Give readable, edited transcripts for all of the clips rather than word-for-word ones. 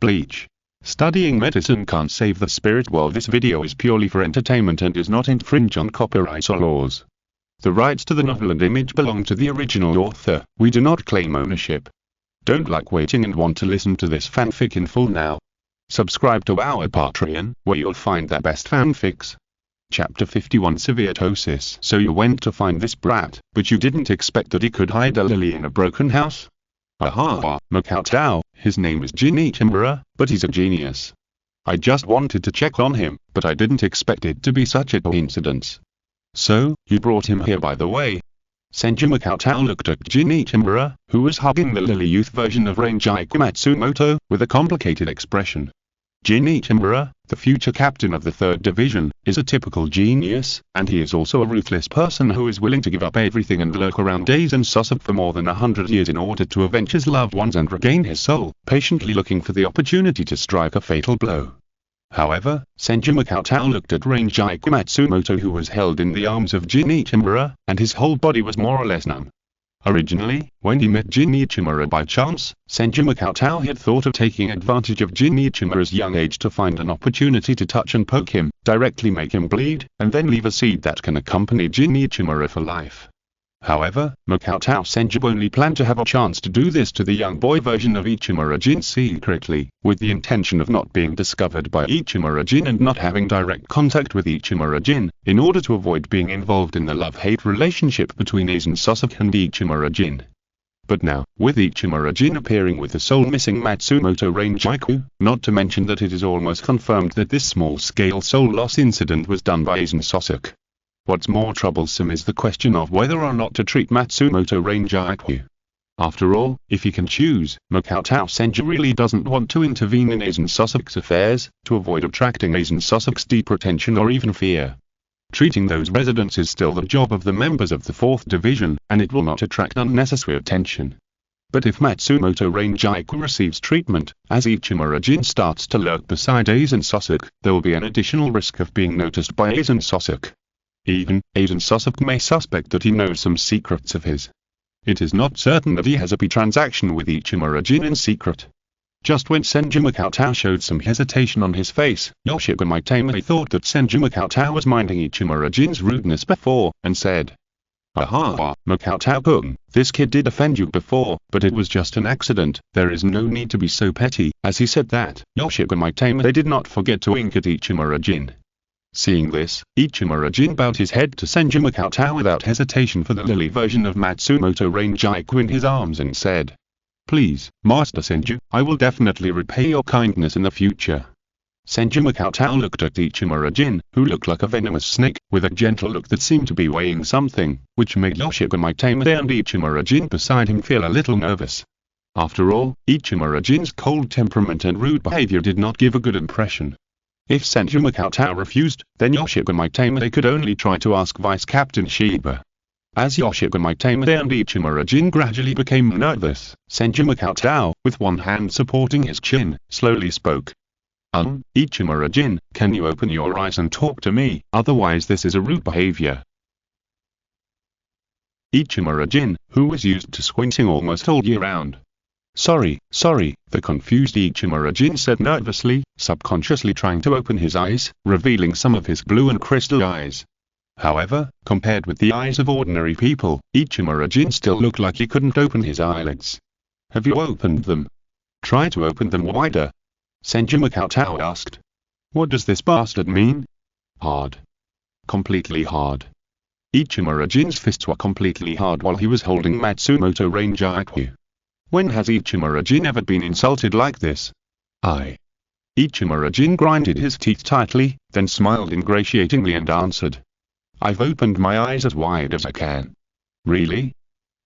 Bleach. Studying medicine can't save the spirit world. This video is purely for entertainment and does not infringe on copyright or laws. The rights to the novel and image belong to the original author. We do not claim ownership. Don't like waiting and want to listen to this fanfic in full now? Subscribe to our Patreon, where you'll find the best fanfics. Chapter 51 Seireitei. So you went to find this brat, but you didn't expect that he could hide a lily in a broken house? Aha, Makao. His name is Cheng-ge, but he's a genius. I just wanted to check on him, but I didn't expect it to be such a coincidence. So, you brought him here by the way? Senju Makao looked at Cheng-ge, who was hugging the lily youth version of Rangiku Matsumoto, with a complicated expression. Cheng-ge, the future captain of the 3rd Division, is a typical genius, and he is also a ruthless person who is willing to give up everything and lurk around Aizen Sosok for more than 100 years in order to avenge his loved ones and regain his soul, patiently looking for the opportunity to strike a fatal blow. However, Senju Makao looked at Rangiku Matsumoto, who was held in the arms of Cheng-ge, and his whole body was more or less numb. Originally, when he met Cheng-ge by chance, Senju Makao had thought of taking advantage of Cheng-ge's young age to find an opportunity to touch and poke him, directly make him bleed, and then leave a seed that can accompany Cheng-ge for life. However, Makao Senju only planned to have a chance to do this to the young boy version of Ichimura-jin secretly, with the intention of not being discovered by Ichimura-jin and not having direct contact with Ichimura-jin, in order to avoid being involved in the love-hate relationship between Aizen Sosok and Ichimura-jin. But now, with Ichimura-jin appearing with the soul-missing Matsumoto Rangiku, not to mention that it is almost confirmed that this small-scale soul loss incident was done by Aizen Sosok. What's more troublesome is the question of whether or not to treat Matsumoto Rangiku. After all, if he can choose, Makao Senju really doesn't want to intervene in Aizen Sosok's affairs, to avoid attracting Aizen Sosok's deep attention or even fear. Treating those residents is still the job of the members of the 4th Division, and it will not attract unnecessary attention. But if Matsumoto Rangiku receives treatment, as Ichimura-jin starts to lurk beside Aizen Sosok, there will be an additional risk of being noticed by Aizen Sosok. Even, Aizen Sosok may suspect that he knows some secrets of his. It is not certain that he has a transaction with Ichimura-jin in secret. Just when Senju Makao showed some hesitation on his face, Shinigami thought that Senju Makao was minding Ichimura-jin's rudeness before, and said, "Aha, Makao-kun, this kid did offend you before, but it was just an accident, there is no need to be so petty." As he said that, Shinigami did not forget to wink at Ichimura-jin. Seeing this, Ichimura-jin bowed his head to Senju Makao without hesitation for the lily version of Matsumoto Rangiku in his arms and said, "Please, Master Senju, I will definitely repay your kindness in the future." Senju Makao looked at Ichimura-jin, who looked like a venomous snake, with a gentle look that seemed to be weighing something, which made Shinigami and Ichimura-jin beside him feel a little nervous. After all, Ichimura-jin's cold temperament and rude behavior did not give a good impression. If Senju Makao refused, then Shinigami could only try to ask Vice Captain Shiba. As Shinigami and Ichimura-jin gradually became nervous, Senju Makao, with one hand supporting his chin, slowly spoke. Ichimura-jin, can you open your eyes and talk to me, otherwise this is a rude behavior." Ichimura-jin, who was used to squinting almost all year round. Sorry, the confused Ichimura-jin said nervously, subconsciously trying to open his eyes, revealing some of his blue and crystal eyes. However, compared with the eyes of ordinary people, Ichimura-jin still looked like he couldn't open his eyelids. "Have you opened them? Try to open them wider," Senju Makao asked. "What does this bastard mean?" "Hard. Completely hard." Ichimura-jin's fists were completely hard while he was holding Matsumoto Rangiku. When has Ichimura-jin ever been insulted like this? Ichimura-jin grinded his teeth tightly, then smiled ingratiatingly and answered, "I've opened my eyes as wide as I can." "Really?"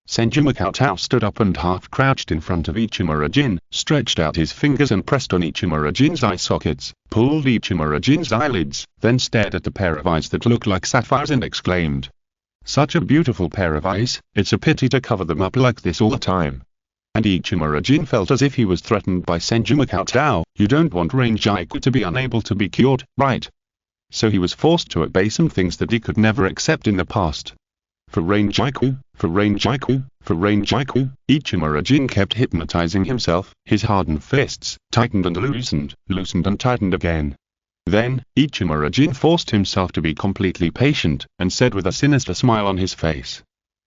Senju Makao stood up and half-crouched in front of Ichimura-jin, stretched out his fingers and pressed on Ichimura-jin's eye sockets, pulled Ichimura-jin's eyelids, then stared at the pair of eyes that looked like sapphires and exclaimed, "Such a beautiful pair of eyes, it's a pity to cover them up like this all the time." And Ichimura-jin felt as if he was threatened by Senju Makao. "You don't want Rangiku to be unable to be cured, right?" So he was forced to obey some things that he could never accept in the past. For Rangiku, For Rangeiku, Ichimura-jin kept hypnotizing himself, his hardened fists tightened and loosened and tightened again. Then, Ichimura-jin forced himself to be completely patient, and said with a sinister smile on his face,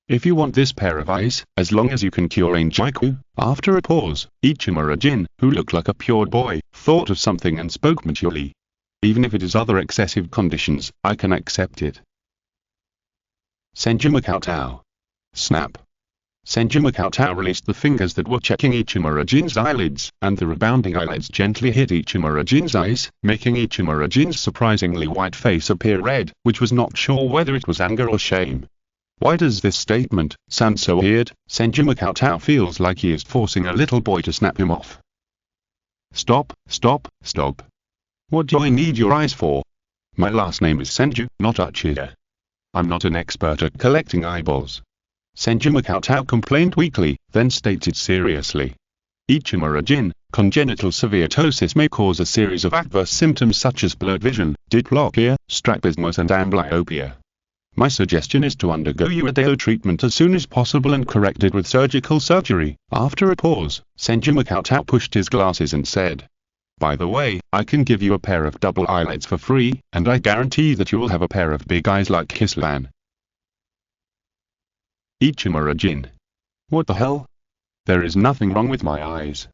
"If you want this pair of eyes, as long as you can cure Rangeiku." After a pause, Ichimura-jin, who looked like a pure boy, thought of something and spoke maturely. "Even if it is other excessive conditions, I can accept it." Senju Makoto. Snap. Senju Makoto released the fingers that were checking Ichimura-jin's eyelids, and the rebounding eyelids gently hit Ichimura-jin's eyes, making Ichimura-jin's surprisingly white face appear red, which was not sure whether it was anger or shame. Why does this statement sound so weird? Senju Makoto feels like he is forcing a little boy to snap him off. Stop, stop, stop. What do I need your eyes for? My last name is Senju, not Uchida. I'm not an expert at collecting eyeballs. Senju Makoto complained weakly, then stated seriously. Ichimura-jin, congenital severe ptosis may cause a series of adverse symptoms such as blurred vision, diplopia, strabismus and amblyopia. My suggestion is to undergo Urideo treatment as soon as possible and correct it with surgical surgery. After a pause, Senju Makoto pushed his glasses and said, "By the way, I can give you a pair of double eyelids for free, and I guarantee that you will have a pair of big eyes like Hislan." Ichimura-jin. What the hell? There is nothing wrong with my eyes.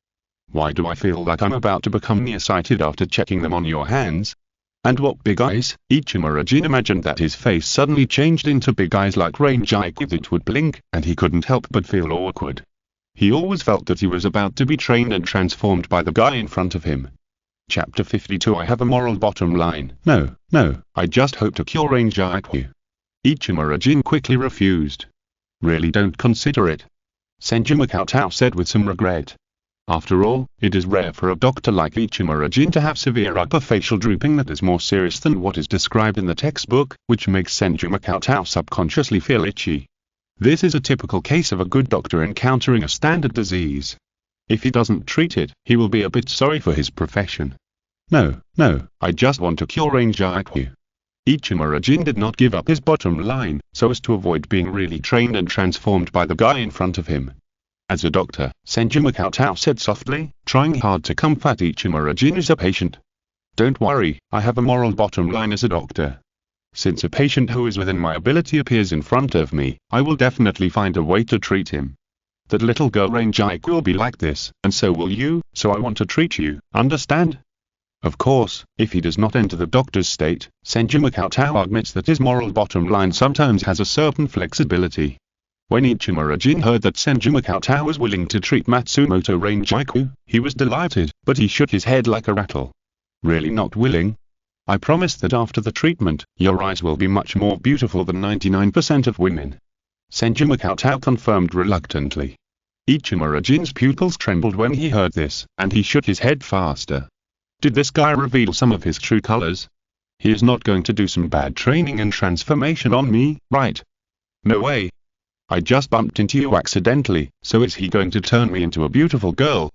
Why do I feel like I'm about to become nearsighted after checking them on your hands? And what big eyes? Ichimura-jin imagined that his face suddenly changed into big eyes like Rangeiku that would blink, and he couldn't help but feel awkward. He always felt that he was about to be trained and transformed by the guy in front of him. Chapter 52. I have a moral bottom line. No, I just hope to cure Rangeiku. Ichimura-jin quickly refused. Really don't consider it. Senju Makoto said with some regret. After all, it is rare for a doctor like Ichimura-jin to have severe upper facial drooping that is more serious than what is described in the textbook, which makes Senju Makoto subconsciously feel itchy. This is a typical case of a good doctor encountering a standard disease. If he doesn't treat it, he will be a bit sorry for his profession. No, I just want to cure Rangeiku. Ichimura-jin did not give up his bottom line, so as to avoid being really trained and transformed by the guy in front of him. As a doctor, Senju Makoto said softly, trying hard to comfort Ichimura-jin as a patient. Don't worry, I have a moral bottom line as a doctor. Since a patient who is within my ability appears in front of me, I will definitely find a way to treat him. That little girl Rangeiku will be like this, and so will you, so I want to treat you, understand? Of course, if he does not enter the doctor's state, Senju Makoto admits that his moral bottom line sometimes has a certain flexibility. When Ichimura-jin heard that Senju Makoto was willing to treat Matsumoto Rangeiku, he was delighted, but he shook his head like a rattle. Really not willing? I promise that after the treatment, your eyes will be much more beautiful than 99% of women. Senju Makoto confirmed reluctantly. Ichimura-jin's pupils trembled when he heard this, and he shook his head faster. Did this guy reveal some of his true colors? He is not going to do some bad training and transformation on me, right? No way. I just bumped into you accidentally, so is he going to turn me into a beautiful girl?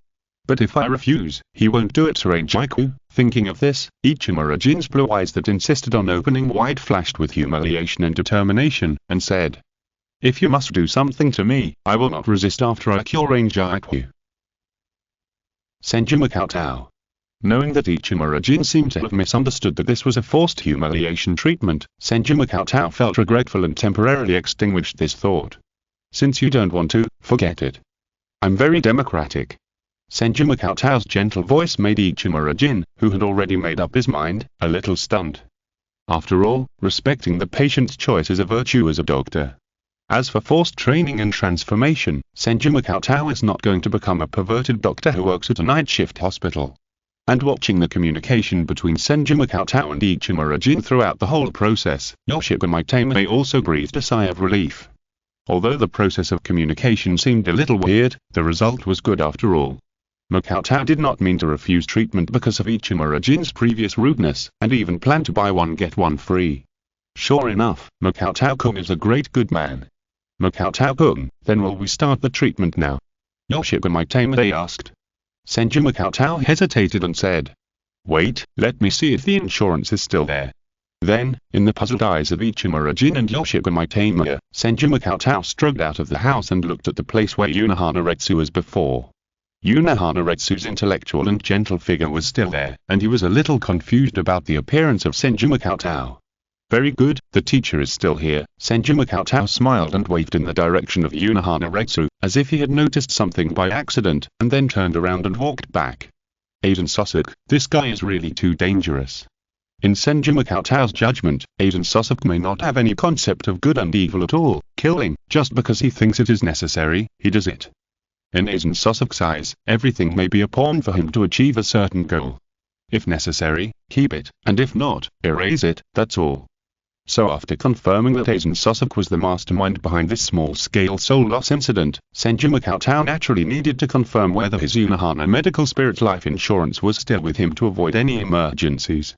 But if I refuse, he won't do it to Rangeiku. Thinking of this, Ichimura-jin's blue eyes that insisted on opening wide flashed with humiliation and determination, and said, "If you must do something to me, I will not resist after I cure Rangeiku." Senju Makoto. Knowing that Ichimura-jin seemed to have misunderstood that this was a forced humiliation treatment, Senju Makoto felt regretful and temporarily extinguished this thought. Since you don't want to, forget it. I'm very democratic. Senju Makoto's gentle voice made Ichimura-jin, who had already made up his mind, a little stunned. After all, respecting the patient's choice is a virtue as a doctor. As for forced training and transformation, Senju Makoto is not going to become a perverted doctor who works at a night shift hospital. And watching the communication between Senju Makoto and Ichimura-jin throughout the whole process, Yoshiko Maitama also breathed a sigh of relief. Although the process of communication seemed a little weird, the result was good after all. Makoto did not mean to refuse treatment because of Ichimura-jin's previous rudeness, and even planned to buy one get one free. Sure enough, Makoto-kun is a great good man. Makoto-kun, then will we start the treatment now? Yoshiko Maitama asked. Senju Makoto hesitated and said, "Wait, let me see if the insurance is still there." Then, in the puzzled eyes of Ichimura-jin and Yoshiko Mitama, Senju Makoto struggled out of the house and looked at the place where Yuna Hanaretsu was before. Yuna Hanaretsu's intellectual and gentle figure was still there, and he was a little confused about the appearance of Senju Makoto. Very good, the teacher is still here. Senju Makoto smiled and waved in the direction of Yuna Hanaretsu, as if he had noticed something by accident, and then turned around and walked back. Aiden Sosok, this guy is really too dangerous. In Senju Makoto's judgment, Aiden Sosok may not have any concept of good and evil at all. Killing, just because he thinks it is necessary, he does it. In Aiden Sosok's eyes, everything may be a pawn for him to achieve a certain goal. If necessary, keep it, and if not, erase it, that's all. So after confirming that Aiden Sosok was the mastermind behind this small-scale soul loss incident, Senju Makoto naturally needed to confirm whether his Unohana medical spirit life insurance was still with him to avoid any emergencies.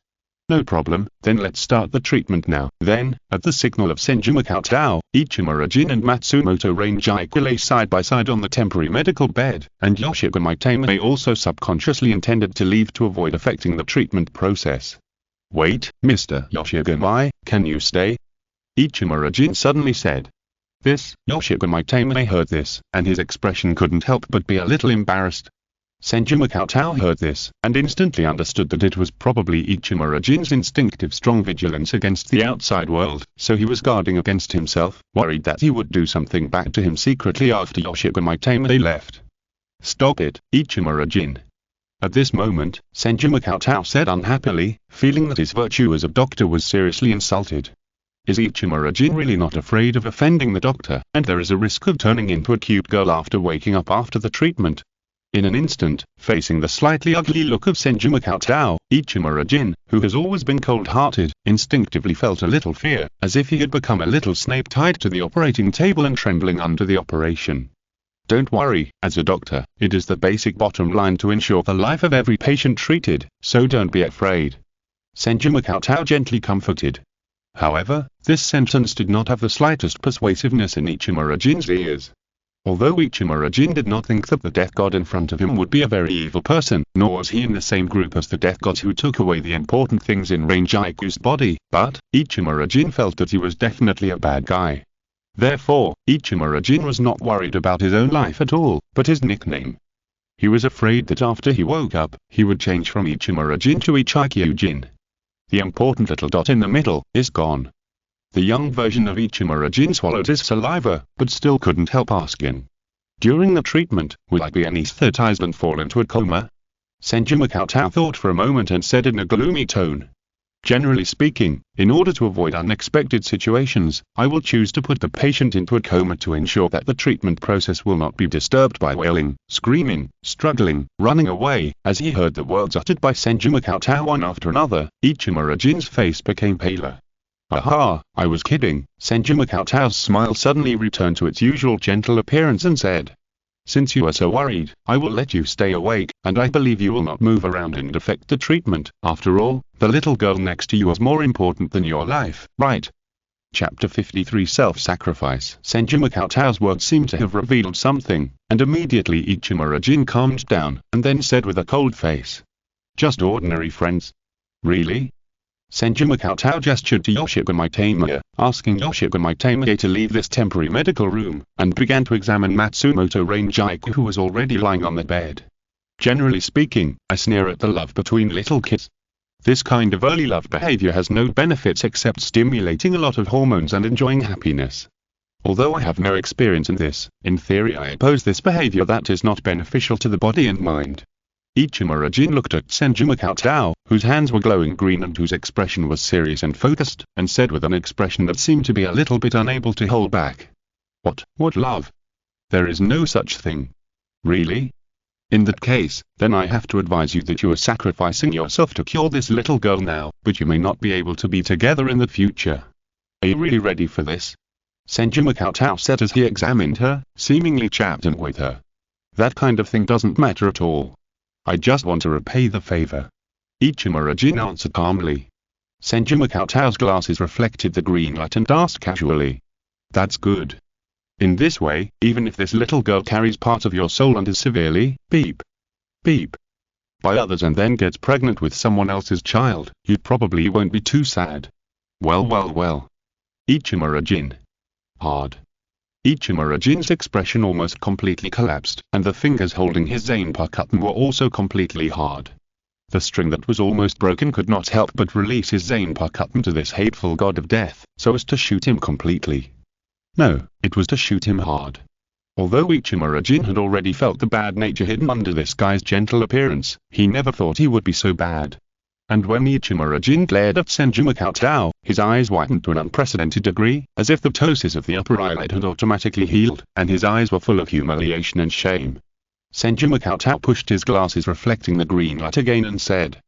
No problem, then let's start the treatment now. Then, at the signal of Senju Makoto, Ichimura-jin and Matsumoto Ranjaiku lay side by side on the temporary medical bed, and Yoshiko Mitama also subconsciously intended to leave to avoid affecting the treatment process. Wait, Mr. Yoshigami, can you stay? Ichimura-jin suddenly said. Yoshiko Mitama heard this, and his expression couldn't help but be a little embarrassed. Senju Makoto heard this, and instantly understood that it was probably Ichimura-jin's instinctive strong vigilance against the outside world, so he was guarding against himself, worried that he would do something back to him secretly after Yoshiko Mitama left. Stop it, Ichimura-jin. At this moment, Senju Makoto said unhappily, feeling that his virtue as a doctor was seriously insulted. Is Ichimura-jin really not afraid of offending the doctor, and there is a risk of turning into a cute girl after waking up after the treatment? In an instant, facing the slightly ugly look of Senju Makoto, Ichimura-jin, who has always been cold-hearted, instinctively felt a little fear, as if he had become a little snake tied to the operating table and trembling under the operation. Don't worry, as a doctor, it is the basic bottom line to ensure the life of every patient treated, so don't be afraid. Senju Makoto gently comforted. However, this sentence did not have the slightest persuasiveness in Ichimura-jin's ears. Although Ichimura-jin did not think that the death god in front of him would be a very evil person, nor was he in the same group as the death gods who took away the important things in Ranjaiku's body, but Ichimura-jin felt that he was definitely a bad guy. Therefore, Ichimura-jin was not worried about his own life at all, but his nickname. He was afraid that after he woke up, he would change from Ichimura-jin to Ichikyu-jin. The important little dot in the middle is gone. The young version of Ichimura-jin swallowed his saliva, but still couldn't help asking. During the treatment, will I be anesthetized and fall into a coma? Senju Makoto thought for a moment and said in a gloomy tone. Generally speaking, in order to avoid unexpected situations, I will choose to put the patient into a coma to ensure that the treatment process will not be disturbed by wailing, screaming, struggling, running away. As he heard the words uttered by Senju Makoto one after another, Ichimura-jin's face became paler. Aha, I was kidding. Senju Makoto's smile suddenly returned to its usual gentle appearance and said. Since you are so worried, I will let you stay awake, and I believe you will not move around and affect the treatment. After all, the little girl next to you is more important than your life, right? Chapter 53 Self-Sacrifice. Senju Makoto's words seemed to have revealed something, and immediately Ichimura-jin calmed down, and then said with a cold face. Just ordinary friends. Really? Senju Makoto gestured to Yoshiko Mitama, asking Yoshiko Mitama to leave this temporary medical room, and began to examine Matsumoto Ranjaiku, who was already lying on the bed. Generally speaking, I sneer at the love between little kids. This kind of early love behavior has no benefits except stimulating a lot of hormones and enjoying happiness. Although I have no experience in this, in theory I oppose this behavior that is not beneficial to the body and mind. Ichimura-jin looked at Senju Makoto, whose hands were glowing green and whose expression was serious and focused, and said with an expression that seemed to be a little bit unable to hold back. What love? There is no such thing. Really? In that case, then I have to advise you that you are sacrificing yourself to cure this little girl now, but you may not be able to be together in the future. Are you really ready for this? Senju Makoto said as he examined her, seemingly chatting with her. That kind of thing doesn't matter at all. I just want to repay the favor. Ichimura-jin answered calmly. Senju Makoto's glasses reflected the green light and asked casually. That's good. In this way, even if this little girl carries part of your soul and is severely, beep by others and then gets pregnant with someone else's child, you probably won't be too sad. Well. Ichimura-jin. Hard. Ichimura-jin's expression almost completely collapsed, and the fingers holding his zanpakutō were also completely hard. The string that was almost broken could not help but release his zanpakutō to this hateful god of death, so as to shoot him completely. No, it was to shoot him hard. Although Ichimura-jin had already felt the bad nature hidden under this guy's gentle appearance, he never thought he would be so bad. And when Ichimura-jin glared at Senju Cheng, his eyes whitened to an unprecedented degree, as if the ptosis of the upper eyelid had automatically healed, and his eyes were full of humiliation and shame. Senju Cheng pushed his glasses reflecting the green light again and said,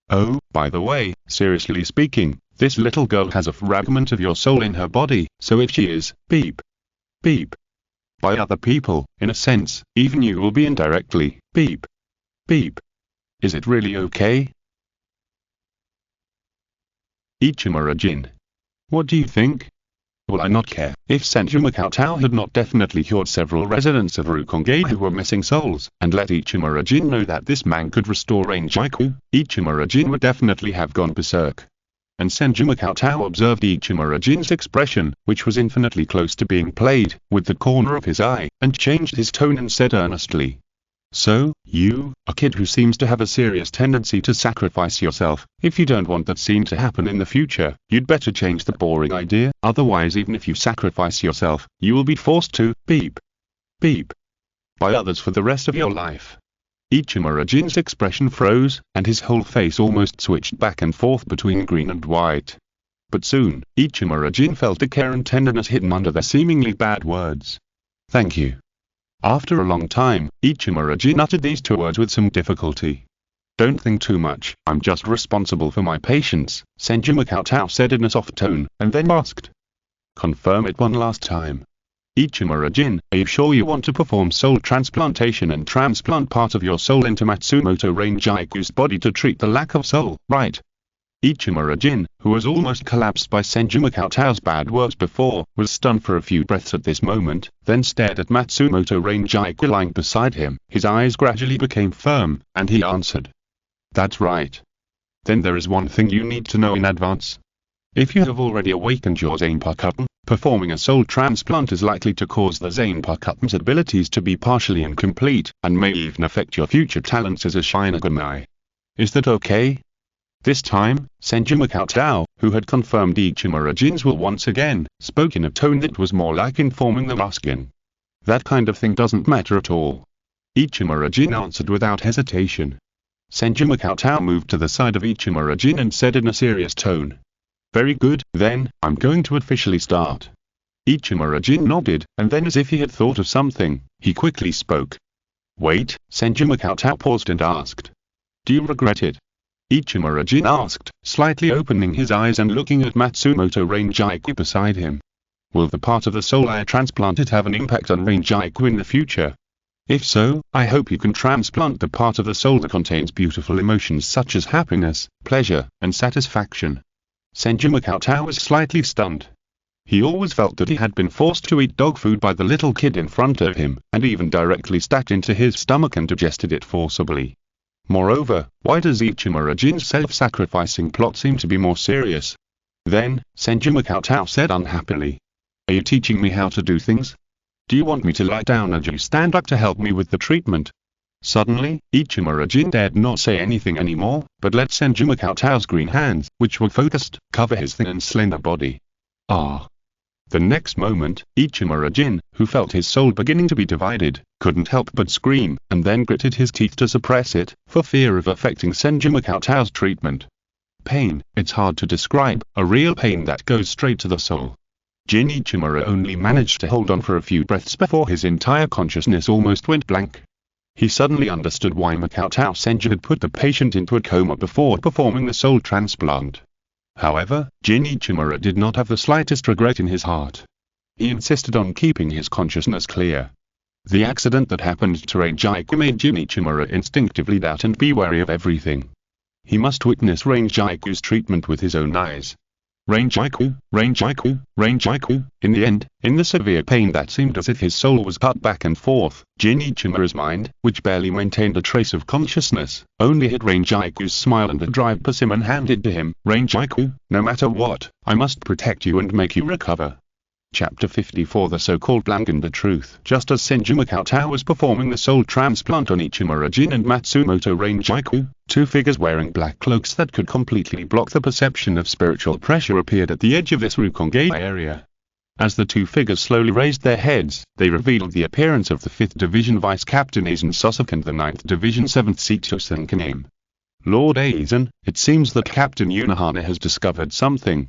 "Oh, by the way, seriously speaking, this little girl has a fragment of your soul in her body, so if she is, beep, by other people, in a sense, even you will be indirectly, beep. Is it really okay?" Ichimura-jin. What do you think? Will I not care if Senju Cheng had not definitely cured several residents of Cheng-ge who were missing souls, and let Ichimura-jin know that this man could restore Rangiku? Ichimura-jin would definitely have gone berserk. And Senju Cheng observed Ichimura-jin's expression, which was infinitely close to being played, with the corner of his eye, and changed his tone and said earnestly, "So, you, a kid who seems to have a serious tendency to sacrifice yourself, if you don't want that scene to happen in the future, you'd better change the boring idea, otherwise even if you sacrifice yourself, you will be forced to, beep, by others for the rest of your life." Ichimura-jin's expression froze, and his whole face almost switched back and forth between green and white. But soon, Ichimura-jin felt the care and tenderness hidden under their seemingly bad words. "Thank you." After a long time, Ichimura-jin uttered these two words with some difficulty. "Don't think too much, I'm just responsible for my patients," Senju Cheng said in a soft tone, and then asked, "Confirm it one last time. Ichimura-jin, are you sure you want to perform soul transplantation and transplant part of your soul into Matsumoto Rangiku's body to treat the lack of soul, right?" Ichimura-jin, who was almost collapsed by Senju Cheng's bad words before, was stunned for a few breaths at this moment, then stared at Matsumoto Rangiku lying beside him. His eyes gradually became firm, and he answered, "That's right. Then there is one thing you need to know in advance. If you have already awakened your zanpakutō, performing a soul transplant is likely to cause the zanpakutō's abilities to be partially incomplete, and may even affect your future talents as a Shinigami. Is that okay?" This time, Senju Cheng, who had confirmed Ichimura-jin's will once again, spoke in a tone that was more like informing than asking. "That kind of thing doesn't matter at all." Ichimura-jin answered without hesitation. Senju Cheng moved to the side of Ichimura-jin and said in a serious tone, "Very good, then, I'm going to officially start." Ichimura-jin nodded, and then as if he had thought of something, he quickly spoke. "Wait," Senju Cheng paused and asked. "Do you regret it?" Ichimura-jin asked, slightly opening his eyes and looking at Matsumoto Rangiku beside him. "Will the part of the soul I transplanted have an impact on Rangiku in the future? If so, I hope you can transplant the part of the soul that contains beautiful emotions such as happiness, pleasure, and satisfaction." Senju Cheng was slightly stunned. He always felt that he had been forced to eat dog food by the little kid in front of him, and even directly stacked into his stomach and digested it forcibly. Moreover, why does Ichimura-jin's self-sacrificing plot seem to be more serious? Then, Senju Cheng said unhappily, "Are you teaching me how to do things? Do you want me to lie down and you stand up to help me with the treatment?" Suddenly, Ichimura-jin dared not say anything anymore, but let Senju Cheng's green hands, which were focused, cover his thin and slender body. Ah! The next moment, Ichimura-jin, who felt his soul beginning to be divided, couldn't help but scream, and then gritted his teeth to suppress it, for fear of affecting Senju Cheng's treatment. Pain, it's hard to describe, a real pain that goes straight to the soul. Jin Ichimura only managed to hold on for a few breaths before his entire consciousness almost went blank. He suddenly understood why Makoto Senju had put the patient into a coma before performing the soul transplant. However, Jin Ichimura did not have the slightest regret in his heart. He insisted on keeping his consciousness clear. The accident that happened to Rangiku made Jin Ichimura instinctively doubt and be wary of everything. He must witness Rangiku's treatment with his own eyes. Rangiku, Rangiku, Rangiku. In the end, in the severe pain that seemed as if his soul was cut back and forth, Jin Ichimu's mind, which barely maintained a trace of consciousness, only had Rangiku's smile and the drive persimmon handed to him. Rangiku, no matter what, I must protect you and make you recover. Chapter 54 The so-called blank and the truth. Just as Senju Cheng was performing the soul transplant on Ichimura Jin and Matsumoto Rangiku, two figures wearing black cloaks that could completely block the perception of spiritual pressure appeared at the edge of this Rukonge area. As the two figures slowly raised their heads, they revealed the appearance of the 5th Division Vice Captain Aizen Sosok and the 9th Division 7th Seito Senkaname. Lord Aizen, it seems that Captain Unohana has discovered something.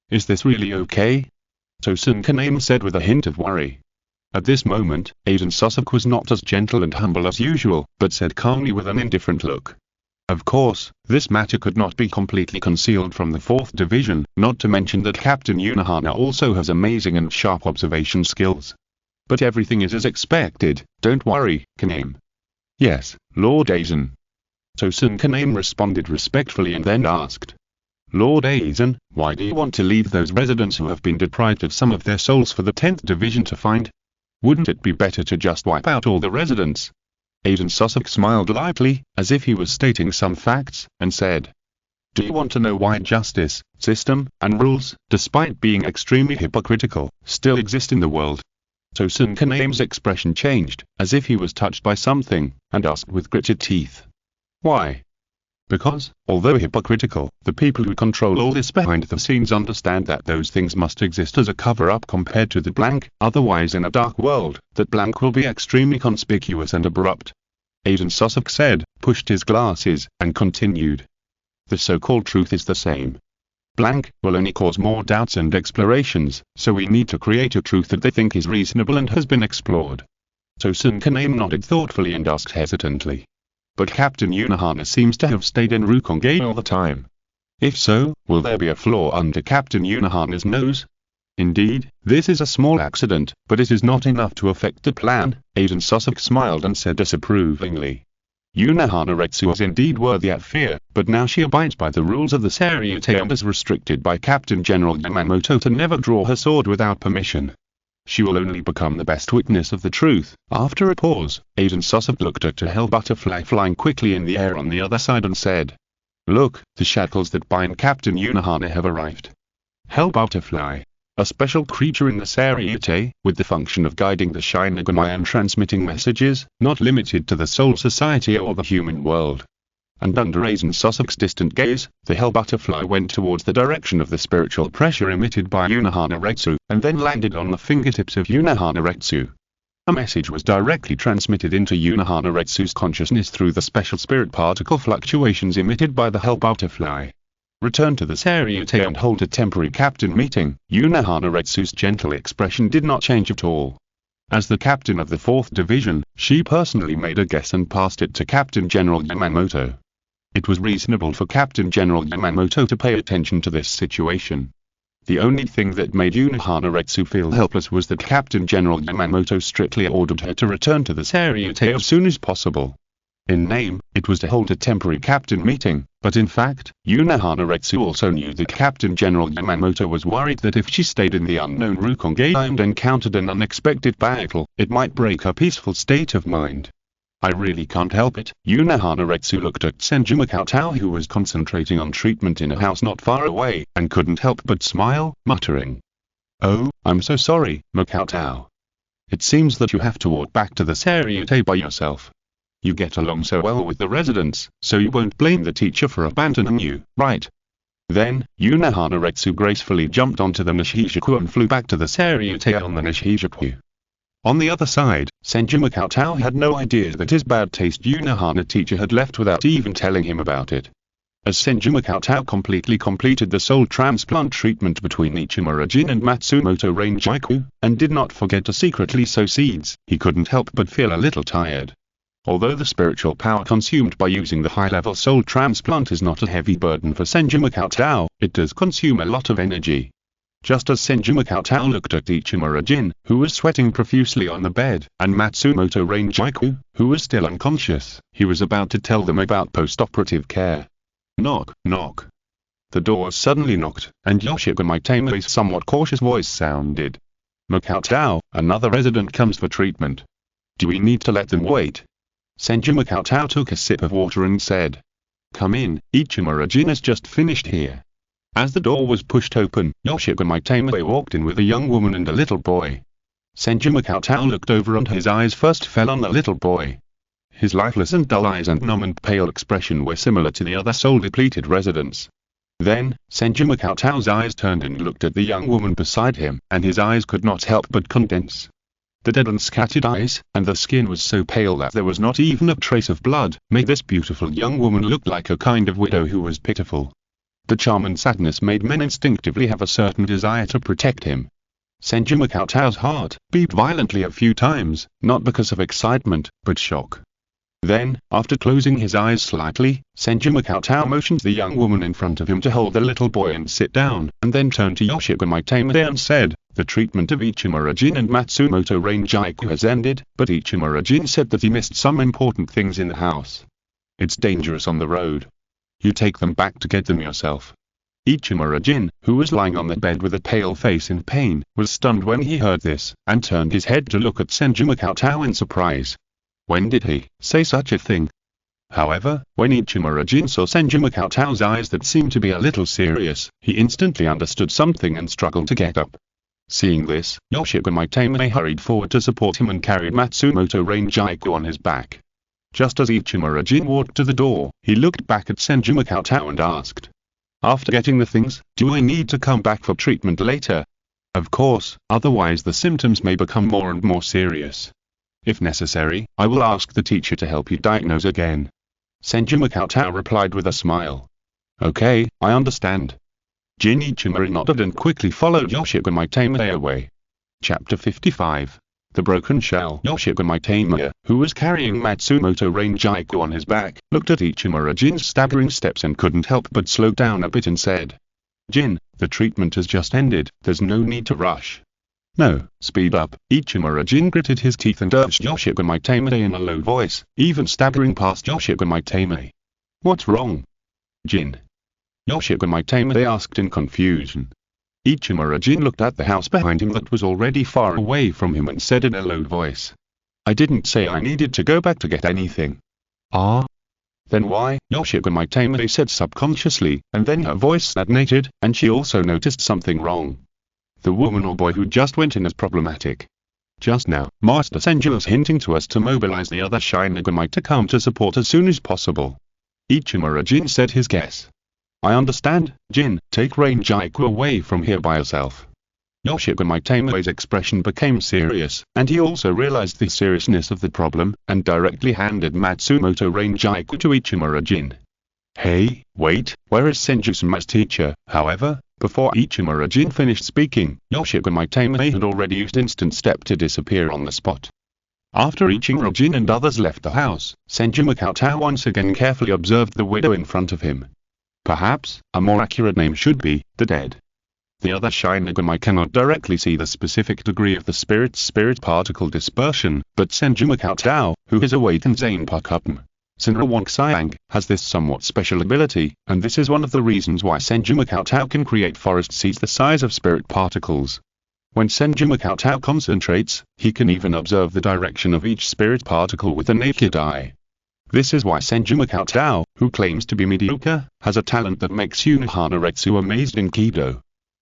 Is this really okay? Senkaname said with a hint of worry. At this moment, Aizen Sosok was not as gentle and humble as usual, but said calmly with an indifferent look. Of course, this matter could not be completely concealed from the 4th Division, not to mention that Captain Unohana also has amazing and sharp observation skills. But everything is as expected, don't worry, Kaname. Yes, Lord Aizen. Senkaname responded respectfully and then asked. Lord Aizen, why do you want to leave those residents who have been deprived of some of their souls for the 10th Division to find? Wouldn't it be better to just wipe out all the residents? Aizen Sosok smiled lightly, as if he was stating some facts, and said. Do you want to know why justice, system, and rules, despite being extremely hypocritical, still exist in the world? Senkaname's expression changed, as if he was touched by something, and asked with gritted teeth. Why? Because, although hypocritical, the people who control all this behind the scenes understand that those things must exist as a cover-up compared to the blank, otherwise in a dark world, that blank will be extremely conspicuous and abrupt. Aizen Sosok said, pushed his glasses, and continued. The so-called truth is the same. Blank will only cause more doubts and explorations, so we need to create a truth that they think is reasonable and has been explored. Senkaname nodded thoughtfully and asked hesitantly. But Captain Unohana seems to have stayed in Rukonge all the time. If so, will there be a flaw under Captain Unohana's nose? Indeed, this is a small accident, but it is not enough to affect the plan. Aizen Sosok smiled and said disapprovingly. Unohana Retsu is indeed worthy of fear, but now she abides by the rules of the Seireitei and is restricted by Captain General Yamamoto to never draw her sword without permission. She will only become the best witness of the truth. After a pause, Aizen Sosok looked at a hell butterfly flying quickly in the air on the other side and said. Look, the shackles that bind Captain Unohana have arrived. Hell butterfly. A special creature in the Seireitei, with the function of guiding the Shinigami and transmitting messages, not limited to the Soul Society or the human world. And under Aizen Sosok's distant gaze, the hell butterfly went towards the direction of the spiritual pressure emitted by Unohana Retsu, and then landed on the fingertips of Unohana Retsu. A message was directly transmitted into Unohana Retsu's consciousness through the special spirit particle fluctuations emitted by the hell butterfly. Return to the Seireitei and hold a temporary captain meeting. Unohana Retsu's gentle expression did not change at all. As the captain of the 4th Division, she personally made a guess and passed it to Captain General Yamamoto. It was reasonable for Captain General Yamamoto to pay attention to this situation. The only thing that made Unohana Retsu feel helpless was that Captain General Yamamoto strictly ordered her to return to the Seireitei as soon as possible. In name, it was to hold a temporary captain meeting, but in fact, Unohana Retsu also knew that Captain General Yamamoto was worried that if she stayed in the unknown Rukonge and encountered an unexpected battle, it might break her peaceful state of mind. I really can't help it. Unohana Retsu looked at Senju Cheng, who was concentrating on treatment in a house not far away, and couldn't help but smile, muttering. Oh, I'm so sorry, Cheng. It seems that you have to walk back to the Seireitei by yourself. You get along so well with the residents, so you won't blame the teacher for abandoning you, right? Then, Unohana Retsu gracefully jumped onto the Nishijaku and flew back to the Seireitei on the Nishijaku. On the other side, Senju Cheng had no idea that his bad taste Unohana teacher had left without even telling him about it. As Senju Cheng completely completed the soul transplant treatment between Ichimura Jin and Matsumoto Rangiku, and did not forget to secretly sow seeds, he couldn't help but feel a little tired. Although the spiritual power consumed by using the high-level soul transplant is not a heavy burden for Senju Cheng, it does consume a lot of energy. Just as Senju Cheng looked at Ichimura Jin, who was sweating profusely on the bed, and Matsumoto Rangiku, who was still unconscious, he was about to tell them about post-operative care. Knock, knock. The door was suddenly knocked, and Yoshiko Maiteme's somewhat cautious voice sounded. "Makoto, another resident comes for treatment. Do we need to let them wait?" Senju Makoto took a sip of water and said, "Come in, Ichimura-jin has just finished here." As the door was pushed open, Yoshiko Maiteme walked in with a young woman and a little boy. Senju Makoto looked over and his eyes first fell on the little boy. His lifeless and dull eyes and numb and pale expression were similar to the other soul-depleted residents. Then, Senju Makoto's eyes turned and looked at the young woman beside him, and his eyes could not help but condense. The dead and scattered eyes, and the skin was so pale that there was not even a trace of blood, made this beautiful young woman look like a kind of widow who was pitiful. The charm and sadness made men instinctively have a certain desire to protect him. Senju Makoto's heart beat violently a few times, not because of excitement, but shock. Then, after closing his eyes slightly, Senju Makoto motioned the young woman in front of him to hold the little boy and sit down, and then turned to Yoshiko Maiteme and said, "The treatment of Ichimura-jin and Matsumoto Ranjaiku has ended, but Ichimura-jin said that he missed some important things in the house. It's dangerous on the road. You take them back to get them yourself." Ichimura-jin, who was lying on the bed with a pale face in pain, was stunned when he heard this, and turned his head to look at Senju Makoto in surprise. When did he say such a thing? However, when Ichimura-jin saw Senju Makoto's eyes that seemed to be a little serious, he instantly understood something and struggled to get up. Seeing this, Yoshiko Maiteme hurried forward to support him and carried Matsumoto Ranjaiku on his back. Just as Ichimura-jin walked to the door, he looked back at Senju Makoto and asked, "After getting the things, do I need to come back for treatment later?" "Of course, otherwise the symptoms may become more and more serious. If necessary, I will ask the teacher to help you diagnose again." Senju Makoto replied with a smile. "Okay, I understand." Jin Ichimura nodded and quickly followed Yoshiko Maiteme away. Chapter 55. The Broken Shell. Yoshiko Maiteme, who was carrying Matsumoto Ranjaiku on his back, looked at Ichimura-jin's staggering steps and couldn't help but slow down a bit and said, "Jin, the treatment has just ended, there's no need to rush." "No, speed up." Ichimura-jin gritted his teeth and urged Yoshiko Maiteme in a low voice, even staggering past Yoshiko Maiteme. "What's wrong, Jin?" Yoshiko Maiteme asked in confusion. Ichimura-jin looked at the house behind him that was already far away from him and said in a low voice, "I didn't say I needed to go back to get anything." "Ah? Then why?" Yoshiko Maiteme said subconsciously, and then her voice stagnated, and she also noticed something wrong. The woman or boy who just went in is problematic. Just now, Master Senju was hinting to us to mobilize the other Shinigami to come to support as soon as possible. Ichimura-jin said his guess. "I understand, Jin, take Ranjaiku away from here by yourself." Yoshiko Maiteme's expression became serious, and he also realized the seriousness of the problem, and directly handed Matsumoto Ranjaiku to Ichimura-jin. "Hey, wait, where is Senju-sama's teacher?" However, before Ichimura-jin finished speaking, Yoshiko Maiteme had already used instant step to disappear on the spot. After Ichimura-jin and others left the house, Senju Makoto once again carefully observed the widow in front of him. Perhaps, a more accurate name should be, the dead. The other Shinigami cannot directly see the specific degree of the spirit's spirit particle dispersion, but Senju Makoto, who has awakened zanpakutō, Sinra has this somewhat special ability, and this is one of the reasons why Senju Makoto can create forest seeds the size of spirit particles. When Senju Makoto concentrates, he can even observe the direction of each spirit particle with the naked eye. This is why Senju Makoto, who claims to be mediocre, has a talent that makes Unohana amazed in Kido.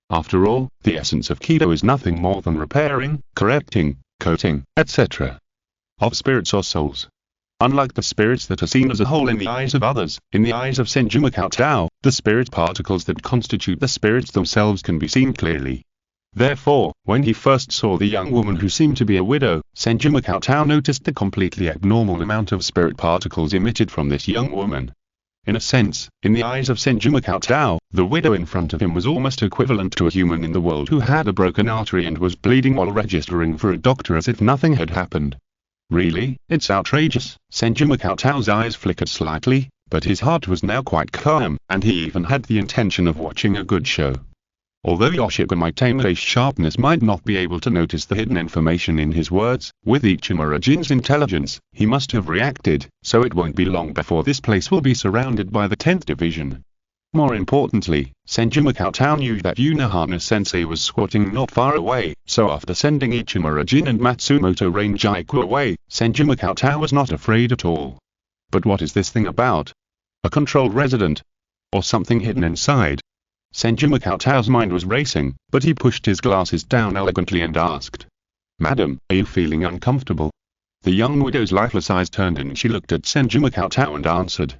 After all, the essence of Kido is nothing more than repairing, correcting, coating, etc. of spirits or souls. Unlike the spirits that are seen as a whole in the eyes of others, in the eyes of Senju Makoto, the spirit particles that constitute the spirits themselves can be seen clearly. Therefore, when he first saw the young woman who seemed to be a widow, Senju Makoto noticed the completely abnormal amount of spirit particles emitted from this young woman. In a sense, in the eyes of Senju Makoto, the widow in front of him was almost equivalent to a human in the world who had a broken artery and was bleeding while registering for a doctor as if nothing had happened. Really, it's outrageous. Senju Makoto's eyes flickered slightly, but his heart was now quite calm, and he even had the intention of watching a good show. Although Yoshiko Maiteme's sharpness might not be able to notice the hidden information in his words, with Ichimura-jin's intelligence, he must have reacted, so it won't be long before this place will be surrounded by the 10th Division. More importantly, Senju Cheng knew that Unohana-sensei was squatting not far away, so after sending Ichimura Jin and Matsumoto Ranjaiku away, Senju Cheng was not afraid at all. But what is this thing about? A controlled resident? Or something hidden inside? Senju Cheng's mind was racing, but he pushed his glasses down elegantly and asked, "Madam, are you feeling uncomfortable?" The young widow's lifeless eyes turned and she looked at Senju Cheng and answered,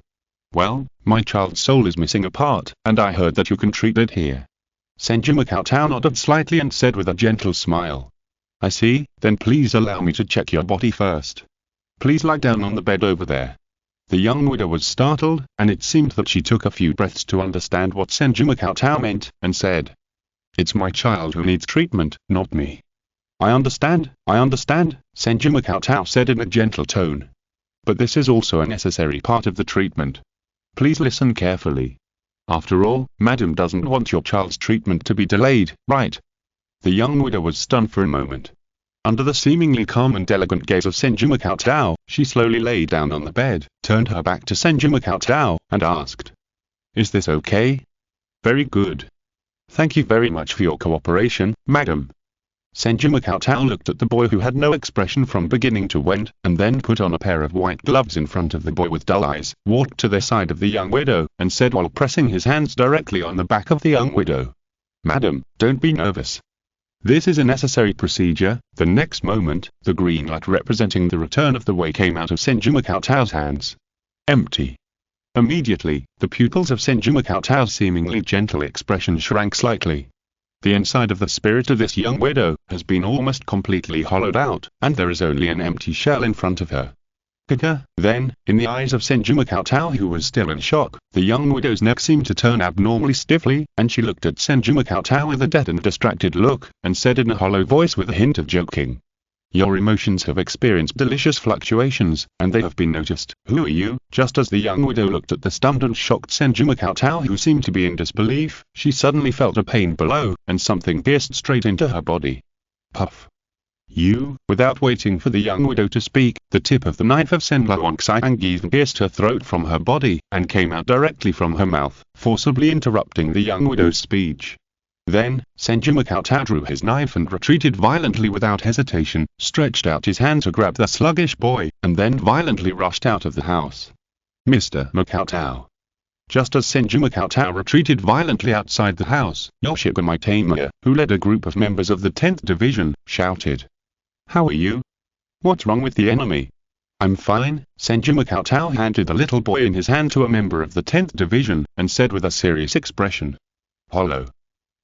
"Well, my child's soul is missing a part, and I heard that you can treat it here." Senju Cheng nodded slightly and said with a gentle smile, "I see, then please allow me to check your body first. Please lie down on the bed over there." The young widow was startled, and it seemed that she took a few breaths to understand what Senju Cheng meant, and said, "It's my child who needs treatment, not me." I understand, Senju Cheng said in a gentle tone. "But this is also a necessary part of the treatment. Please listen carefully. After all, Madam doesn't want your child's treatment to be delayed, right?" The young widow was stunned for a moment. Under the seemingly calm and elegant gaze of Senju Cheng, she slowly lay down on the bed, turned her back to Senju Cheng, and asked, "Is this okay?" "Very good. Thank you very much for your cooperation, Madam." Senju Cheng looked at the boy who had no expression from beginning to end, and then put on a pair of white gloves in front of the boy with dull eyes, walked to the side of the young widow, and said while pressing his hands directly on the back of the young widow, "Madam, don't be nervous. This is a necessary procedure." The next moment, the green light representing the return of the way came out of Senju Cheng's hands. Empty. Immediately, the pupils of Senju Cheng's seemingly gentle expression shrank slightly. The inside of the spirit of this young widow has been almost completely hollowed out, and there is only an empty shell in front of her. Then, in the eyes of Senju Cheng, who was still in shock, the young widow's neck seemed to turn abnormally stiffly, and she looked at Senju Cheng with a dead and distracted look, and said in a hollow voice with a hint of joking, "Your emotions have experienced delicious fluctuations, and they have been noticed. Who are you?" Just as the young widow looked at the stunned and shocked Senju Cheng, who seemed to be in disbelief, she suddenly felt a pain below, and something pierced straight into her body. Puff. "You!" Without waiting for the young widow to speak, the tip of the knife of Senbon Bancho pierced her throat from her body, and came out directly from her mouth, forcibly interrupting the young widow's speech. Then, Senju Cheng drew his knife and retreated violently without hesitation, stretched out his hand to grab the sluggish boy, and then violently rushed out of the house. "Mr. Cheng." Just as Senju Cheng retreated violently outside the house, Yoshigami, who led a group of members of the 10th Division, shouted, "How are you? What's wrong with the enemy?" "I'm fine," Senju Cheng handed the little boy in his hand to a member of the 10th Division, and said with a serious expression, "Hollow.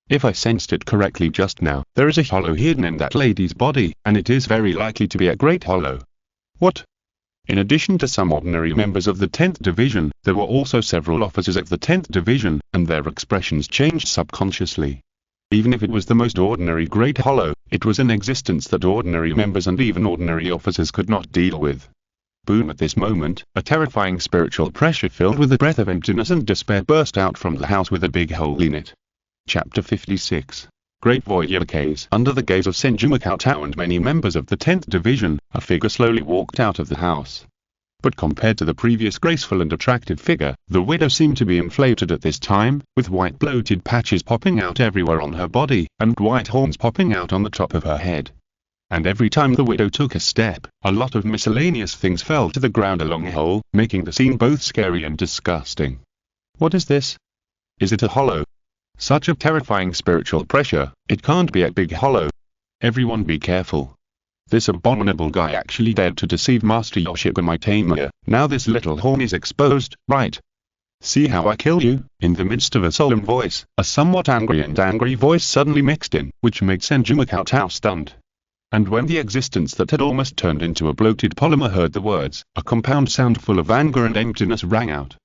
If I sensed it correctly just now, there is a hollow hidden in that lady's body, and it is very likely to be a great hollow." "What?" In addition to some ordinary members of the 10th Division, there were also several officers of the 10th Division, and their expressions changed subconsciously. Even if it was the most ordinary Great Hollow, it was an existence that ordinary members and even ordinary officers could not deal with. Boom! At this moment, a terrifying spiritual pressure filled with a breath of emptiness and despair burst out from the house with a big hole in it. Chapter 56. Great Void Case. Under the gaze of Senju Cheng and many members of the 10th Division, a figure slowly walked out of the house. But compared to the previous graceful and attractive figure, the widow seemed to be inflated at this time, with white bloated patches popping out everywhere on her body, and white horns popping out on the top of her head. And every time the widow took a step, a lot of miscellaneous things fell to the ground along the hole, making the scene both scary and disgusting. What is this? Is it a hollow? Such a terrifying spiritual pressure, it can't be a big hollow. Everyone be careful. This abominable guy actually dared to deceive Master Yoshigami. Now this little horn is exposed, right? See how I kill you? In the midst of a solemn voice, a somewhat angry voice suddenly mixed in, which made Senju Cheng stunned. And when the existence that had almost turned into a bloated polymer heard the words, a compound sound full of anger and emptiness rang out.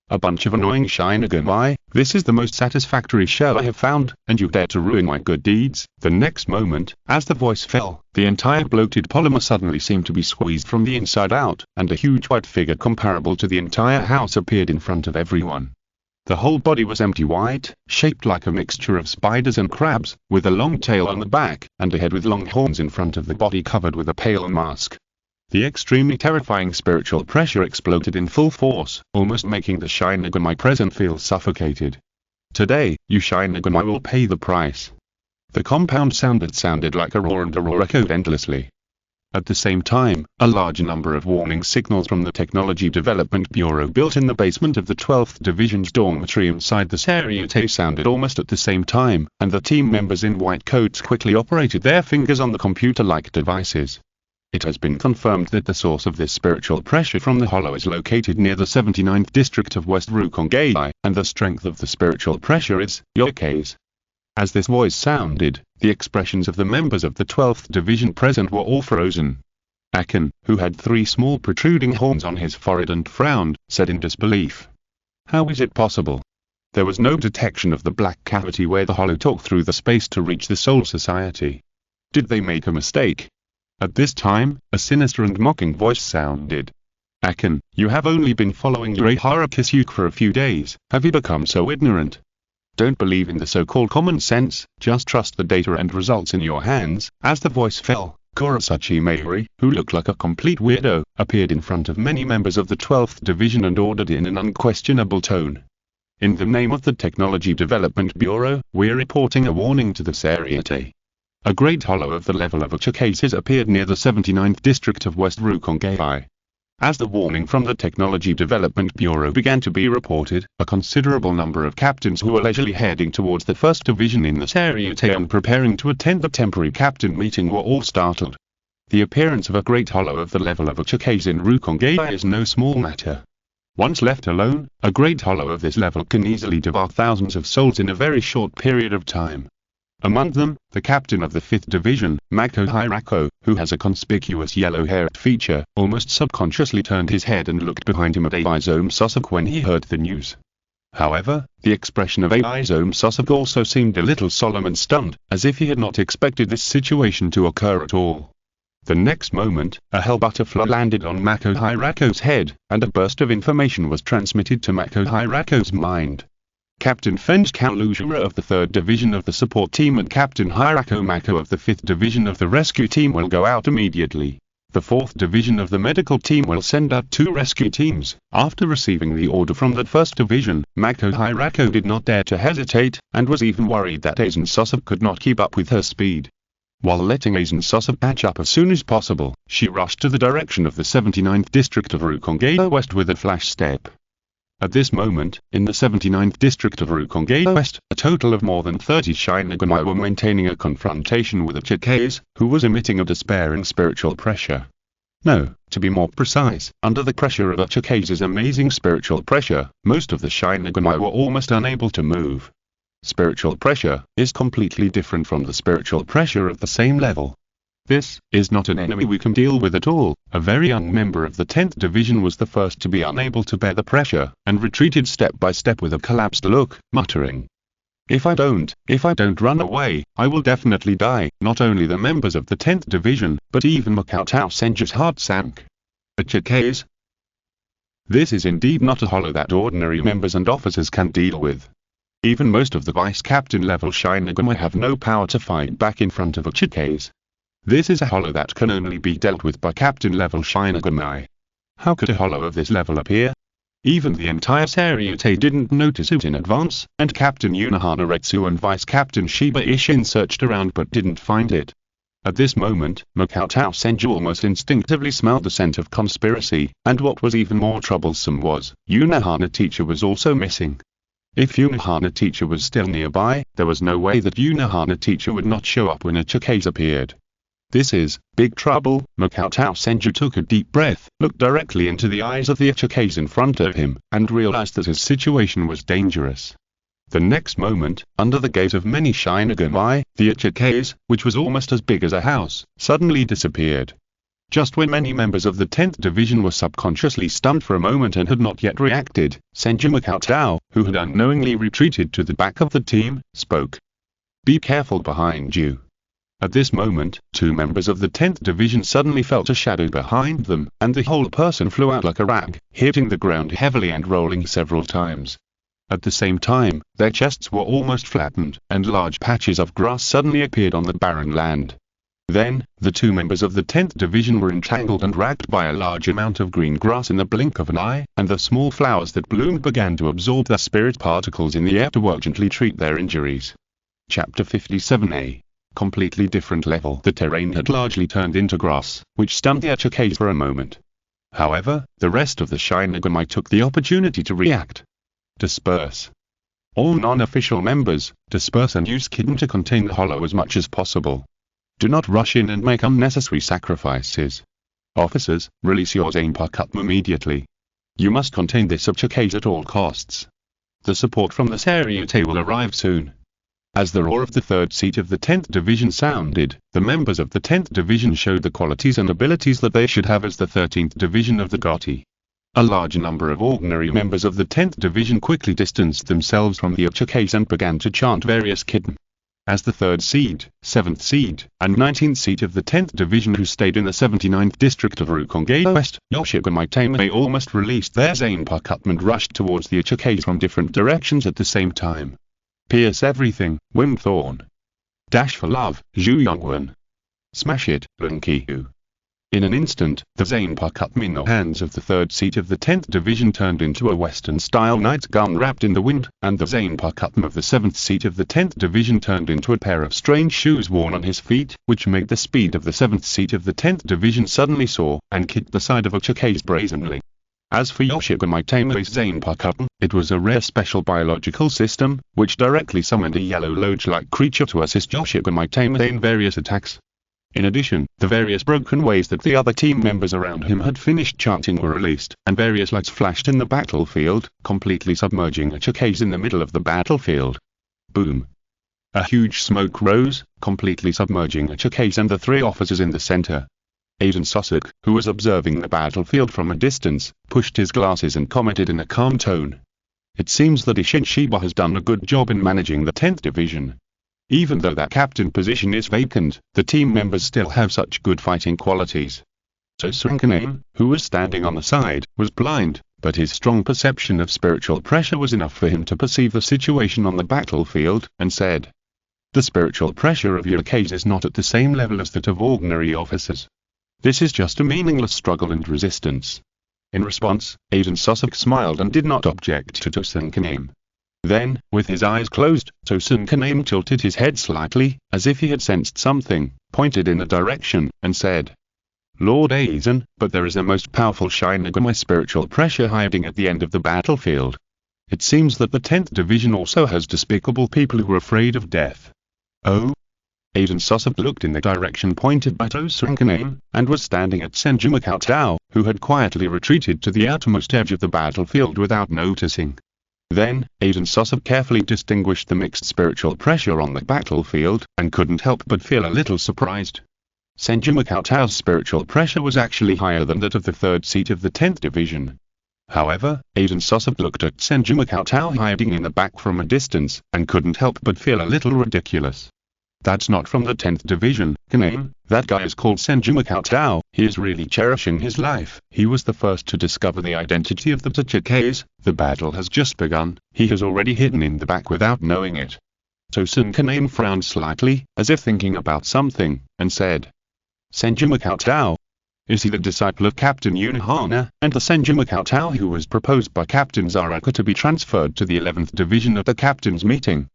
"A bunch of annoying Shinigami, this is the most satisfactory shell I have found, and you dare to ruin my good deeds." The next moment, as the voice fell, the entire bloated polymer suddenly seemed to be squeezed from the inside out, and a huge white figure comparable to the entire house appeared in front of everyone. The whole body was empty white, shaped like a mixture of spiders and crabs, with a long tail on the back, and a head with long horns in front of the body covered with a pale mask. The extremely terrifying spiritual pressure exploded in full force, almost making the Shinigami present feel suffocated. Today, you Shinigami will pay the price. The compound sounded like a roar, and a roar echoed endlessly. At the same time, a large number of warning signals from the Technology Development Bureau built in the basement of the 12th Division's dormitory inside the Seireitei sounded almost at the same time, and the team members in white coats quickly operated their fingers on the computer-like devices. It has been confirmed that the source of this spiritual pressure from the hollow is located near the 79th district of West Rukongai, and the strength of the spiritual pressure is your case. As this voice sounded, the expressions of the members of the 12th Division present were all frozen. Akin, who had 3 small protruding horns on his forehead and frowned, said in disbelief. How is it possible? There was no detection of the black cavity where the hollow talked through the space to reach the Soul Society. Did they make a mistake? At this time, a sinister and mocking voice sounded. Akin, you have only been following Urahara Kisuke for a few days. Have you become so ignorant? Don't believe in the so-called common sense, just trust the data and results in your hands. As the voice fell, Kurosaki Mayuri, who looked like a complete weirdo, appeared in front of many members of the 12th Division and ordered in an unquestionable tone. In the name of the Technology Development Bureau, we're reporting a warning to the Seireitei. A great hollow of the level of cases appeared near the 79th district of West Rukongai. As the warning from the Technology Development Bureau began to be reported, a considerable number of captains who were leisurely heading towards the 1st Division in the Seireitei and preparing to attend the temporary captain meeting were all startled. The appearance of a great hollow of the level of case in Rukongai is no small matter. Once left alone, a great hollow of this level can easily devour thousands of souls in a very short period of time. Among them, the captain of the 5th Division, Mako Hirako, who has a conspicuous yellow-haired feature, almost subconsciously turned his head and looked behind him at Aizome Sasuke when he heard the news. However, the expression of Aizome Sasuke also seemed a little solemn and stunned, as if he had not expected this situation to occur at all. The next moment, a hell butterfly landed on Mako Hirako's head, and a burst of information was transmitted to Mako Hirako's mind. Captain Fenge Kalujira of the 3rd Division of the support team and Captain Hirako Mako of the 5th Division of the rescue team will go out immediately. The 4th Division of the medical team will send out 2 rescue teams. After receiving the order from the 1st Division, Mako Hirako did not dare to hesitate, and was even worried that Aizen Sasuke could not keep up with her speed. While letting Aizen Sasuke catch up as soon as possible, she rushed to the direction of the 79th district of Rukongai West with a flash step. At this moment, in the 79th district of Rukongai West, a total of more than 30 Shinigami were maintaining a confrontation with a Cheng-ge, who was emitting a despairing spiritual pressure. No, to be more precise, under the pressure of a Cheng-ge's amazing spiritual pressure, most of the Shinigami were almost unable to move. Spiritual pressure is completely different from the spiritual pressure of the same level. This is not an enemy we can deal with at all. A very young member of the 10th Division was the first to be unable to bear the pressure, and retreated step by step with a collapsed look, muttering, If I don't run away, I will definitely die." Not only the members of the 10th Division, but even Makoto Senju's heart sank. A Cheng-ge? This is indeed not a hollow that ordinary members and officers can deal with. Even most of the vice-captain level Shinigami have no power to fight back in front of a Cheng-ge. This is a hollow that can only be dealt with by captain-level Shinigami. How could a hollow of this level appear? Even the entire Seireitei didn't notice it in advance, and Captain Unohana Retsu and Vice-Captain Shiba Ishin searched around but didn't find it. At this moment, Makoto Senju almost instinctively smelled the scent of conspiracy, and what was even more troublesome was, Unohana Teacher was also missing. If Unohana Teacher was still nearby, there was no way that Unohana Teacher would not show up when a Cheng-ge appeared. This is big trouble. Makoto Senju took a deep breath, looked directly into the eyes of the Cheng-ge in front of him, and realized that his situation was dangerous. The next moment, under the gaze of many Shinigami, the Cheng-ge, which was almost as big as a house, suddenly disappeared. Just when many members of the 10th Division were subconsciously stunned for a moment and had not yet reacted, Senju Makoto, who had unknowingly retreated to the back of the team, spoke. "Be careful behind you." At this moment, 2 members of the 10th Division suddenly felt a shadow behind them, and the whole person flew out like a rag, hitting the ground heavily and rolling several times. At the same time, their chests were almost flattened, and large patches of grass suddenly appeared on the barren land. Then, the two members of the 10th Division were entangled and racked by a large amount of green grass in the blink of an eye, and the small flowers that bloomed began to absorb the spirit particles in the air to urgently treat their injuries. Chapter 57a. Completely different level. The terrain had largely turned into grass, which stunned the Cheng-ge for a moment. However, the rest of the Shinigami took the opportunity to react. Disperse. All non-official members, disperse and use Kitten to contain the hollow as much as possible. Do not rush in and make unnecessary sacrifices. Officers, release your zanpakutō immediately. You must contain this Cheng-ge at all costs. The support from the Seireitei will arrive soon. As the roar of the third seat of the 10th Division sounded, the members of the 10th Division showed the qualities and abilities that they should have as the 13th Division of the Gotti. A large number of ordinary members of the 10th Division quickly distanced themselves from the Cheng-ge and began to chant various Kitten. As the 3rd seed, 7th seed, and 19th seat of the 10th Division who stayed in the 79th district of Cheng-ge West, Shinigami almost released their zanpakutō and rushed towards the Cheng-ge from different directions at the same time. Pierce everything, Wimthorn. Dash for love, Zhu Yongwen. Smash it, Lunkyu. In an instant, the zanpakutō in the hands of the 3rd seat of the 10th Division turned into a Western-style nightgown wrapped in the wind, and the zanpakutō of the 7th seat of the 10th Division turned into a pair of strange shoes worn on his feet, which made the speed of the 7th seat of the 10th Division suddenly soar, and kicked the side of Cheng-ge brazenly. As for Shinigami's zanpakutō, it was a rare special biological system, which directly summoned a yellow loach-like creature to assist Shinigami in various attacks. In addition, the various broken ways that the other team members around him had finished chanting were released, and various lights flashed in the battlefield, completely submerging Cheng-ge in the middle of the battlefield. Boom! A huge smoke rose, completely submerging Cheng-ge and the three officers in the center. Sosok, who was observing the battlefield from a distance, pushed his glasses and commented in a calm tone. It seems that Shiba has done a good job in managing the 10th Division. Even though that captain position is vacant, the team members still have such good fighting qualities. Cheng-ge, who was standing on the side, was blind, but his strong perception of spiritual pressure was enough for him to perceive the situation on the battlefield, and said, "The spiritual pressure of your case is not at the same level as that of ordinary officers. This is just a meaningless struggle and resistance." In response, Sosok smiled and did not object to Cheng-ge. Then, with his eyes closed, Cheng-ge tilted his head slightly, as if he had sensed something, pointed in a direction, and said, "Lord Aizen, but there is a most powerful Shinigami spiritual pressure hiding at the end of the battlefield. It seems that the 10th Division also has despicable people who are afraid of death." "Oh?" Sosok looked in the direction pointed by Cheng-ge, and was standing at Senju Cheng, who had quietly retreated to the outermost edge of the battlefield without noticing. Then, Sosok carefully distinguished the mixed spiritual pressure on the battlefield, and couldn't help but feel a little surprised. Senju Cheng's spiritual pressure was actually higher than that of the 3rd seat of the 10th Division. However, Sosok looked at Senju Cheng hiding in the back from a distance, and couldn't help but feel a little ridiculous. "That's not from the 10th Division, Kane. That guy is called Senju Cheng. He is really cherishing his life. He was the first to discover the identity of the Cheng-ge. The battle has just begun. He has already hidden in the back without knowing it." Cheng-ge frowned slightly, as if thinking about something, and said, "Senju Cheng? Is he the disciple of Captain Unohana, and the Senju Cheng who was proposed by Captain Seireitei to be transferred to the 11th Division at the captain's meeting?"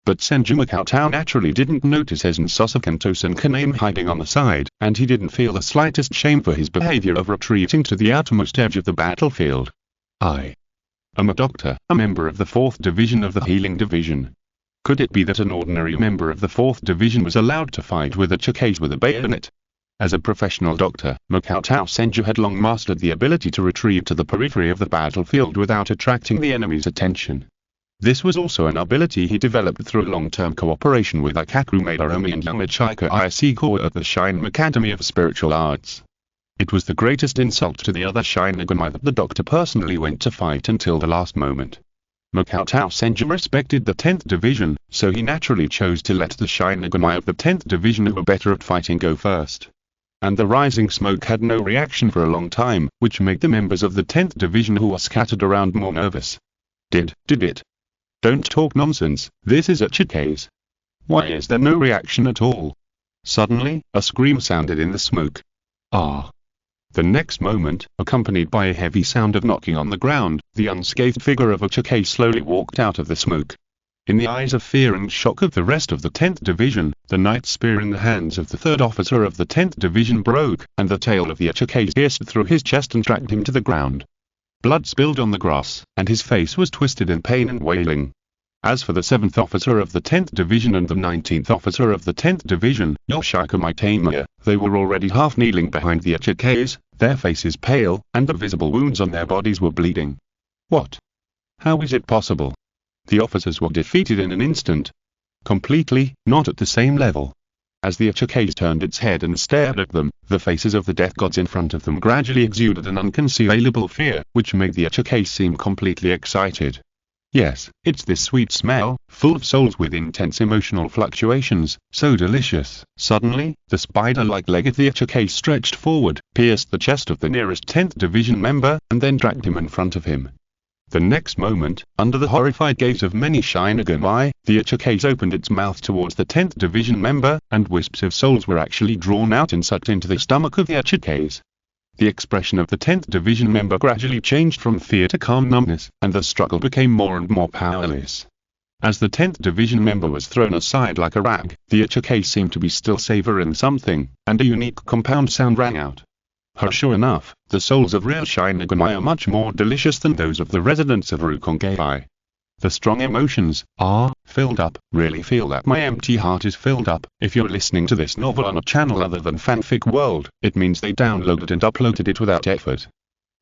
But Senju Cheng naturally didn't notice Sosok and Cheng-ge hiding on the side, and he didn't feel the slightest shame for his behavior of retreating to the outermost edge of the battlefield. "I am a doctor, a member of the 4th Division of the Healing Division. Could it be that an ordinary member of the 4th Division was allowed to fight with a Cheng-ge with a bayonet?" As a professional doctor, Senju had long mastered the ability to retreat to the periphery of the battlefield without attracting the enemy's attention. This was also an ability he developed through long-term cooperation with Ikaku Madarome and Yamachika Isiko at the Shinigami Academy of Spiritual Arts. It was the greatest insult to the other Shinigami that the doctor personally went to fight until the last moment. Senju respected the 10th Division, so he naturally chose to let the Shinigami of the 10th Division who were better at fighting go first. And the rising smoke had no reaction for a long time, which made the members of the 10th Division who were scattered around more nervous. Did it? Don't talk nonsense, this is a Cheng-ge. Why is there no reaction at all?" Suddenly, a scream sounded in the smoke. Ah! The next moment, accompanied by a heavy sound of knocking on the ground, the unscathed figure of a Cheng-ge slowly walked out of the smoke. In the eyes of fear and shock of the rest of the 10th Division, the knight spear in the hands of the 3rd officer of the 10th Division broke, and the tail of the Cheng-ge pierced through his chest and dragged him to the ground. Blood spilled on the grass, and his face was twisted in pain and wailing. As for the 7th officer of the 10th Division and the 19th officer of the 10th Division, Yoshikamitama, they were already half kneeling behind the Cheng-ge's, their faces pale, and the visible wounds on their bodies were bleeding. What? How is it possible? The officers were defeated in an instant. Completely, not at the same level. As the Cheng-ge turned its head and stared at them, the faces of the death gods in front of them gradually exuded an unconcealable fear, which made the Cheng-ge seem completely excited. Yes, it's this sweet smell, full of souls with intense emotional fluctuations, so delicious. Suddenly, the spider-like leg of the Cheng-ge stretched forward, pierced the chest of the nearest 10th Division member, and then dragged him in front of him. The next moment, under the horrified gaze of many Shinigami, the Cheng-ge opened its mouth towards the 10th Division member, and wisps of souls were actually drawn out and sucked into the stomach of the Cheng-ge. The expression of the 10th Division member gradually changed from fear to calm numbness, and the struggle became more and more powerless. As the 10th Division member was thrown aside like a rag, the Cheng-ge seemed to be still savoring something, and a unique compound sound rang out. Sure enough, the souls of real Shinigami are much more delicious than those of the residents of Rukongai. The strong emotions are filled up. Really feel that my empty heart is filled up. If you're listening to this novel on a channel other than Fanfic World, it means they downloaded and uploaded it without effort.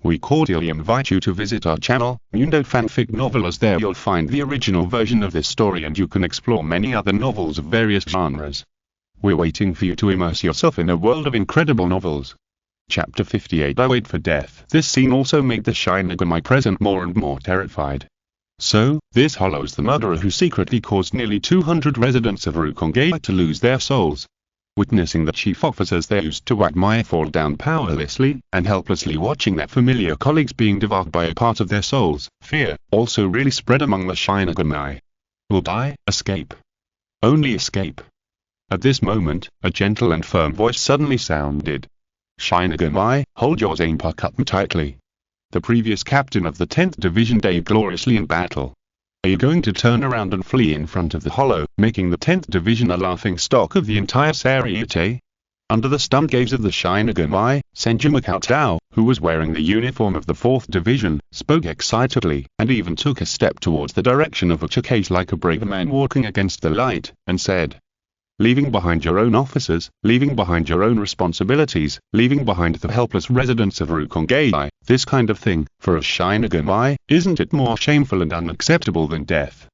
We cordially invite you to visit our channel, Mundo Fanfic Novel, as there you'll find the original version of this story and you can explore many other novels of various genres. We're waiting for you to immerse yourself in a world of incredible novels. Chapter 58. I Wait for Death. This scene also made the Shinigami present more and more terrified. So, this hollows the murderer who secretly caused nearly 200 residents of Rukongai to lose their souls. Witnessing the chief officers they used to admire fall down powerlessly, and helplessly watching their familiar colleagues being devoured by a part of their souls, fear also really spread among the Shinigami. Will die, escape. Only escape. At this moment, a gentle and firm voice suddenly sounded. Shinigami, hold your zanpakutō tightly. The previous captain of the 10th Division died gloriously in battle. Are you going to turn around and flee in front of the hollow, making the 10th Division a laughing stock of the entire Seireitei? Under the stunned gaze of the Shinigami, Senju Cheng, who was wearing the uniform of the 4th Division, spoke excitedly, and even took a step towards the direction of a Cheng-ge like a brave man walking against the light, and said, leaving behind your own officers, leaving behind your own responsibilities, leaving behind the helpless residents of Rukongai, this kind of thing, for a Shinigami, isn't it more shameful and unacceptable than death?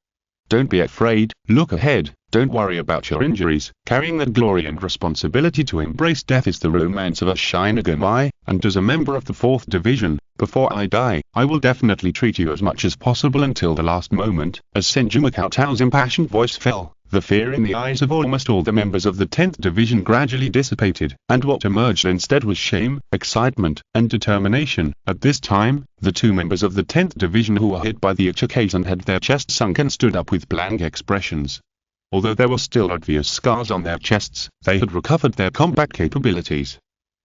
Don't be afraid, look ahead, don't worry about your injuries, carrying the glory and responsibility to embrace death is the romance of a Shinigami, and as a member of the 4th Division, before I die, I will definitely treat you as much as possible until the last moment. As Senju Cheng's impassioned voice fell, the fear in the eyes of almost all the members of the 10th Division gradually dissipated, and what emerged instead was shame, excitement, and determination. At this time, the two members of the 10th Division who were hit by the Cheng-ge and had their chests sunken stood up with blank expressions. Although there were still obvious scars on their chests, they had recovered their combat capabilities.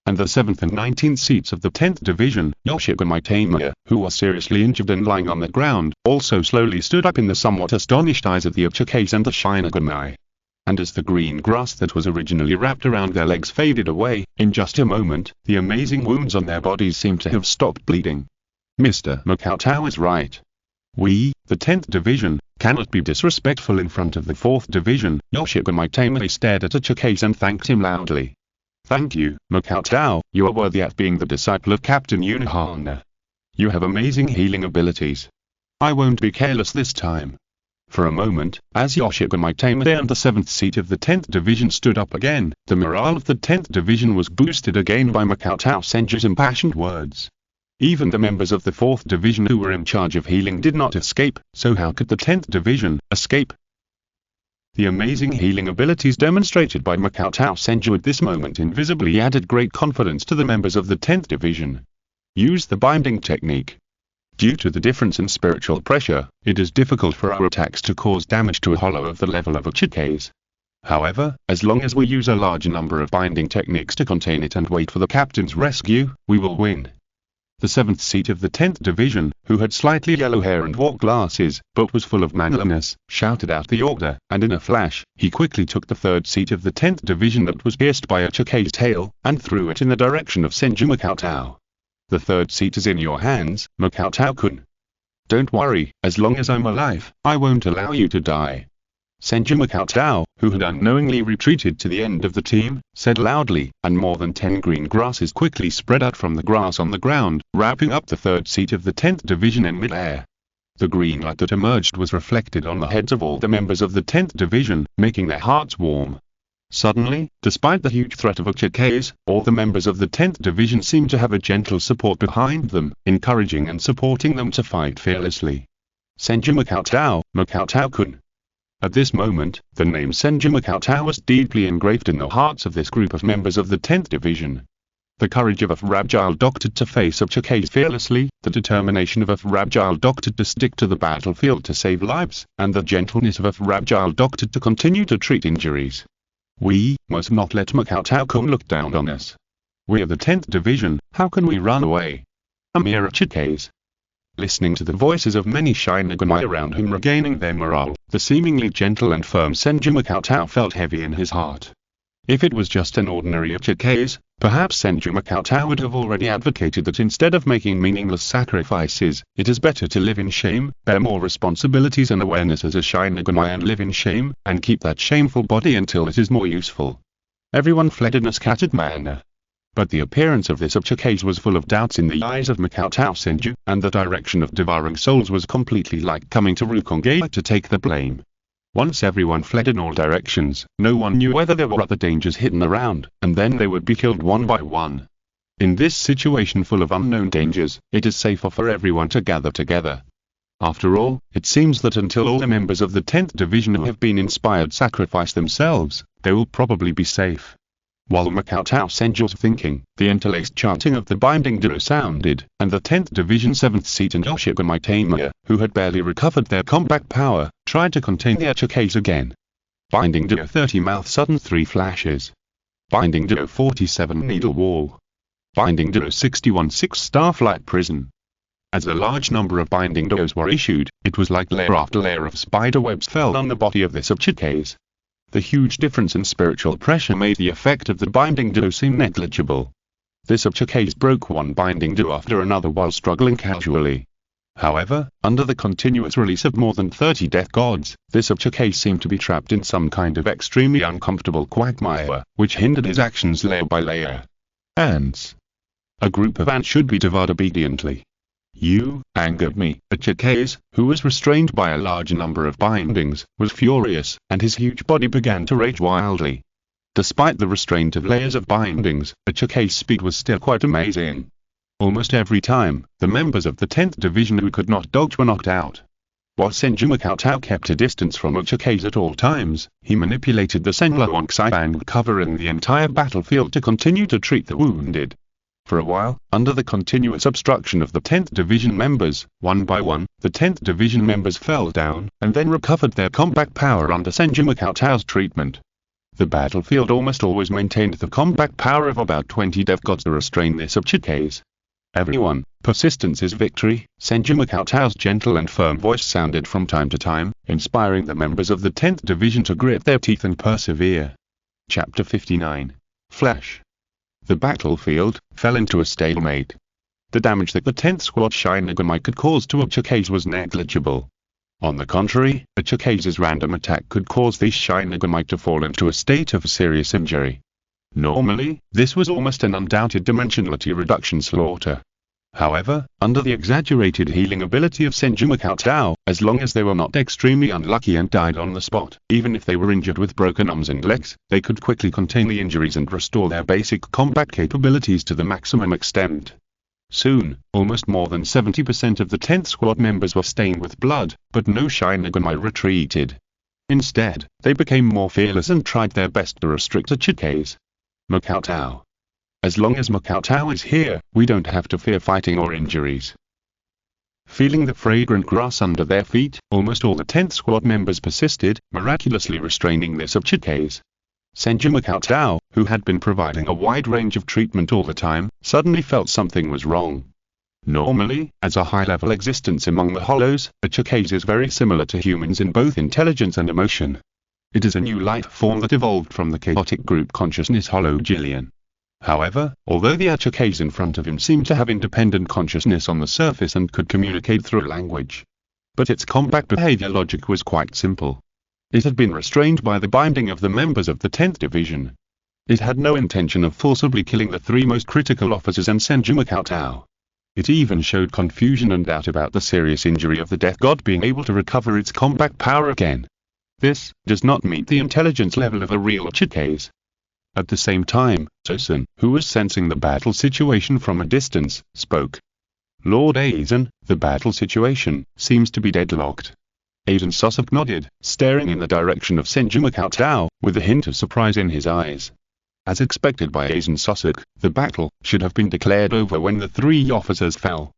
And the 7th and 19th seats of the 10th Division, Yoshikamitama, who was seriously injured and lying on the ground, also slowly stood up in the somewhat astonished eyes of the Cheng-ge and the Shinigami. And as the green grass that was originally wrapped around their legs faded away, in just a moment, the amazing wounds on their bodies seemed to have stopped bleeding. Mr. Cheng is right. We, the 10th Division, cannot be disrespectful in front of the 4th Division. Yoshikamitama stared at a Cheng-ge and thanked him loudly. Thank you, Cheng, you are worthy at being the disciple of Captain Unihana. You have amazing healing abilities. I won't be careless this time. For a moment, as Yoshikamitama and the 7th seat of the 10th Division stood up again, the morale of the 10th Division was boosted again by Cheng Senju's impassioned words. Even the members of the 4th Division who were in charge of healing did not escape, so how could the 10th Division escape? The amazing healing abilities demonstrated by Cheng Senju at this moment invisibly added great confidence to the members of the 10th Division. Use the binding technique. Due to the difference in spiritual pressure, it is difficult for our attacks to cause damage to a hollow of the level of a Cheng-ge's. However, as long as we use a large number of binding techniques to contain it and wait for the captain's rescue, we will win. The 7th seat of the 10th Division, who had slightly yellow hair and wore glasses, but was full of manliness, shouted out the order, and in a flash, he quickly took the 3rd seat of the 10th Division that was pierced by a Cheng-ge's tail, and threw it in the direction of Senju Makoto. The 3rd seat is in your hands, Makoto-kun. Don't worry, as long as I'm alive, I won't allow you to die. Senju Makoto, who had unknowingly retreated to the end of the team, said loudly, and more than 10 green grasses quickly spread out from the grass on the ground, wrapping up the 3rd seat of the 10th Division in mid-air. The green light that emerged was reflected on the heads of all the members of the 10th Division, making their hearts warm. Suddenly, despite the huge threat of a Cheng-ge's, all the members of the 10th Division seemed to have a gentle support behind them, encouraging and supporting them to fight fearlessly. Senju Makoto-kun. At this moment, the name Senju Makoto was deeply engraved in the hearts of this group of members of the 10th Division. The courage of a fragile doctor to face a Cheng-ge fearlessly, the determination of a fragile doctor to stick to the battlefield to save lives, and the gentleness of a fragile doctor to continue to treat injuries. We must not let Makoto-kun look down on us. We are the 10th Division, how can we run away? A mere Cheng-ge's. Listening to the voices of many Shinigami around him regaining their morale, the seemingly gentle and firm Senju Makoto felt heavy in his heart. If it was just an ordinary Cheng-ge's, perhaps Senju Makoto would have already advocated that instead of making meaningless sacrifices, it is better to live in shame, bear more responsibilities and awareness as a Shinigami and live in shame, and keep that shameful body until it is more useful. Everyone fled in a scattered manner. But the appearance of this Cheng-ge was full of doubts in the eyes of Makoto Senju, and the direction of devouring souls was completely like coming to Cheng-ge to take the blame. Once everyone fled in all directions, no one knew whether there were other dangers hidden around, and then they would be killed one by one. In this situation full of unknown dangers, it is safer for everyone to gather together. After all, it seems that until all the members of the 10th Division who have been inspired sacrifice themselves, they will probably be safe. While Makoto Senju was thinking, the interlaced chanting of the binding duo sounded, and the 10th Division 7th seat and Oshigami Tamia, who had barely recovered their combat power, tried to contain their Cheng-ge's again. Binding duo 30 mouth sudden 3 flashes. Binding duo 47 needle wall. Binding duo 61 6 starflight prison. As a large number of binding duos were issued, it was like layer after layer of spider webs fell on the body of this Cheng-ge's. The huge difference in spiritual pressure made the effect of the binding duo seem negligible. This Cheng-ge's broke one binding duo after another while struggling casually. However, under the continuous release of more than 30 death gods, this Cheng-ge seemed to be trapped in some kind of extremely uncomfortable quagmire, which hindered his actions layer by layer. Ants. A group of ants should be devoured obediently. You angered me. A Cheng-ge's, who was restrained by a large number of bindings, was furious, and his huge body began to rage wildly. Despite the restraint of layers of bindings, a Cheng-ge's speed was still quite amazing. Almost every time, the members of the 10th Division who could not dodge were knocked out. While Senju Makoto kept a distance from a Cheng-ge's at all times, he manipulated the Senlongsai band covering the entire battlefield to continue to treat the wounded. For a while, under the continuous obstruction of the 10th Division members, one by one, the 10th Division members fell down, and then recovered their combat power under Senju Makoto's treatment. The battlefield almost always maintained the combat power of about 20 death gods to restrain this Cheng-ge's. Everyone, persistence is victory, Senju Makoto's gentle and firm voice sounded from time to time, inspiring the members of the 10th Division to grit their teeth and persevere. Chapter 59. Flash. The battlefield fell into a stalemate. The damage that the 10th Squad Shinigami could cause to a Cheng-ge's was negligible. On the contrary, a Cheng-ge's random attack could cause these Shinigami to fall into a state of serious injury. Normally, this was almost an undoubted dimensionality reduction slaughter. However, under the exaggerated healing ability of Senju Makoto, as long as they were not extremely unlucky and died on the spot, even if they were injured with broken arms and legs, they could quickly contain the injuries and restore their basic combat capabilities to the maximum extent. Soon, almost more than 70% of the 10th Squad members were stained with blood, but no Shinigami retreated. Instead, they became more fearless and tried their best to restrict the Cheng-ge's. Makoto. As long as Makoto is here, we don't have to fear fighting or injuries. Feeling the fragrant grass under their feet, almost all the 10th squad members persisted, miraculously restraining their subchiques. Senju Cheng, who had been providing a wide range of treatment all the time, suddenly felt something was wrong. Normally, as a high-level existence among the hollows, a Cheng-ge is very similar to humans in both intelligence and emotion. It is a new life form that evolved from the chaotic group consciousness hollow Jillian. However, although the Cheng-ge in front of him seemed to have independent consciousness on the surface and could communicate through language, but its compact behavior logic was quite simple. It had been restrained by the binding of the members of the 10th Division. It had no intention of forcibly killing the three most critical officers and Senju Cheng. It even showed confusion and doubt about the serious injury of the Death God being able to recover its combat power again. This does not meet the intelligence level of a real Cheng-ge. At the same time, Tosun, who was sensing the battle situation from a distance, spoke. Lord Aizen, the battle situation seems to be deadlocked. Aizen Sosok nodded, staring in the direction of Senju Cheng, with a hint of surprise in his eyes. As expected by Aizen Sosok, the battle should have been declared over when the three officers fell.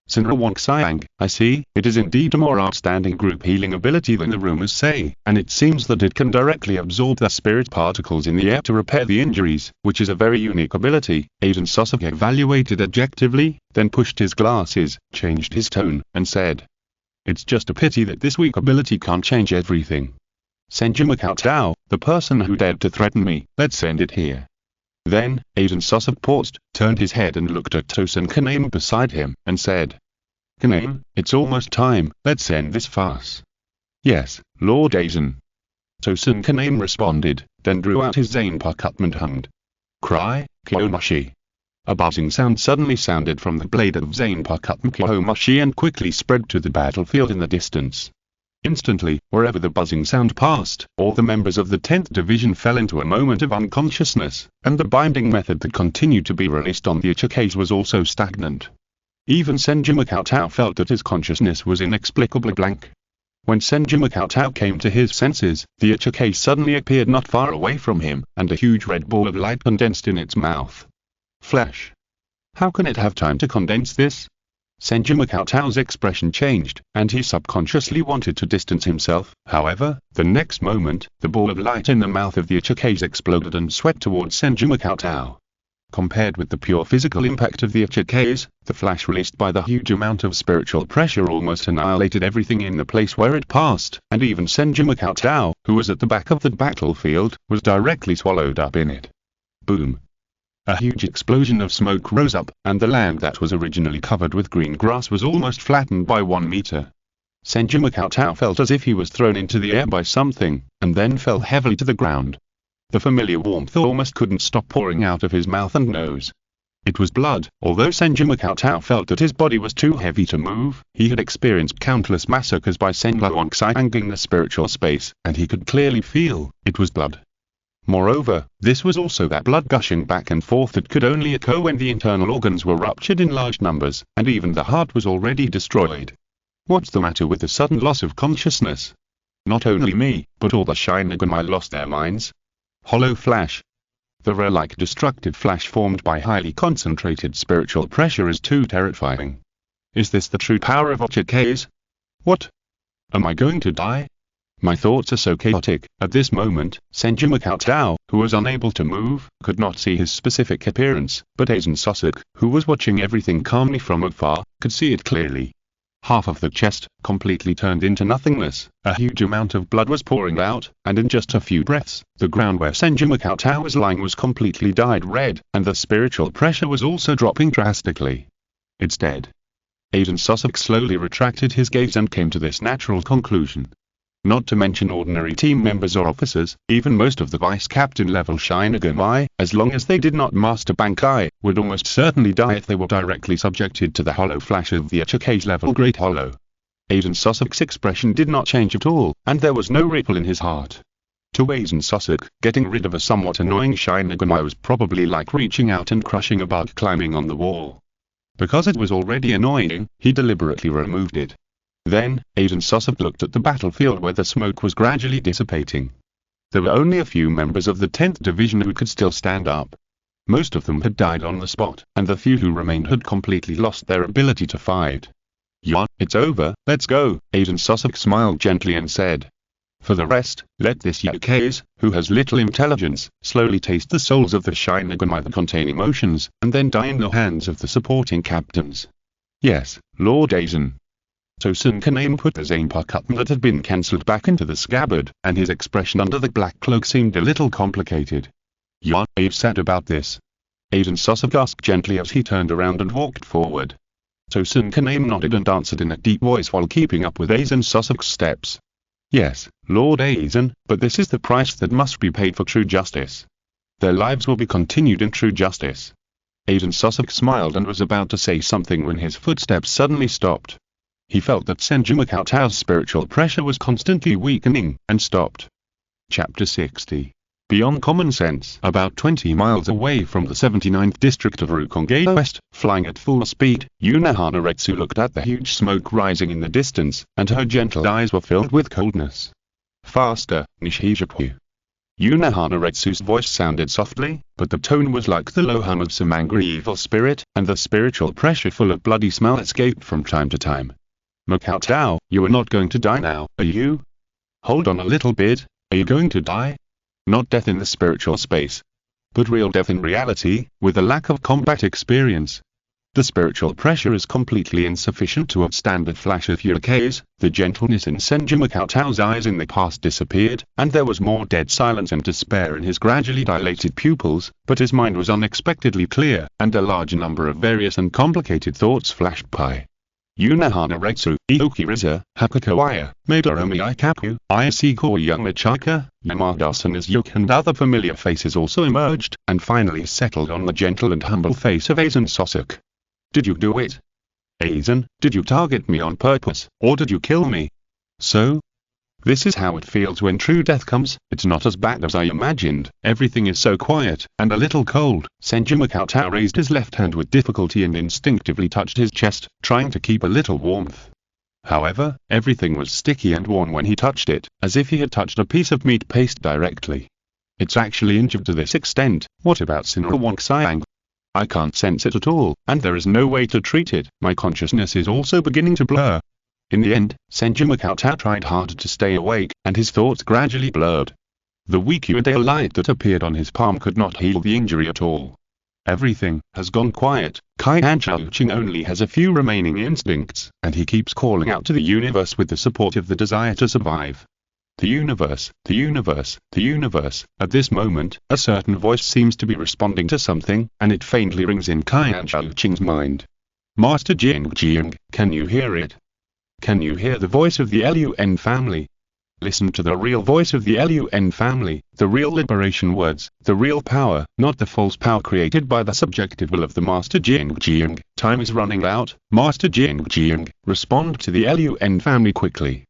Senju, I see, it is indeed a more outstanding group healing ability than the rumors say, and it seems that it can directly absorb the spirit particles in the air to repair the injuries, which is a very unique ability. Aizen Sosok evaluated objectively, then pushed his glasses, changed his tone, and said. It's just a pity that this weak ability can't change everything. Senju Cheng, the person who dared to threaten me, let's send it here. Then, Aizen Sosok paused, turned his head and looked at Tosun Kaname beside him, and said. Kaname, it's almost time, let's end this farce. Yes, Lord Aizen. Tosun Kaname responded, then drew out his zanpakutō and hummed. Cry, Kyomashi. A buzzing sound suddenly sounded from the blade of zanpakutō Kyomashi and quickly spread to the battlefield in the distance. Instantly, wherever the buzzing sound passed, all the members of the 10th Division fell into a moment of unconsciousness, and the binding method that continued to be released on the Cheng-ge was also stagnant. Even Senju Cheng felt that his consciousness was inexplicably blank. When Senju Cheng came to his senses, the Cheng-ge suddenly appeared not far away from him, and a huge red ball of light condensed in its mouth. Flesh. How can it have time to condense this? Senju Cheng's expression changed, and he subconsciously wanted to distance himself. However, the next moment, the ball of light in the mouth of the Cheng-ge exploded and swept towards Senju Cheng. Compared with the pure physical impact of the Cheng-ge, the flash released by the huge amount of spiritual pressure almost annihilated everything in the place where it passed, and even Senju Cheng, who was at the back of the battlefield, was directly swallowed up in it. Boom. A huge explosion of smoke rose up, and the land that was originally covered with green grass was almost flattened by 1 meter. Senju Cheng felt as if he was thrown into the air by something, and then fell heavily to the ground. The familiar warmth almost couldn't stop pouring out of his mouth and nose. It was blood. Although Senju Cheng felt that his body was too heavy to move, he had experienced countless massacres by Senju angling the spiritual space, and he could clearly feel it was blood. Moreover, this was also that blood gushing back and forth that could only occur when the internal organs were ruptured in large numbers, and even the heart was already destroyed. What's the matter with the sudden loss of consciousness? Not only me, but all the Shinigami lost their minds. Hollow flash. The ray-like destructive flash formed by highly concentrated spiritual pressure is too terrifying. Is this the true power of Cheng-ge? What? Am I going to die? My thoughts are so chaotic. At this moment, Senju Cheng, who was unable to move, could not see his specific appearance, but Aizen Sosok, who was watching everything calmly from afar, could see it clearly. Half of the chest, completely turned into nothingness, a huge amount of blood was pouring out, and in just a few breaths, the ground where Senju Cheng was lying was completely dyed red, and the spiritual pressure was also dropping drastically. It's dead. Aizen Sosok slowly retracted his gaze and came to this natural conclusion. Not to mention ordinary team members or officers, even most of the vice-captain level Shinigami, as long as they did not master Bankai, would almost certainly die if they were directly subjected to the hollow flash of the Cheng-ge level Great Hollow. Aizen Sosok's expression did not change at all, and there was no ripple in his heart. To Aizen Sosok, getting rid of a somewhat annoying Shinigami was probably like reaching out and crushing a bug climbing on the wall. Because it was already annoying, he deliberately removed it. Then, Aizen Sosok looked at the battlefield where the smoke was gradually dissipating. There were only a few members of the 10th Division who could still stand up. Most of them had died on the spot, and the few who remained had completely lost their ability to fight. "Yawn, it's over, let's go," Aiden Sussex smiled gently and said. "For the rest, let this Yukaze, who has little intelligence, slowly taste the souls of the Shinigami that contain emotions, and then die in the hands of the supporting captains." "Yes, Lord Aizen." Tosun Kaname put the zanpakutō that had been cancelled back into the scabbard, and his expression under the black cloak seemed a little complicated. "Yawn, are you sad about this?" Aiden Sussex asked gently as he turned around and walked forward. Tosun Kaname nodded and answered in a deep voice while keeping up with Aiden Sussex's steps. "Yes, Lord Aizen, but this is the price that must be paid for true justice. Their lives will be continued in true justice." Aiden Sussex smiled and was about to say something when his footsteps suddenly stopped. He felt that Senju Cheng's spiritual pressure was constantly weakening, and stopped. Chapter 60. Beyond common sense. About 20 miles away from the 79th district of Rukonge West, flying at full speed, Yuna Hanaretsu looked at the huge smoke rising in the distance, and her gentle eyes were filled with coldness. "Faster, Nishijaku." Yuna Hanaretsu's voice sounded softly, but the tone was like the low hum of some angry evil spirit, and the spiritual pressure full of bloody smell escaped from time to time. "Makao, you are not going to die now, are you? Hold on a little bit, are you going to die? Not death in the spiritual space, but real death in reality, with a lack of combat experience. The spiritual pressure is completely insufficient to withstand a flash of Yukaze." The gentleness in Senju Cheng's eyes in the past disappeared, and there was more dead silence and despair in his gradually dilated pupils, but his mind was unexpectedly clear, and a large number of various and complicated thoughts flashed by. "Yuna Hanaretsu, Iokiriza, Hakakawaya, Maidoromi Ikaku, Iasiko Yamachaka, Yamada-san Yuk and other familiar faces also emerged, and finally settled on the gentle and humble face of Aizen Sussex. "Did you do it? Aizen, did you target me on purpose, or did you kill me?" "So? This is how it feels when true death comes. It's not as bad as I imagined. Everything is so quiet, and a little cold." Senju Cheng raised his left hand with difficulty and instinctively touched his chest, trying to keep a little warmth. However, everything was sticky and warm when he touched it, as if he had touched a piece of meat paste directly. "It's actually injured to this extent. What about Sinrawang? I can't sense it at all, and there is no way to treat it. My consciousness is also beginning to blur." In the end, Senju Cheng tried hard to stay awake, and his thoughts gradually blurred. The weak Uedale light that appeared on his palm could not heal the injury at all. Everything has gone quiet. Cheng only has a few remaining instincts, and he keeps calling out to the universe with the support of the desire to survive. The universe, the universe, the universe. At this moment, a certain voice seems to be responding to something, and it faintly rings in Cheng's mind. "Master Cheng, can you hear it? Can you hear the voice of the Lun family? Listen to the real voice of the Lun family, the real liberation words, the real power, not the false power created by the subjective will of the Master Cheng. Time is running out. Master Cheng, respond to the Lun family quickly."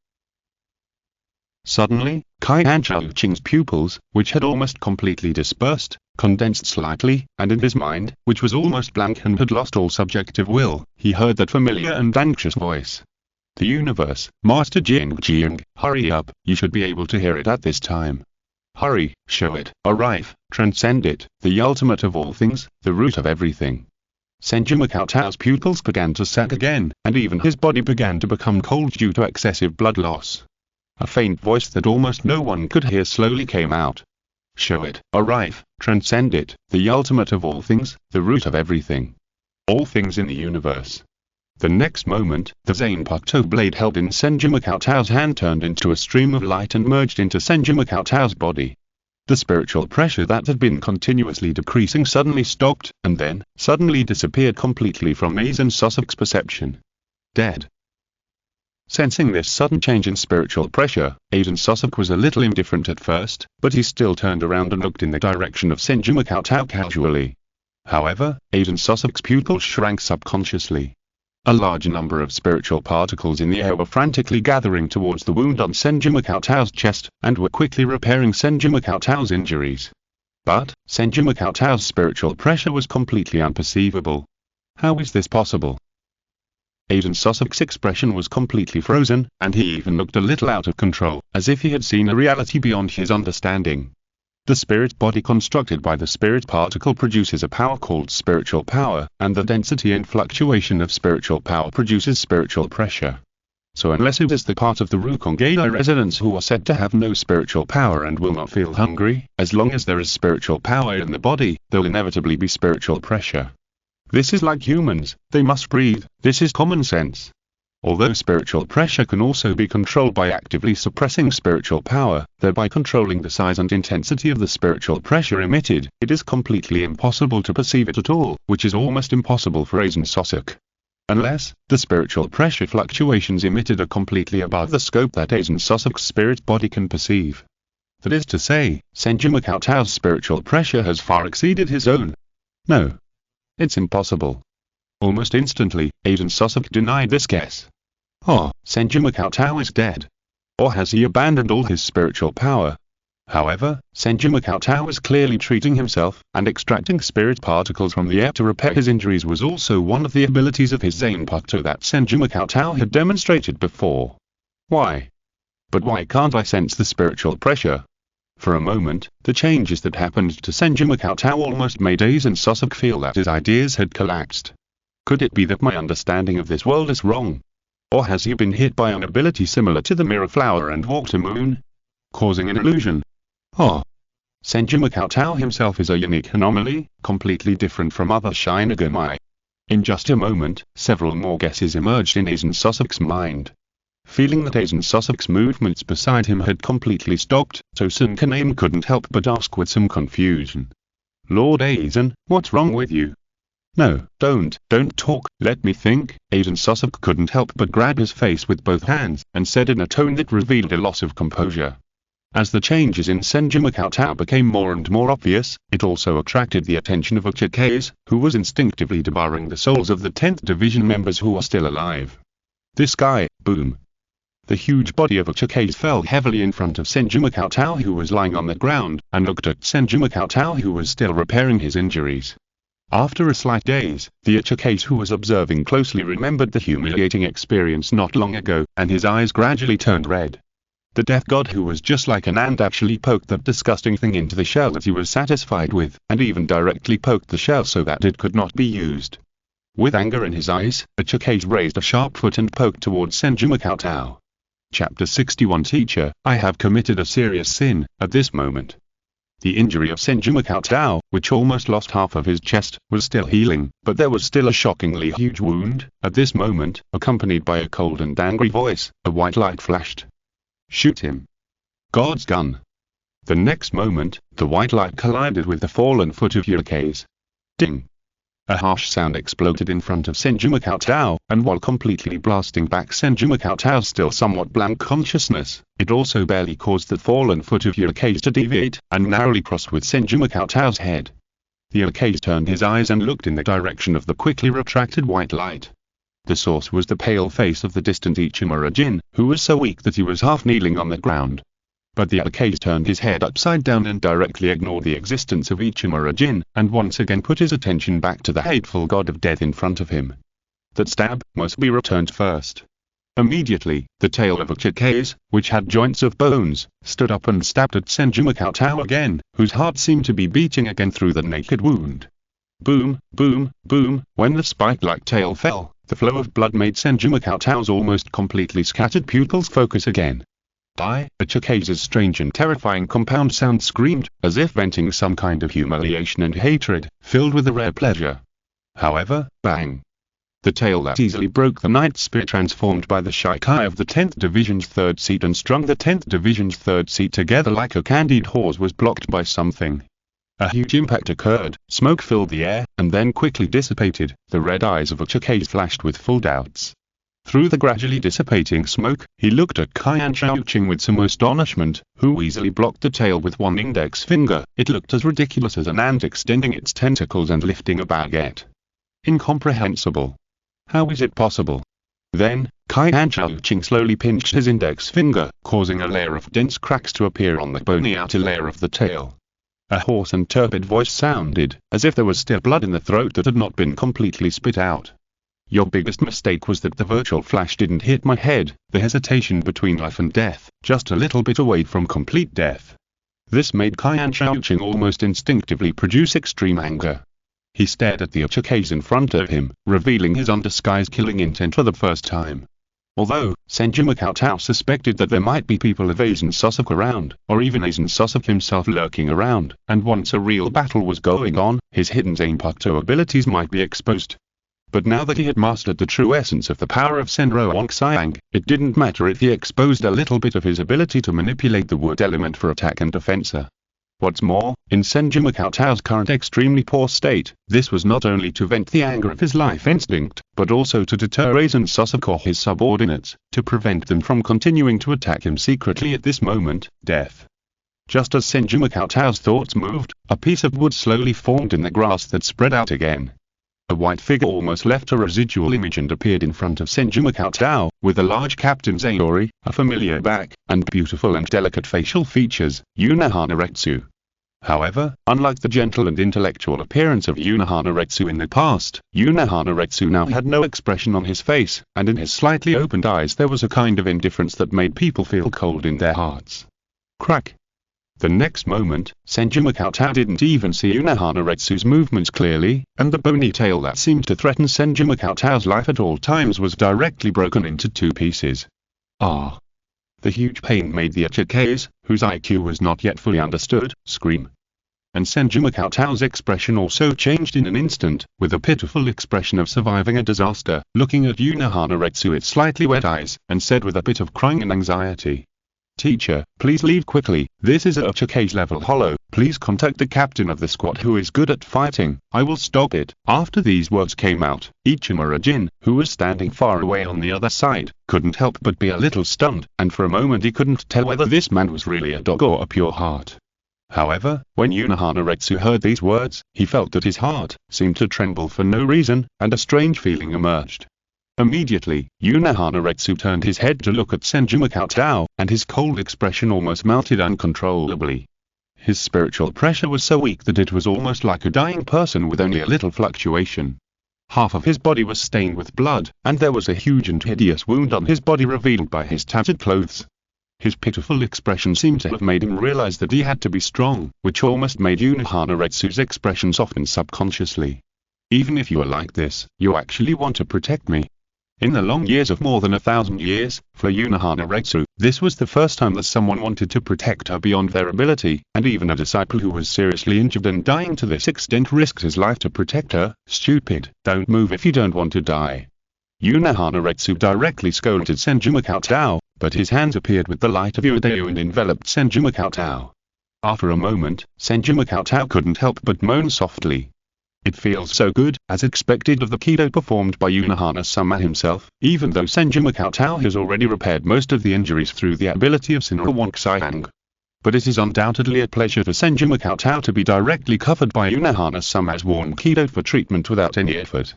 Suddenly, Cheng's pupils, which had almost completely dispersed, condensed slightly, and in his mind, which was almost blank and had lost all subjective will, he heard that familiar and anxious voice. "The universe, Master Cheng, hurry up, you should be able to hear it at this time. Hurry, show it, arrive, transcend it, the ultimate of all things, the root of everything." Senju Cheng's pupils began to sag again, and even his body began to become cold due to excessive blood loss. A faint voice that almost no one could hear slowly came out. "Show it, arrive, transcend it, the ultimate of all things, the root of everything. All things in the universe." The next moment, the zanpakutō blade held in Senju Cheng's hand turned into a stream of light and merged into Senju Cheng's body. The spiritual pressure that had been continuously decreasing suddenly stopped, and then, suddenly disappeared completely from Aizen Sussex's perception. Dead. Sensing this sudden change in spiritual pressure, Aiden Sussex was a little indifferent at first, but he still turned around and looked in the direction of Senju Cheng casually. However, Aiden Sussex's pupils shrank subconsciously. A large number of spiritual particles in the air were frantically gathering towards the wound on Senju Cheng's chest, and were quickly repairing Senju Cheng's injuries. But, Senju Cheng's spiritual pressure was completely unperceivable. How is this possible? Aiden Sussex's expression was completely frozen, and he even looked a little out of control, as if he had seen a reality beyond his understanding. The spirit body constructed by the spirit particle produces a power called spiritual power, and the density and fluctuation of spiritual power produces spiritual pressure. So unless it is the part of the Rukongei residents who are said to have no spiritual power and will not feel hungry, as long as there is spiritual power in the body, there will inevitably be spiritual pressure. This is like humans, they must breathe, this is common sense. Although spiritual pressure can also be controlled by actively suppressing spiritual power, thereby controlling the size and intensity of the spiritual pressure emitted, it is completely impossible to perceive it at all, which is almost impossible for Aizen Sosok. Unless, the spiritual pressure fluctuations emitted are completely above the scope that Aizen Sosok's spirit body can perceive. That is to say, Senju Cheng's spiritual pressure has far exceeded his own. No. It's impossible. Almost instantly, Aizen Sosok denied this guess. Oh, Senju Cheng is dead. Or has he abandoned all his spiritual power? However, Senju Cheng was clearly treating himself, and extracting spirit particles from the air to repair his injuries was also one of the abilities of his zanpakutō that Senju Cheng had demonstrated before. Why? But why can't I sense the spiritual pressure? For a moment, the changes that happened to Senju Cheng almost made Aizen Sosok feel that his ideas had collapsed. Could it be that my understanding of this world is wrong? Or has he been hit by an ability similar to the mirror flower and water moon, causing an illusion? Oh. Senju Cheng himself is a unique anomaly, completely different from other Shinigami. In just a moment, several more guesses emerged in Aizen Sosok's mind. Feeling that Aizen Sosok's movements beside him had completely stopped, Senbon couldn't help but ask with some confusion. Lord Aizen, what's wrong with you? No, don't talk, let me think. Aizen Sosok couldn't help but grab his face with both hands, and said in a tone that revealed a loss of composure. As the changes in Senju Cheng became more and more obvious, it also attracted the attention of Cheng-ge, who was instinctively devouring the souls of the 10th Division members who are still alive. This guy, boom. The huge body of Cheng-ge fell heavily in front of Senju Cheng, who was lying on the ground, and looked at Senju Cheng, who was still repairing his injuries. After a slight daze, the Cheng-ge who was observing closely remembered the humiliating experience not long ago, and his eyes gradually turned red. The death god who was just like an ant actually poked that disgusting thing into the shell that he was satisfied with, and even directly poked the shell so that it could not be used. With anger in his eyes, Cheng-ge raised a sharp foot and poked towards Senju Cheng. Chapter 61 Teacher, I have committed a serious sin. At this moment, the injury of Senju Cheng, which almost lost half of his chest, was still healing, but there was still a shockingly huge wound. At this moment, accompanied by a cold and angry voice, a white light flashed. Shoot him. God's gun. The next moment, the white light collided with the fallen foot of Cheng-ge's. Ding. A harsh sound exploded in front of Senju Cheng, and while completely blasting back Senju Cheng's still somewhat blank consciousness, it also barely caused the fallen foot of Cheng-ge to deviate, and narrowly crossed with Senju Cheng's head. The Cheng-ge turned his eyes and looked in the direction of the quickly retracted white light. The source was the pale face of the distant Ichimura-jin, who was so weak that he was half kneeling on the ground. But the Cheng-ge turned his head upside down and directly ignored the existence of Ichimura-jin, and once again put his attention back to the hateful god of death in front of him. That stab must be returned first. Immediately, the tail of Cheng-ge's, which had joints of bones, stood up and stabbed at Senju Cheng again, whose heart seemed to be beating again through the naked wound. Boom, boom, boom. When the spike-like tail fell, the flow of blood made Senju Cheng's almost completely scattered pupils focus again. Die! Cheng-ge's strange and terrifying compound sound screamed, as if venting some kind of humiliation and hatred, filled with a rare pleasure. However, bang! The tail that easily broke the night spear transformed by the Shikai of the 10th Division's 3rd seat and strung the 10th Division's 3rd seat together like a candied horse was blocked by something. A huge impact occurred, smoke filled the air, and then quickly dissipated. The red eyes of Cheng-ge flashed with full doubts. Through the gradually dissipating smoke, he looked at Senju Cheng with some astonishment, who easily blocked the tail with one index finger. It looked as ridiculous as an ant extending its tentacles and lifting a baguette. Incomprehensible. How is it possible? Then, Senju Cheng slowly pinched his index finger, causing a layer of dense cracks to appear on the bony outer layer of the tail. A hoarse and turbid voice sounded, as if there was still blood in the throat that had not been completely spit out. Your biggest mistake was that the virtual flash didn't hit my head, the hesitation between life and death, just a little bit away from complete death. This made Senju Cheng almost instinctively produce extreme anger. He stared at the Uchike's in front of him, revealing his undisguised killing intent for the first time. Although Senju Cheng suspected that there might be people of Aizen Sasuke around, or even Aizen Sasuke himself lurking around, and once a real battle was going on, his hidden zanpakutō abilities might be exposed. But now that he had mastered the true essence of the power of Senbon, it didn't matter if he exposed a little bit of his ability to manipulate the wood element for attack and defense. What's more, in Senju Cheng's current extremely poor state, this was not only to vent the anger of his life instinct, but also to deter Aizen Sasuke or his subordinates, to prevent them from continuing to attack him secretly at this moment, death. Just as Senju Cheng's thoughts moved, a piece of wood slowly formed in the grass that spread out again. A white figure almost left a residual image and appeared in front of Senju Cheng, with a large Captain Seireitei, a familiar back, and beautiful and delicate facial features, Unohana. However, unlike the gentle and intellectual appearance of Unohana in the past, Unohana now had no expression on his face, and in his slightly opened eyes there was a kind of indifference that made people feel cold in their hearts. Crack! The next moment, Senju Cheng didn't even see Unohana's movements clearly, and the bony tail that seemed to threaten Senju Cheng's life at all times was directly broken into two pieces. Ah! The huge pain made the Uchike's, whose IQ was not yet fully understood, scream. And Senju Cheng's expression also changed in an instant, with a pitiful expression of surviving a disaster, looking at Unohana with slightly wet eyes, and said with a bit of crying and anxiety. Teacher, please leave quickly, this is a Uchike's level hollow, please contact the captain of the squad who is good at fighting, I will stop it. After these words came out, Ichimura-jin, who was standing far away on the other side, couldn't help but be a little stunned, and for a moment he couldn't tell whether this man was really a dog or a pure heart. However, when Unohana heard these words, he felt that his heart seemed to tremble for no reason, and a strange feeling emerged. Immediately, Unohana turned his head to look at Senju Cheng, and his cold expression almost melted uncontrollably. His spiritual pressure was so weak that it was almost like a dying person with only a little fluctuation. Half of his body was stained with blood, and there was a huge and hideous wound on his body revealed by his tattered clothes. His expression seemed to have made him realize that he had to be strong, which almost made Unohana's expression soften subconsciously. Even if you are like this, you actually want to protect me. In the long years of more than 1,000 years, for Unohana, this was the first time that someone wanted to protect her beyond their ability, and even a disciple who was seriously injured and dying to this extent risked his life to protect her. Stupid, don't move if you don't want to die. Unohana directly scolded Senju Cheng, but his hands appeared with the light of Uideo and enveloped Senju Cheng. After a moment, Senju Cheng couldn't help but moan softly. It feels so good, as expected of the Kido performed by Unohana-sama himself, even though Senju Cheng has already repaired most of the injuries through the ability of Senbon. But it is undoubtedly a pleasure for Senju Cheng to be directly covered by Unohana-sama's warm Kido for treatment without any effort.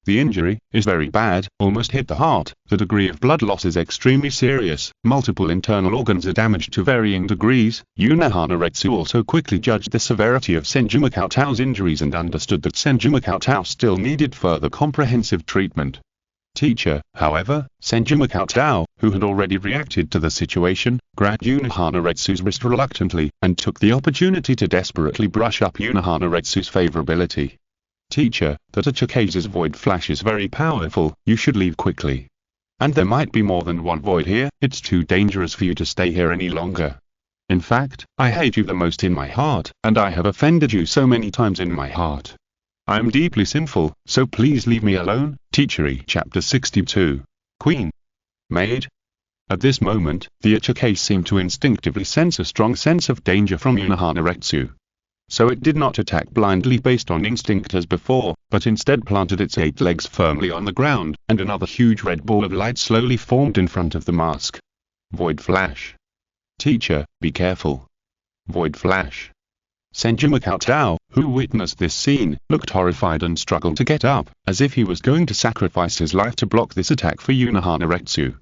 The injury is very bad, almost hit the heart, the degree of blood loss is extremely serious, multiple internal organs are damaged to varying degrees. Unohana also quickly judged the severity of Senju Cheng's injuries and understood that Senju Cheng still needed further comprehensive treatment. Teacher, however, Senju Cheng, who had already reacted to the situation, grabbed Unohana's wrist reluctantly, and took the opportunity to desperately brush up Unohana's favorability. Teacher, that Uchike's void flash is very powerful, you should leave quickly. And there might be more than one void here, it's too dangerous for you to stay here any longer. In fact, I hate you the most in my heart, and I have offended you so many times in my heart. I am deeply sinful, so please leave me alone. Teachery Chapter 62. Queen. Maid. At this moment, the Uchike seemed to instinctively sense a strong sense of danger from Unohana. So it did not attack blindly based on instinct as before, but instead planted its 8 legs firmly on the ground, and another huge red ball of light slowly formed in front of the mask. Void flash. Teacher, be careful. Void flash. Senju Cheng, who witnessed this scene, looked horrified and struggled to get up, as if he was going to sacrifice his life to block this attack for Unohana.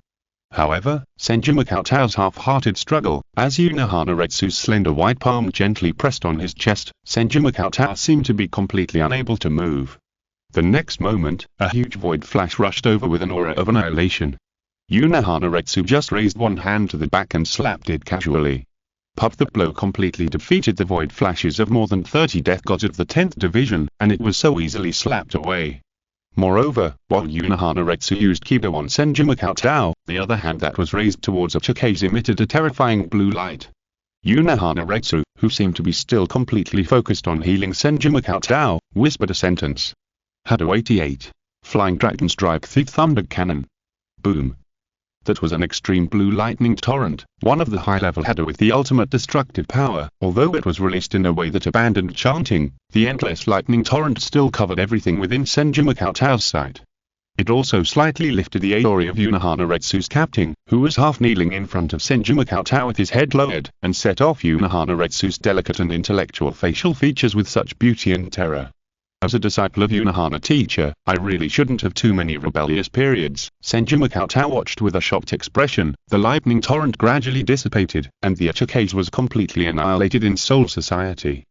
However, Senju Cheng's half-hearted struggle, as Unohana's slender white palm gently pressed on his chest, Senju Cheng seemed to be completely unable to move. The next moment, a huge void flash rushed over with an aura of annihilation. Unohana just raised one hand to the back and slapped it casually. Puff the blow completely defeated the void flashes of more than 30 death gods of the 10th Division, and it was so easily slapped away. Moreover, while Unohana used Kido on Senju Cheng, the other hand that was raised towards Cheng-ge emitted a terrifying blue light. Unohana, who seemed to be still completely focused on healing Senju Cheng, whispered a sentence. Hado 88. Flying Dragon Strike Thick Thunder Cannon. Boom. That was an extreme blue lightning torrent, one of the high-level Hado with the ultimate destructive power. Although it was released in a way that abandoned chanting, the endless lightning torrent still covered everything within Senju Cheng's sight. It also slightly lifted the Aori of Unohana captain, who was half kneeling in front of Senju Cheng with his head lowered, and set off Unohana delicate and intellectual facial features with such beauty and terror. As a disciple of Unohana teacher, I really shouldn't have too many rebellious periods. Senju Cheng watched with a shocked expression. The lightning torrent gradually dissipated, and the Cheng-ge was completely annihilated in Soul Society.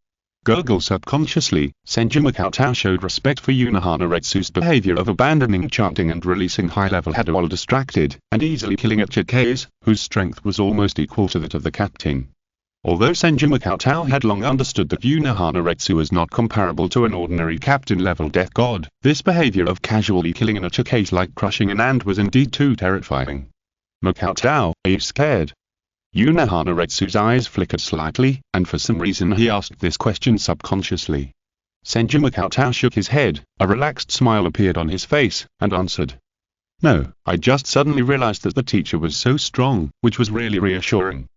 Gurgle subconsciously, Senju Cheng showed respect for Unohana behavior of abandoning chanting and releasing high-level Hado while distracted, and easily killing Cheng-ge's, whose strength was almost equal to that of the captain. Although Senju Cheng had long understood that Unohana was not comparable to an ordinary captain-level death god, this behavior of casually killing an Cheng-ge like crushing an ant was indeed too terrifying. Cheng, are you scared? Unohana eyes flickered slightly, and for some reason he asked this question subconsciously. Senju Cheng shook his head, a relaxed smile appeared on his face, and answered. No, I just suddenly realized that the teacher was so strong, which was really reassuring.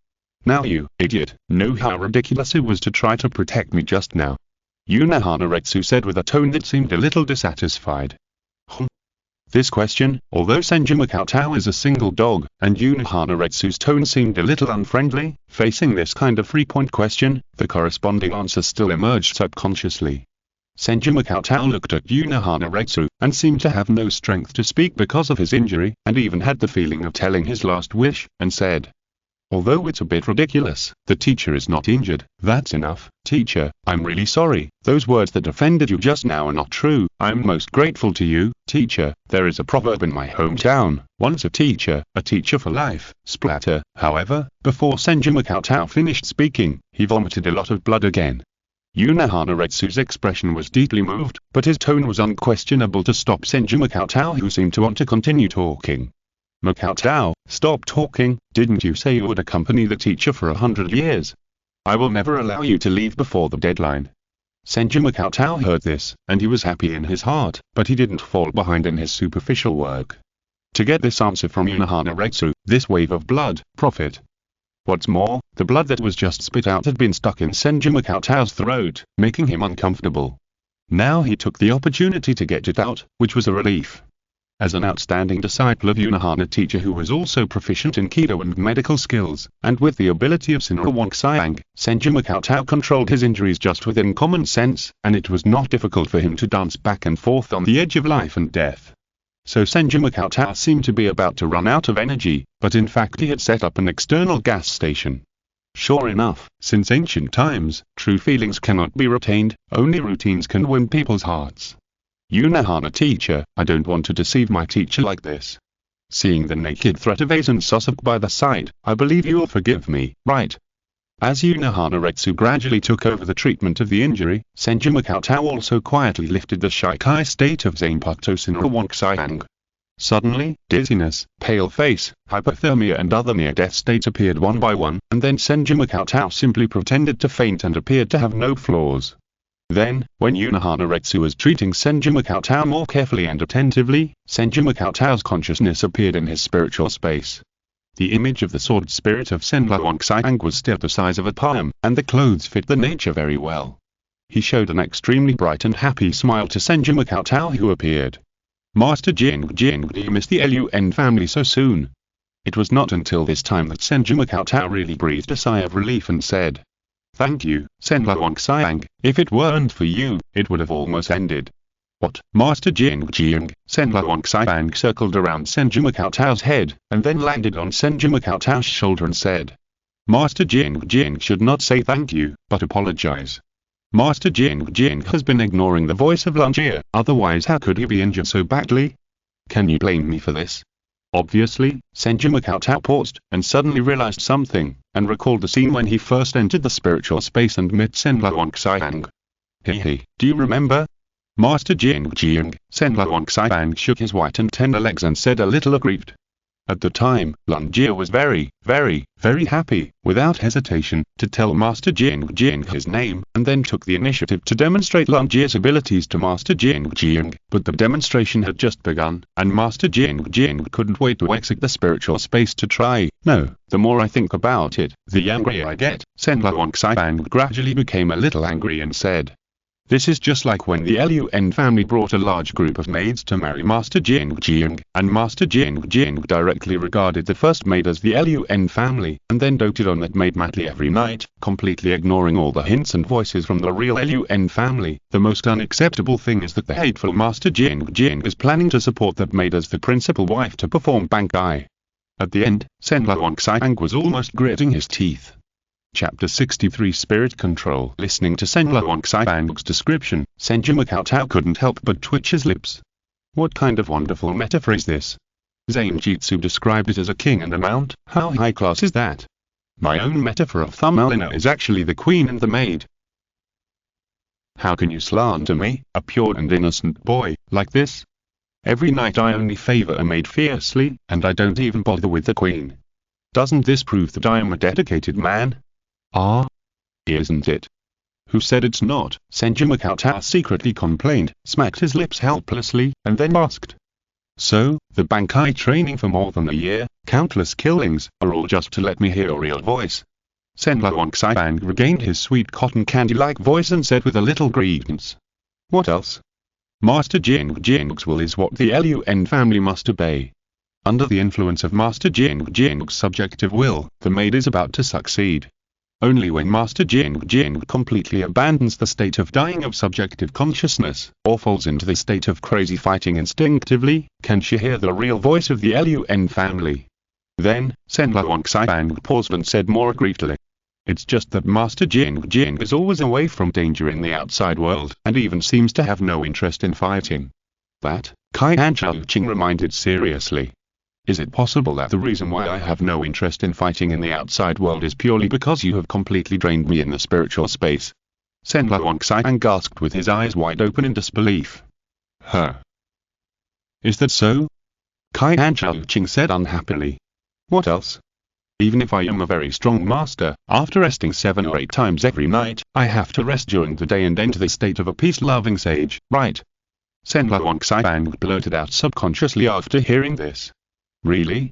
Now you, idiot, know how ridiculous it was to try to protect me just now. Unohana said with a tone that seemed a little dissatisfied. This question, although Senju Cheng is a single dog, and Unohana tone seemed a little unfriendly, facing this kind of three-point question, the corresponding answer still emerged subconsciously. Senju Cheng looked at Unohana and seemed to have no strength to speak because of his injury, and even had the feeling of telling his last wish, and said. Although it's a bit ridiculous, the teacher is not injured. That's enough, teacher, I'm really sorry. Those words that offended you just now are not true. I'm most grateful to you, teacher. There is a proverb in my hometown, once a teacher for life, splatter. However, before Senju Cheng finished speaking, he vomited a lot of blood again. Unohana expression was deeply moved, but his tone was unquestionable to stop Senju Cheng, who seemed to want to continue talking. Cheng, stop talking. Didn't you say you would accompany the teacher for 100 years? I will never allow you to leave before the deadline. Senju Cheng heard this, and he was happy in his heart, but he didn't fall behind in his superficial work. To get this answer from Unohana this wave of blood, profit. What's more, the blood that was just spit out had been stuck in Senju Cheng's throat, making him uncomfortable. Now he took the opportunity to get it out, which was a relief. As an outstanding disciple of Unohana teacher who was also proficient in Kido and medical skills, and with the ability of Senju Cheng controlled his injuries just within common sense, and it was not difficult for him to dance back and forth on the edge of life and death. So Senju Cheng seemed to be about to run out of energy, but in fact he had set up an external gas station. Sure enough, since ancient times, true feelings cannot be retained, only routines can win people's hearts. Unohana teacher, I don't want to deceive my teacher like this. Seeing the naked threat of Aizen Sosok by the side, I believe you will forgive me, right? As Unohana gradually took over the of the injury, Senju Cheng also quietly lifted the Shikai state of zanpakutō. Suddenly, dizziness, pale face, hypothermia and other near-death states appeared one by one, and then Senju Cheng simply pretended to faint and appeared to have no flaws. Then, when Unohana was treating Senju Cheng more carefully and attentively, Senju Cheng's consciousness appeared in his spiritual space. The image of the sword spirit of Senbon Bancho was still the size of a palm, and the clothes fit the nature very well. He showed an extremely bright and happy smile to Senju Cheng who appeared. Master Cheng-ge, do you miss the Lun family so soon? It was not until this time that Senju Cheng really breathed a sigh of relief and said. Thank you, Senbon Bancho. If it weren't for you, it would have almost ended. What? Master Cheng-ge, Senbon Bancho circled around Senju Cheng's head, and then landed on Senju Cheng's shoulder and said. Master Cheng-ge should not say thank you, but apologize. Master Cheng-ge has been ignoring the voice of Lungia, otherwise how could he be injured so badly? Can you blame me for this? Obviously, Senju Cheng paused, and suddenly realized something, and recalled the scene when he first entered the spiritual space and met Senbon Bancho. Hehe, do you remember? Master Cheng-ge. Senbon Bancho shook his white and tender legs and said a little aggrieved. At the time, Jie was very happy, without hesitation, to tell Master Cheng his name, and then took the initiative to demonstrate Jie's abilities to Master Cheng. But the demonstration had just begun, and Master Cheng couldn't wait to exit the spiritual space to try. No, the more I think about it, the angrier I get. Senbon Bancho gradually became a little angry and said, "This is just like when the Lun family brought a large group of maids to marry Master Cheng, and Master Cheng directly regarded the first maid as the Lun family, and then doted on that maid madly every night, completely ignoring all the hints and voices from the real Lun family. The most unacceptable thing is that the hateful Master Cheng is planning to support that maid as the principal wife to perform bankai." At the end, Senbon Bancho was almost gritting his teeth. Chapter 63 Spirit Control. Listening to Senbon Bancho's description, Senju Cheng couldn't help but twitch his lips. What kind of wonderful metaphor is this? Zanjitsu described it as a king and a mount. How high class is that? My own metaphor of Thumbelina is actually the queen and the maid. How can you slander me, a pure and innocent boy, like this? Every night I only favor a maid fiercely, and I don't even bother with the queen. Doesn't this prove that I am a dedicated man? Ah, isn't it? Who said it's not? Senju Cheng secretly complained, smacked his lips helplessly, and then asked. So, the bankai training for more than a year, countless killings, are all just to let me hear your real voice? Senbon Bancho regained his sweet cotton candy-like voice and said with a little grievance. What else? Master Cheng's will is what the Lun family must obey. Under the influence of Master Cheng's subjective will, the maid is about to succeed. Only when Master Cheng completely abandons the state of dying of subjective consciousness, or falls into the state of crazy fighting instinctively, can she hear the real voice of the Lun family. Then, Senbon Bancho paused and said more aggrievedly. It's just that Master Cheng is always away from danger in the outside world, and even seems to have no interest in fighting. That, Cheng reminded seriously. Is it possible that the reason why I have no interest in fighting in the outside world is purely because you have completely drained me in the spiritual space? Senbon Bancho gasped with his eyes wide open in disbelief. Huh? Is that so? Cheng said unhappily. What else? Even if I am a very strong master, after resting 7 or 8 times every night, I have to rest during the day and enter the state of a peace-loving sage, right? Senbon Bancho blurted out subconsciously after hearing this. Really?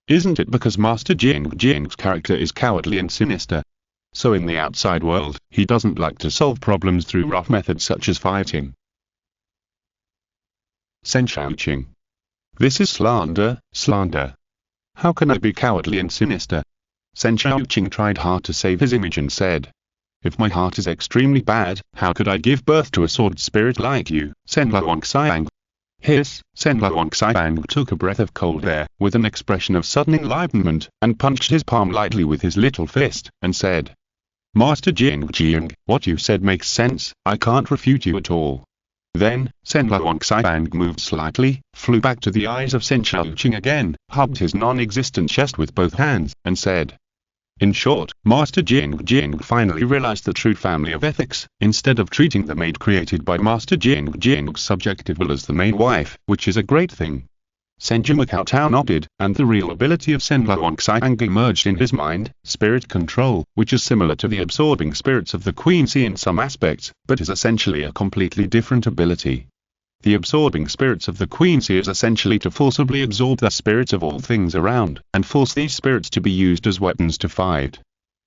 Isn't it because Master Cheng's character is cowardly and sinister? So in the outside world, he doesn't like to solve problems through rough methods such as fighting. Senju Cheng. This is slander. How can I be cowardly and sinister? Senju Cheng tried hard to save his image and said. If my heart is extremely bad, how could I give birth to a sword spirit like you? Senbon Bancho. Hiss, Senbon Bancho took a breath of cold air, with an expression of sudden enlightenment, and punched his palm lightly with his little fist, and said. Master Cheng, what you said makes sense, I can't refute you at all. Then, Senbon Bancho moved slightly, flew back to the eyes of Senju Cheng again, hugged his non-existent chest with both hands, and said. In short, Master Cheng finally realized the true family of ethics, instead of treating the maid created by Master Cheng's subjective will as the main wife, which is a great thing. Senju Cheng nodded, and the real ability of Senbon Bancho emerged in his mind, spirit control, which is similar to the absorbing spirits of the Queen Sea in some aspects, but is essentially a completely different ability. The absorbing spirits of the Queen Sea is essentially to forcibly absorb the spirits of all things around, and force these spirits to be used as weapons to fight.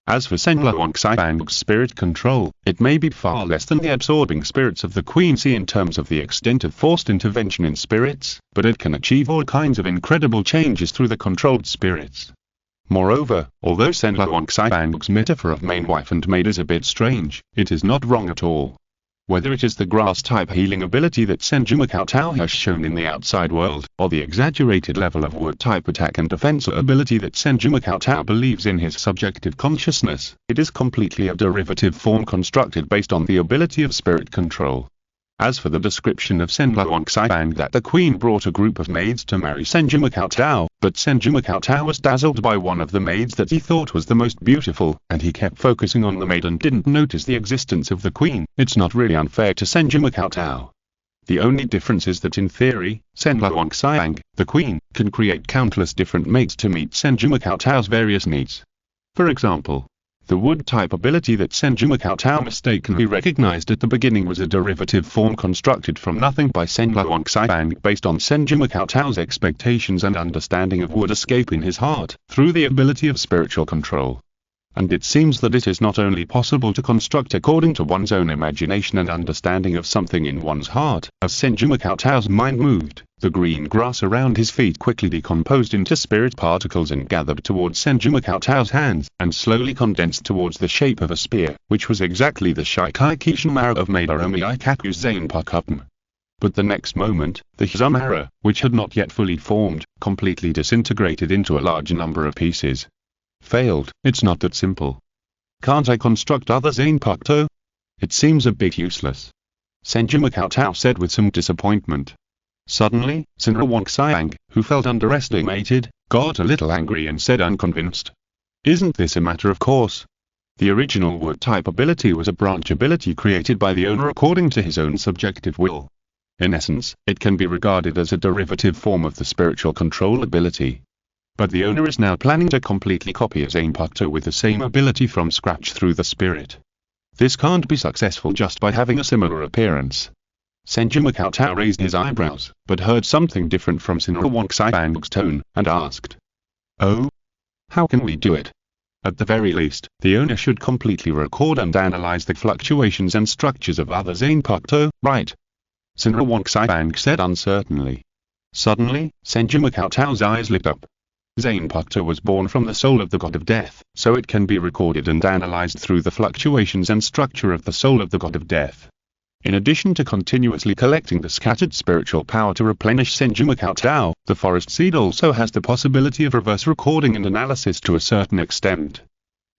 As for Senbon Bancho's spirit control, it may be far less than the absorbing spirits of the Queen Sea in terms of the extent of forced intervention in spirits, but it can achieve all kinds of incredible changes through the controlled spirits. Moreover, although Senbon Bancho's metaphor of main wife and maid is a bit strange, it is not wrong at all. Whether it is the grass-type healing ability that Senju Cheng has shown in the outside world, or the exaggerated level of wood-type attack and defense ability that Senju Cheng believes in his subjective consciousness, it is completely a derivative form constructed based on the ability of spirit control. As for the description of Senbon Bancho that the queen brought a group of maids to marry Senju Cheng, but Senju Cheng was dazzled by one of the maids that he thought was the most beautiful, and he kept focusing on the maid and didn't notice the existence of the queen. It's not really unfair to Senju Cheng. The only difference is that in theory, Senbon Bancho, the queen, can create countless different mates to meet Senju Cheng's various needs. For example, the wood-type ability that Senju Cheng mistakenly recognized at the beginning was a derivative form constructed from nothing by Senbon Bancho based on Senju Cheng's expectations and understanding of wood escape in his heart, through the ability of spiritual control. And it seems that it is not only possible to construct according to one's own imagination and understanding of something in one's heart. As Senju Cheng's mind moved, the green grass around his feet quickly decomposed into spirit particles and gathered towards Senju Cheng's hands, and slowly condensed towards the shape of a spear, which was exactly the Shikai Kishinmara of Madarami Ikaku's zanpakutō. But the next moment, the Hizumara, which had not yet fully formed, completely disintegrated into a large number of pieces. Failed. It's not that simple. Can't I construct other zanpakutō? It seems a bit useless. Senju Cheng said with some disappointment. Suddenly, Senbon Bancho, who felt underestimated, got a little angry and said unconvinced. Isn't this a matter of course? The original wood-type ability was a branch ability created by the owner according to his own subjective will. In essence, it can be regarded as a derivative form of the spiritual control ability. But the owner is now planning to completely copy a zanpakutō with the same ability from scratch through the spirit. This can't be successful just by having a similar appearance. Senju Cheng raised his eyebrows, but heard something different from Senbon Bancho's tone, and asked, "Oh? How can we do it?" At the very least, the owner should completely record and analyze the fluctuations and structures of other zanpakutō, right? Senbon Bancho said uncertainly. Suddenly, Senju Cheng's eyes lit up. Zanpakutō was born from the soul of the god of death, so it can be recorded and analyzed through the fluctuations and structure of the soul of the god of death. In addition to continuously collecting the scattered spiritual power to replenish Senju Cheng, the forest seed also has the possibility of reverse recording and analysis to a certain extent.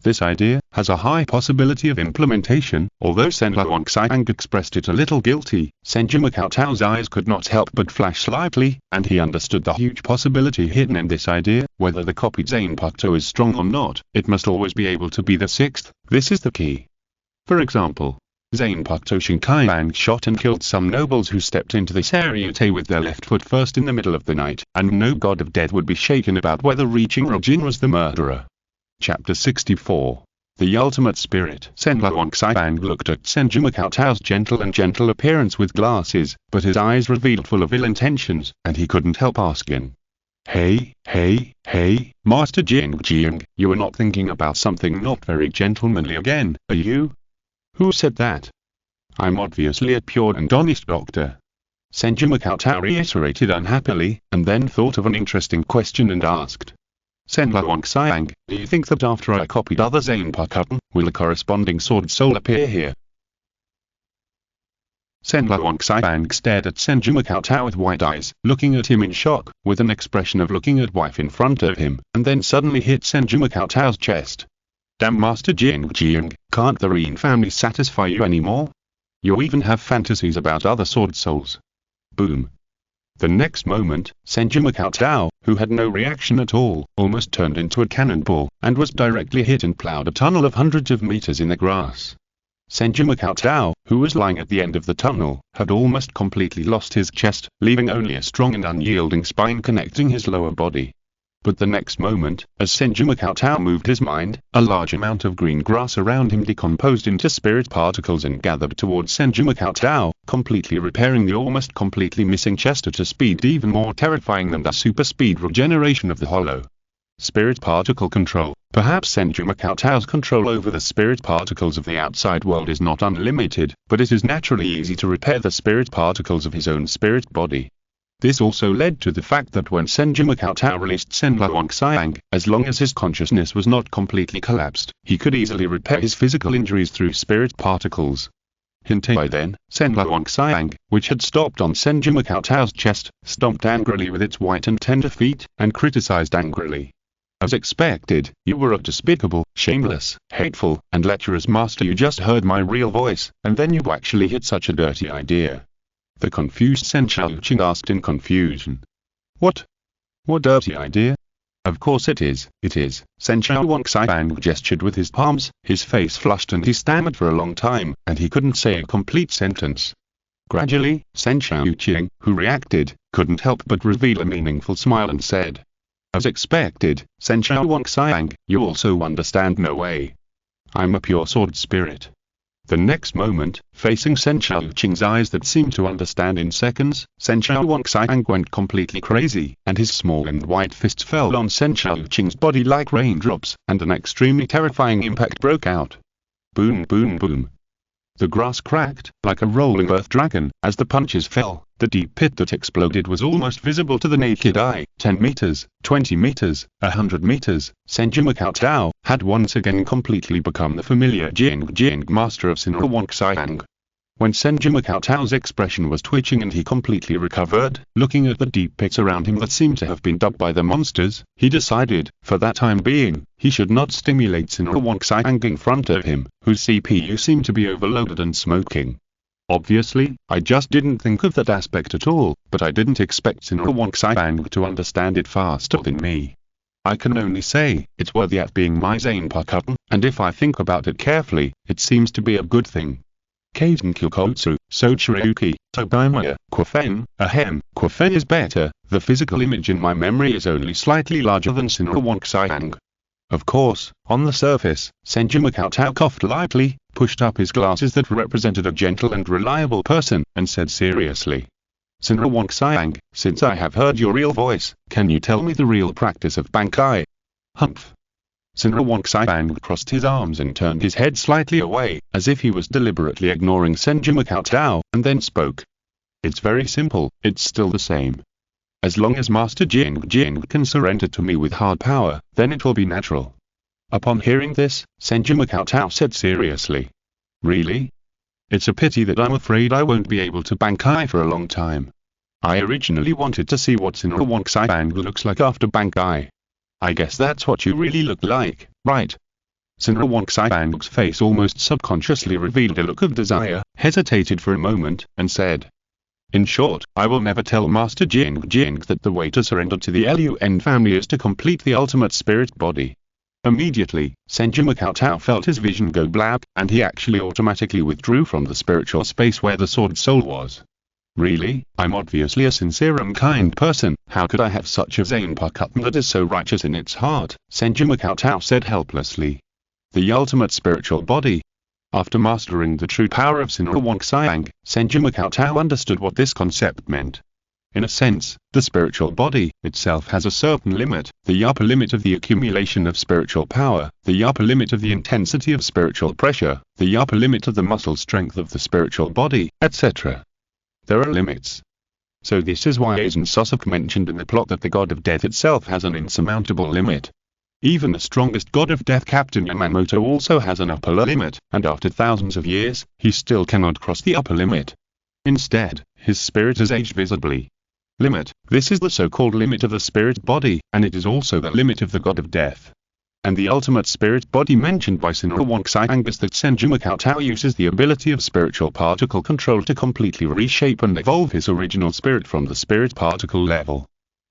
This idea has a high possibility of implementation, although Senbon Bancho expressed it a little guilty. Senju Cheng's eyes could not help but flash slightly, and he understood the huge possibility hidden in this idea. Whether the copied zanpakutō is strong or not, it must always be able to be the sixth. This is the key. For example, zanpakutō Shinigami shot and killed some nobles who stepped into the Seireitei with their left foot first in the middle of the night, and no god of death would be shaken about whether reaching Rojin was the murderer. Chapter 64. The Ultimate Spirit. Senbon Bancho looked at Senju Cheng's gentle appearance with glasses, but his eyes revealed full of ill intentions, and he couldn't help asking, Hey, Master Cheng-ge, you are not thinking about something not very gentlemanly again, are you? Who said that? I'm obviously a pure and honest doctor. Senju Cheng reiterated unhappily, and then thought of an interesting question and asked, Senbon Bancho, do you think that after I copied other zanpakutō, will a corresponding sword soul appear here? Senbon Bancho stared at Senju Cheng with wide eyes, looking at him in shock, with an expression of looking at wife in front of him, and then suddenly hit Senju Cheng's chest. Damn Master Cheng-ge, can't the Rin family satisfy you anymore? You even have fantasies about other sword souls. Boom. The next moment, Senju Cheng, who had no reaction at all, almost turned into a cannonball, and was directly hit and plowed a tunnel of hundreds of meters in the grass. Senju Cheng, who was lying at the end of the tunnel, had almost completely lost his chest, leaving only a strong and unyielding spine connecting his lower body. But the next moment, as Senju Cheng moved his mind, a large amount of green grass around him decomposed into spirit particles and gathered towards Senju Cheng, completely repairing the almost completely missing chest at a speed even more terrifying than the super speed regeneration of the hollow. Spirit particle control. Perhaps Senju Cheng's control over the spirit particles of the outside world is not unlimited, but it is naturally easy to repair the spirit particles of his own spirit body. This also led to the fact that when Senju Cheng released Senbon Bancho, as long as his consciousness was not completely collapsed, he could easily repair his physical injuries through spirit particles. By then, Senbon Bancho, which had stopped on Senju Cheng's chest, stomped angrily with its white and tender feet, and criticized angrily. As expected, you were a despicable, shameless, hateful, and lecherous master. You just heard my real voice, and then you actually hit such a dirty idea. The confused Senju Cheng asked in confusion. What? What dirty idea? Of course it is. Senju Cheng gestured with his palms, his face flushed and he stammered for a long time, and he couldn't say a complete sentence. Gradually, Senju Cheng, who reacted, couldn't help but reveal a meaningful smile and said, "As expected, Senju Cheng, you also understand no way. I'm a pure sword spirit." The next moment, facing Senju Cheng's eyes that seemed to understand in seconds, Senju Cheng went completely crazy, and his small and white fists fell on Senju Cheng's body like raindrops, and an extremely terrifying impact broke out. Boom, boom, boom. The grass cracked, like a rolling earth dragon, as the punches fell. The deep pit that exploded was almost visible to the naked eye. 10 meters, 20 meters, 100 meters, Senju Cheng had once again completely become the familiar Cheng-ge master of Senju Cheng. When Senju Cheng's expression was twitching and he completely recovered, looking at the deep pits around him that seemed to have been dug by the monsters, he decided, for that time being, he should not stimulate Senju Cheng in front of him, whose CPU seemed to be overloaded and smoking. Obviously, I just didn't think of that aspect at all, but I didn't expect Senju Cheng to understand it faster than me. I can only say, it's worthy at being my zanpakutō, and if I think about it carefully, it seems to be a good thing. Kaiden Kyokotsu, Sochiruki, Tobimaya, Kwafen, ahem, Kwafen is better. The physical image in my memory is only slightly larger than Senju Cheng. Of course, on the surface, Senju Cheng coughed lightly, pushed up his glasses that represented a gentle and reliable person, and said seriously, "Senju Cheng, since I have heard your real voice, can you tell me the real practice of Bankai?" Humph. Senju Cheng crossed his arms and turned his head slightly away, as if he was deliberately ignoring Senju Cheng, and then spoke. "It's very simple, it's still the same. As long as Master Cheng-ge can surrender to me with hard power, then it will be natural." Upon hearing this, Senju Cheng said seriously, "Really? It's a pity that I'm afraid I won't be able to Bankai for a long time. I originally wanted to see what Senju Cheng looks like after Bankai. I guess that's what you really look like, right?" Senju Cheng's face almost subconsciously revealed a look of desire, hesitated for a moment, and said, "In short, I will never tell Master Cheng-ge that the way to surrender to the Lun family is to complete the ultimate spirit body." Immediately, Senju Cheng felt his vision go black, and he actually automatically withdrew from the spiritual space where the sword soul was. "Really? I'm obviously a sincere and kind person. How could I have such a zanpakutō that is so righteous in its heart?" Senju Cheng said helplessly. The ultimate spiritual body. After mastering the true power of Senju Cheng, Senju Cheng understood what this concept meant. In a sense, the spiritual body itself has a certain limit, the upper limit of the accumulation of spiritual power, the upper limit of the intensity of spiritual pressure, the upper limit of the muscle strength of the spiritual body, etc. There are limits. So this is why Aizen Sasuke mentioned in the plot that the god of death itself has an insurmountable limit. Even the strongest god of death Captain Yamamoto also has an upper limit, and after thousands of years, he still cannot cross the upper limit. Instead, his spirit has aged visibly. Limit, this is the so-called limit of the spirit body, and it is also the limit of the god of death. And the ultimate spirit body mentioned by Senju Cheng is that Senju Cheng uses the ability of spiritual particle control to completely reshape and evolve his original spirit from the spirit particle level.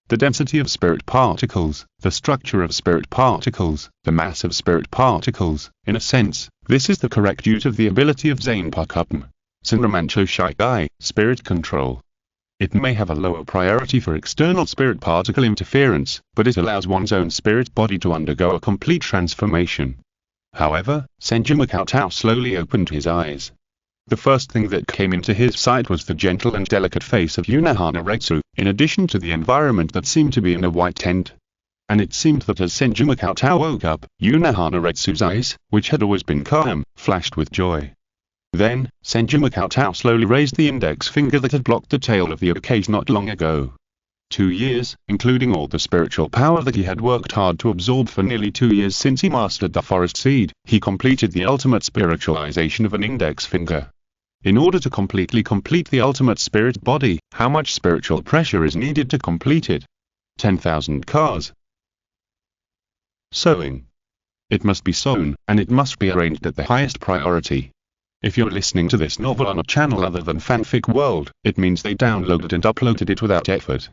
The density of spirit particles, the structure of spirit particles, the mass of spirit particles, in a sense, this is the correct use of the ability of zanpakutō. Senbon Bancho, spirit control. It may have a lower priority for external spirit particle interference, but it allows one's own spirit body to undergo a complete transformation. However, Senju Cheng slowly opened his eyes. The first thing that came into his sight was the gentle and delicate face of Unohana, in addition to the environment that seemed to be in a white tent. And it seemed that as Senju Cheng woke up, Unohana's eyes, which had always been calm, flashed with joy. Then, Senju Cheng slowly raised the index finger that had blocked the tail of the occasion not long ago. 2 years, including all the spiritual power that he had worked hard to absorb for nearly 2 years since he mastered the forest seed, he completed the ultimate spiritualization of an index finger. In order to completely complete the ultimate spirit body, how much spiritual pressure is needed to complete it? 10,000 cars. Sewing. It must be sewn, and it must be arranged at the highest priority. If you're listening to this novel on a channel other than Fanfic World, it means they downloaded and uploaded it without effort.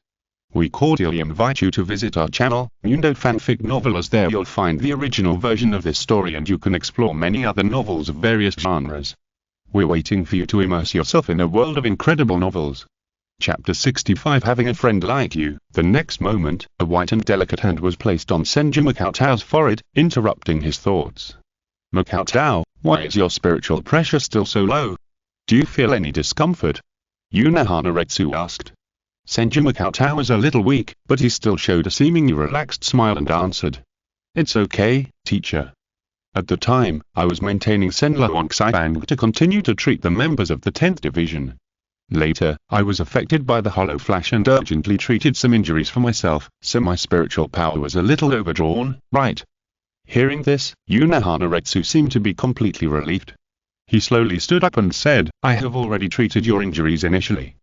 We cordially invite you to visit our channel, Mundo Fanfic Novel, as there you'll find the original version of this story and you can explore many other novels of various genres. We're waiting for you to immerse yourself in a world of incredible novels. Chapter 65, Having a Friend Like You. The next moment, a white and delicate hand was placed on Senju Makoto's forehead, interrupting his thoughts. Makoto, why is your spiritual pressure still so low? Do you feel any discomfort? Yuna Hanaretsu asked. Senju Makoto was a little weak, but he still showed a seemingly relaxed smile and answered. It's okay, teacher. At the time, I was maintaining Senlong to continue to treat the members of the 10th Division. Later, I was affected by the hollow flash and urgently treated some injuries for myself, so my spiritual power was a little overdrawn, right? Hearing this, Yuna Hanaretsu seemed to be completely relieved. He slowly stood up and said, I have already treated your injuries initially.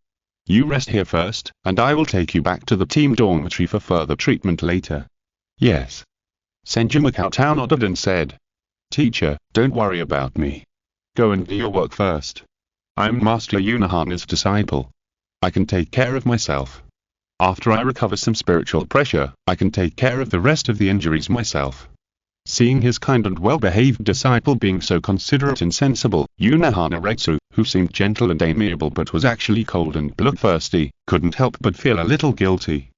You rest here first, and I will take you back to the team dormitory for further treatment later. Yes. Senju Makoto nodded and said, Teacher, don't worry about me. Go and do your work first. I'm Master Yunahana's disciple. I can take care of myself. After I recover some spiritual pressure, I can take care of the rest of the injuries myself. Seeing his kind and well-behaved disciple being so considerate and sensible, Yuna Hanaretsu, who seemed gentle and amiable but was actually cold and bloodthirsty, couldn't help but feel a little guilty.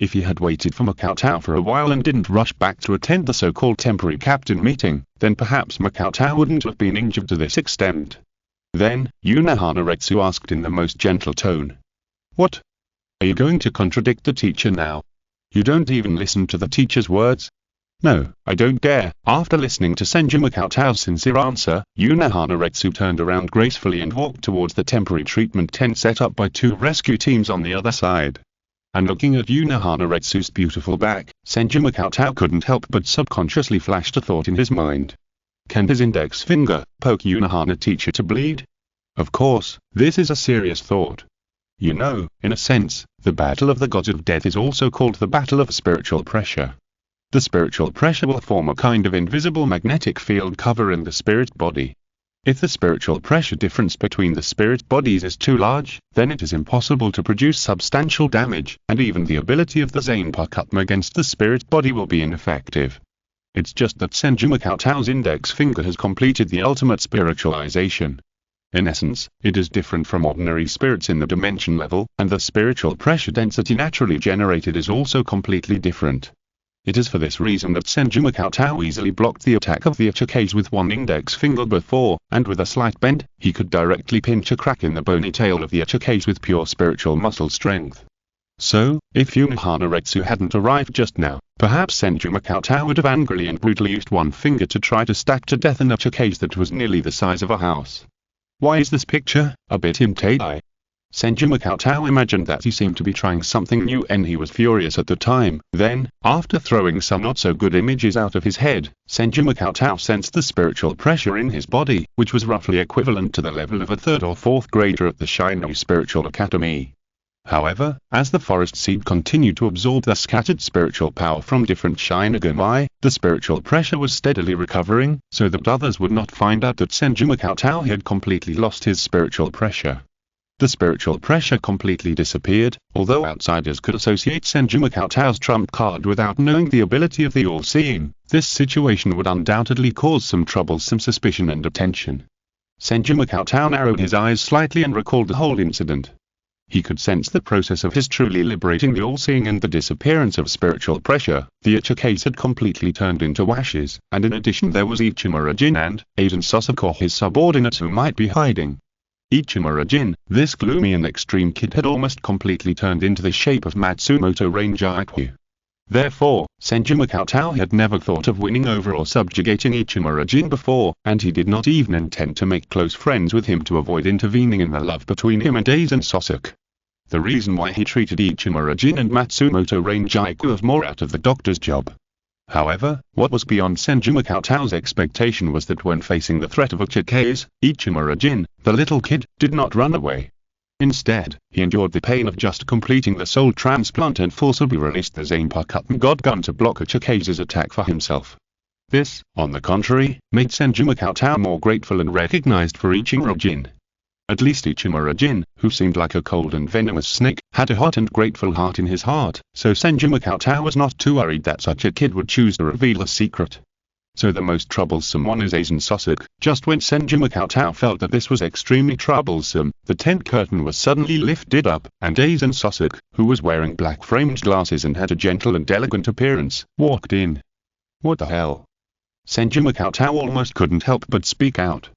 If he had waited for Makoto for a while and didn't rush back to attend the so-called temporary captain meeting, then perhaps Makoto wouldn't have been injured to this extent. Then, Yuna Hanaretsu asked in the most gentle tone. What? Are you going to contradict the teacher now? You don't even listen to the teacher's words? No, I don't dare. After listening to Senju Makoto's sincere answer, Yuna Hanaretsu turned around gracefully and walked towards the temporary treatment tent set up by two rescue teams on the other side. And looking at Yuna Hanaretsu's beautiful back, Senju Makoto couldn't help but subconsciously flashed a thought in his mind. Can his index finger poke Yuna Hana teacher to bleed? Of course, this is a serious thought. You know, in a sense, the battle of the gods of death is also called the battle of spiritual pressure. The spiritual pressure will form a kind of invisible magnetic field cover in the spirit body. If the spiritual pressure difference between the spirit bodies is too large, then it is impossible to produce substantial damage, and even the ability of the zanpakutō against the spirit body will be ineffective. It's just that Senju Makoto's index finger has completed the ultimate spiritualization. In essence, it is different from ordinary spirits in the dimension level, and the spiritual pressure density naturally generated is also completely different. It is for this reason that Senju Makoto easily blocked the attack of the Ichikeis with one index finger before, and with a slight bend, he could directly pinch a crack in the bony tail of the Ichikeis with pure spiritual muscle strength. So, if Yuna Hanaretsu hadn't arrived just now, perhaps Senju Makoto would have angrily and brutally used one finger to try to stack to death an Ichikeis that was nearly the size of a house. Why is this picture a bit hentai? Senju Makoto imagined that he seemed to be trying something new and he was furious at the time. Then, after throwing some not-so-good images out of his head, Senju Makoto sensed the spiritual pressure in his body, which was roughly equivalent to the level of a 3rd or 4th grader at the Shinigami Spiritual Academy. However, as the forest seed continued to absorb the scattered spiritual power from different Shinigami, the spiritual pressure was steadily recovering, so that others would not find out that Senju Makoto had completely lost his spiritual pressure. The spiritual pressure completely disappeared, although outsiders could associate Senju Makoto's trump card without knowing the ability of the all-seeing. This situation would undoubtedly cause some troublesome suspicion and attention. Senju Makoto narrowed his eyes slightly and recalled the whole incident. He could sense the process of his truly liberating the all-seeing and the disappearance of spiritual pressure. The Ichikeis had completely turned into ashes, and in addition there was Ichimura-jin and Aiden Sasako, his subordinates, who might be hiding. Ichimura-jin, this gloomy and extreme kid, had almost completely turned into the shape of Matsumoto Ranjaku. Therefore, Senju Makoto had never thought of winning over or subjugating Ichimura-jin before, and he did not even intend to make close friends with him to avoid intervening in the love between him and Aizen Sasako. The reason why he treated Ichimura-jin and Matsumoto Ranjaku as more out of the doctor's job. However, what was beyond Senju Makoto's expectation was that when facing the threat of Ichikeis, Ichimura-jin, the little kid, did not run away. Instead, he endured the pain of just completing the soul transplant and forcibly released the zanpakutō God gun to block Ichikeis' attack for himself. This, on the contrary, made Senju Cheng more grateful and recognized for Ichimura-jin. At least Ichimura-jin, who seemed like a cold and venomous snake, had a hot and grateful heart in his heart, so Senju Cheng was not too worried that such a kid would choose to reveal a secret. So the most troublesome one is Aizen Sasuke. Just when Senju Cheng felt that this was extremely troublesome, the tent curtain was suddenly lifted up, and Aizen Sasuke, who was wearing black framed glasses and had a gentle and elegant appearance, walked in. What the hell? Senju Cheng almost couldn't help but speak out.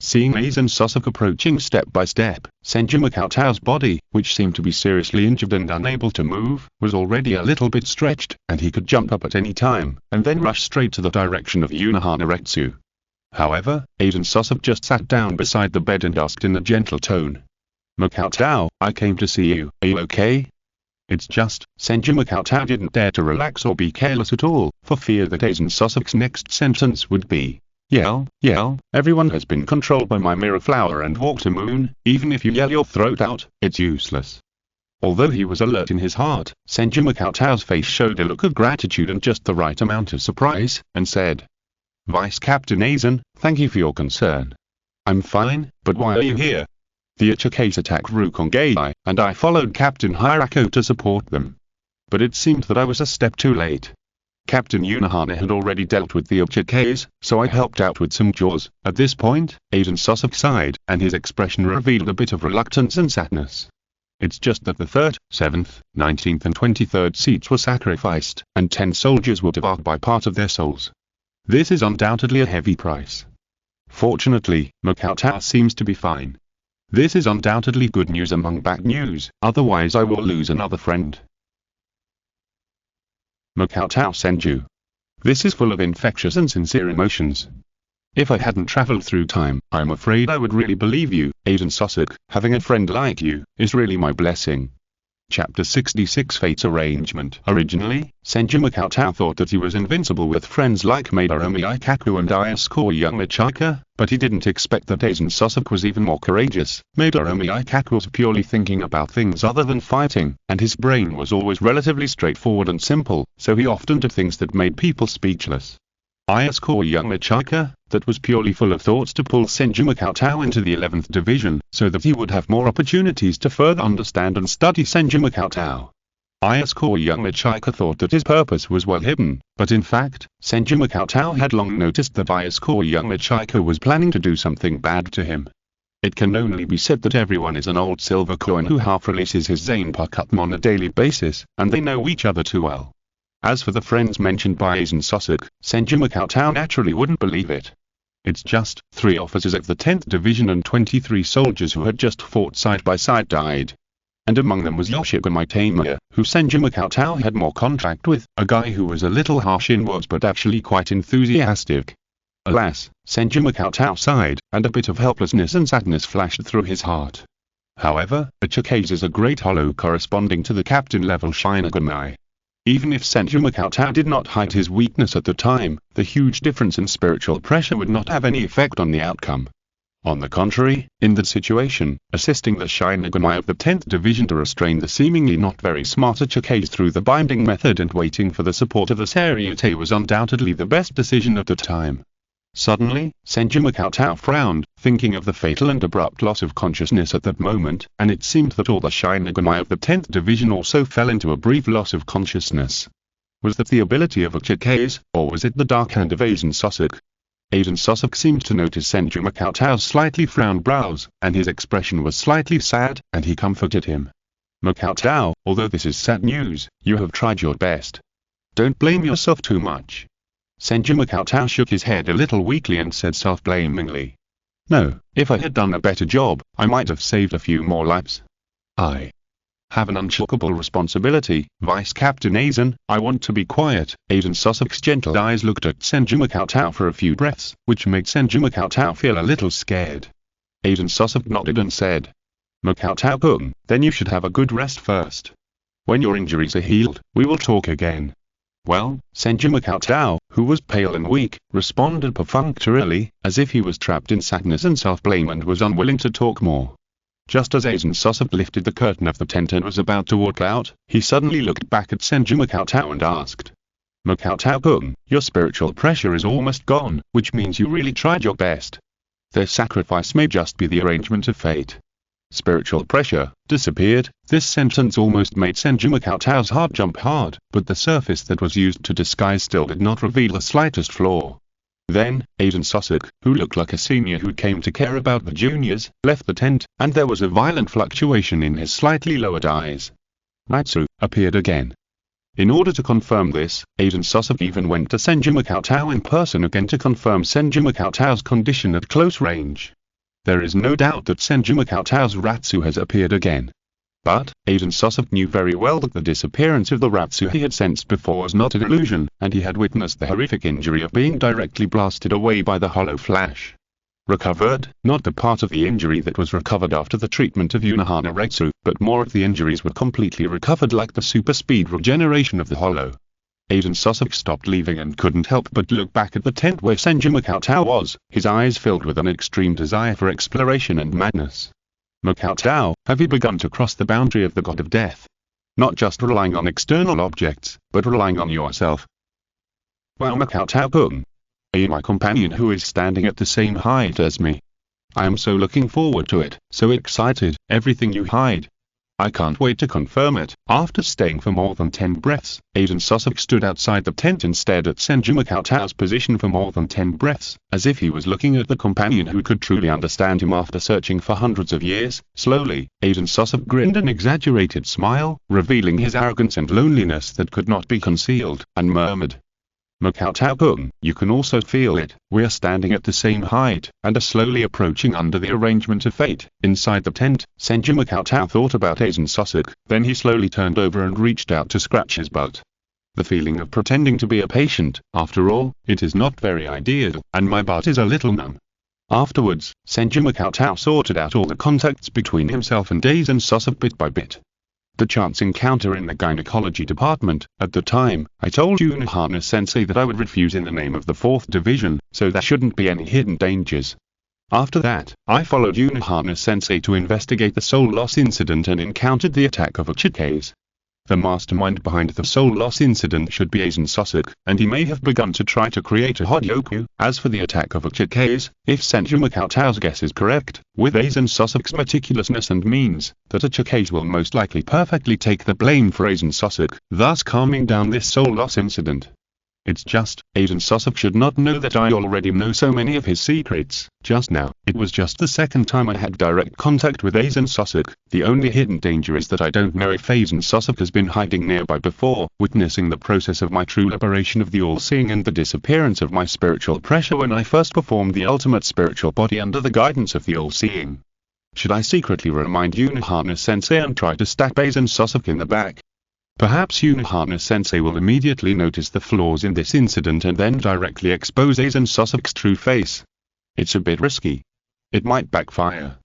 Seeing Aizen Sasuke approaching step by step, Senju Cheng's body, which seemed to be seriously injured and unable to move, was already a little bit stretched, and he could jump up at any time, and then rush straight to the direction of Unohana. However, Aizen Sasuke just sat down beside the bed and asked in a gentle tone. "Cheng, I came to see you, are you okay?" It's just, Senju Cheng didn't dare to relax or be careless at all, for fear that Aizen Sasuke's next sentence would be, Yell, everyone has been controlled by my mirror flower and water moon, even if you yell your throat out, it's useless. Although he was alert in his heart, Senju Cheng's face showed a look of gratitude and just the right amount of surprise, and said, "Vice Captain Aizen, thank you for your concern. I'm fine, but why are you here?" The Ichikeis attacked Cheng-ge, and I followed Captain Hirako to support them. But it seemed that I was a step too late. Captain Unohana had already dealt with the Ichikeis, so I helped out with some chores. At this point, Aizen Sasuke sighed, and his expression revealed a bit of reluctance and sadness. It's just that the 3rd, 7th, 19th and 23rd seats were sacrificed, and 10 soldiers were devoured by part of their souls. This is undoubtedly a heavy price. Fortunately, Cheng seems to be fine. This is undoubtedly good news among bad news, otherwise I will lose another friend. Cheng Senju. This is full of infectious and sincere emotions. If I hadn't traveled through time, I'm afraid I would really believe you, Aizen Sasuke. Having a friend like you is really my blessing. Chapter 66 Fate's Arrangement. Originally, Senju Cheng thought that he was invincible with friends like Madara Miyakaku and Ayasuke Yamachika, but he didn't expect that Aizen Sasuke was even more courageous. Madara Miyakaku was purely thinking about things other than fighting, and his brain was always relatively straightforward and simple, so he often did things that made people speechless. Ayasuke Yamachika, that was purely full of thoughts to pull Senju Cheng into the 11th Division, so that he would have more opportunities to further understand and study Senju Cheng. Ayasuke Yamachika thought that his purpose was well hidden, but in fact, Senju Cheng had long noticed that Ayasuke Yamachika was planning to do something bad to him. It can only be said that everyone is an old silver coin who half-releases his zanpakutō on a daily basis, and they know each other too well. As for the friends mentioned by Aizen Sasuke, Senju Cheng naturally wouldn't believe it. It's just, 3 officers of the 10th Division and 23 soldiers who had just fought side by side died. And among them was Yoshigami Tamiya, who Senju Cheng had more contact with, a guy who was a little harsh in words but actually quite enthusiastic. Alas, Senju Cheng sighed, and a bit of helplessness and sadness flashed through his heart. However, Ichikeis is a great hollow corresponding to the captain-level Shinigami. Even if Senju Cheng did not hide his weakness at the time, the huge difference in spiritual pressure would not have any effect on the outcome. On the contrary, in that situation, assisting the Shinigami of the 10th Division to restrain the seemingly not very smart Ichikeis through the binding method and waiting for the support of the Seireitei was undoubtedly the best decision at the time. Suddenly, Senju Cheng frowned, thinking of the fatal and abrupt loss of consciousness at that moment, and it seemed that all the Shinigami of the 10th Division also fell into a brief loss of consciousness. Was that the ability of Ichikeis, or was it the dark hand of Aizen Sasuke? Aizen Sasuke seemed to notice Senju Cheng's slightly frowned brows, and his expression was slightly sad, and he comforted him. Cheng, although this is sad news, you have tried your best. Don't blame yourself too much. Senju Cheng shook his head a little weakly and said self-blamingly, "No, if I had done a better job, I might have saved a few more lives. I have an unshakable responsibility, Vice Captain Aizen. I want to be quiet." Aizen Sasuke's gentle eyes looked at Senju Cheng for a few breaths, which made Senju Cheng feel a little scared. Aizen Sasuke nodded and said, "Cheng, then you should have a good rest first. When your injuries are healed, we will talk again." Well, Senju Cheng, who was pale and weak, responded perfunctorily, as if he was trapped in sadness and self-blame and was unwilling to talk more. Just as Aizen Sasuke lifted the curtain of the tent and was about to walk out, he suddenly looked back at Senju Cheng and asked, Makoto-kun, your spiritual pressure is almost gone, which means you really tried your best. Their sacrifice may just be the arrangement of fate. Spiritual pressure disappeared. This sentence almost made Senju Makoto's heart jump hard, but the surface that was used to disguise still did not reveal the slightest flaw. Then, Aiden Sosok, who looked like a senior who came to care about the juniors, left the tent, and there was a violent fluctuation in his slightly lowered eyes. Natsu appeared again. In order to confirm this, Aiden Sosok even went to Senju Makoto in person again to confirm Senju Makoto's condition at close range. There is no doubt that Senju Makoto's Ratsu has appeared again. But, Aiden Sosok knew very well that the disappearance of the Ratsu he had sensed before was not an illusion, and he had witnessed the horrific injury of being directly blasted away by the hollow flash. Recovered, not the part of the injury that was recovered after the treatment of Unohana Retsu, but more of the injuries were completely recovered like the super speed regeneration of the hollow. Aiden Sosok stopped leaving and couldn't help but look back at the tent where Senju Makoto was, his eyes filled with an extreme desire for exploration and madness. Makoto, have you begun to cross the boundary of the god of death? Not just relying on external objects, but relying on yourself. Wow, Makoto-kun. Are you my companion who is standing at the same height as me? I am so looking forward to it, so excited, everything you hide. I can't wait to confirm it. After staying for more than 10 breaths, Aiden Sosok stood outside the tent and stared at Senju Makoto's position for more than 10 breaths, as if he was looking at the companion who could truly understand him after searching for hundreds of years. Slowly, Aiden Sosok grinned an exaggerated smile, revealing his arrogance and loneliness that could not be concealed, and murmured, Makoto-kun, you can also feel it. We are standing at the same height, and are slowly approaching under the arrangement of fate. Inside the tent, Senju Makoto thought about Aiden Sosok, then he slowly turned over and reached out to scratch his butt. The feeling of pretending to be a patient, after all, it is not very ideal, and my butt is a little numb. Afterwards, Senju Makoto sorted out all the contacts between himself and Aiden Sosok bit by bit. The chance encounter in the gynecology department. At the time, I told Unohana-sensei that I would refuse in the name of the 4th Division, so there shouldn't be any hidden dangers. After that, I followed Unohana-sensei to investigate the soul loss incident and encountered the attack of Uchike's. The mastermind behind the soul loss incident should be Aiden Sosok, and he may have begun to try to create a Hodyoku. As for the attack of Uchike's, if Senju Makoto's guess is correct, with Aiden Sosok's meticulousness and means, that Uchike's will most likely perfectly take the blame for Aiden Sosok, thus calming down this soul loss incident. It's just, Aiden Sosok should not know that I already know so many of his secrets. Just now, it was just the second time I had direct contact with Aiden Sosok. The only hidden danger is that I don't know if Aiden Sosok has been hiding nearby before, witnessing the process of my true liberation of the all-seeing and the disappearance of my spiritual pressure when I first performed the ultimate spiritual body under the guidance of the all-seeing. Should I secretly remind Unohana-sensei and try to stab Aiden Sosok in the back? Perhaps Unohana-sensei will immediately notice the flaws in this incident and then directly expose Aiden Sosok's true face. It's a bit risky. It might backfire.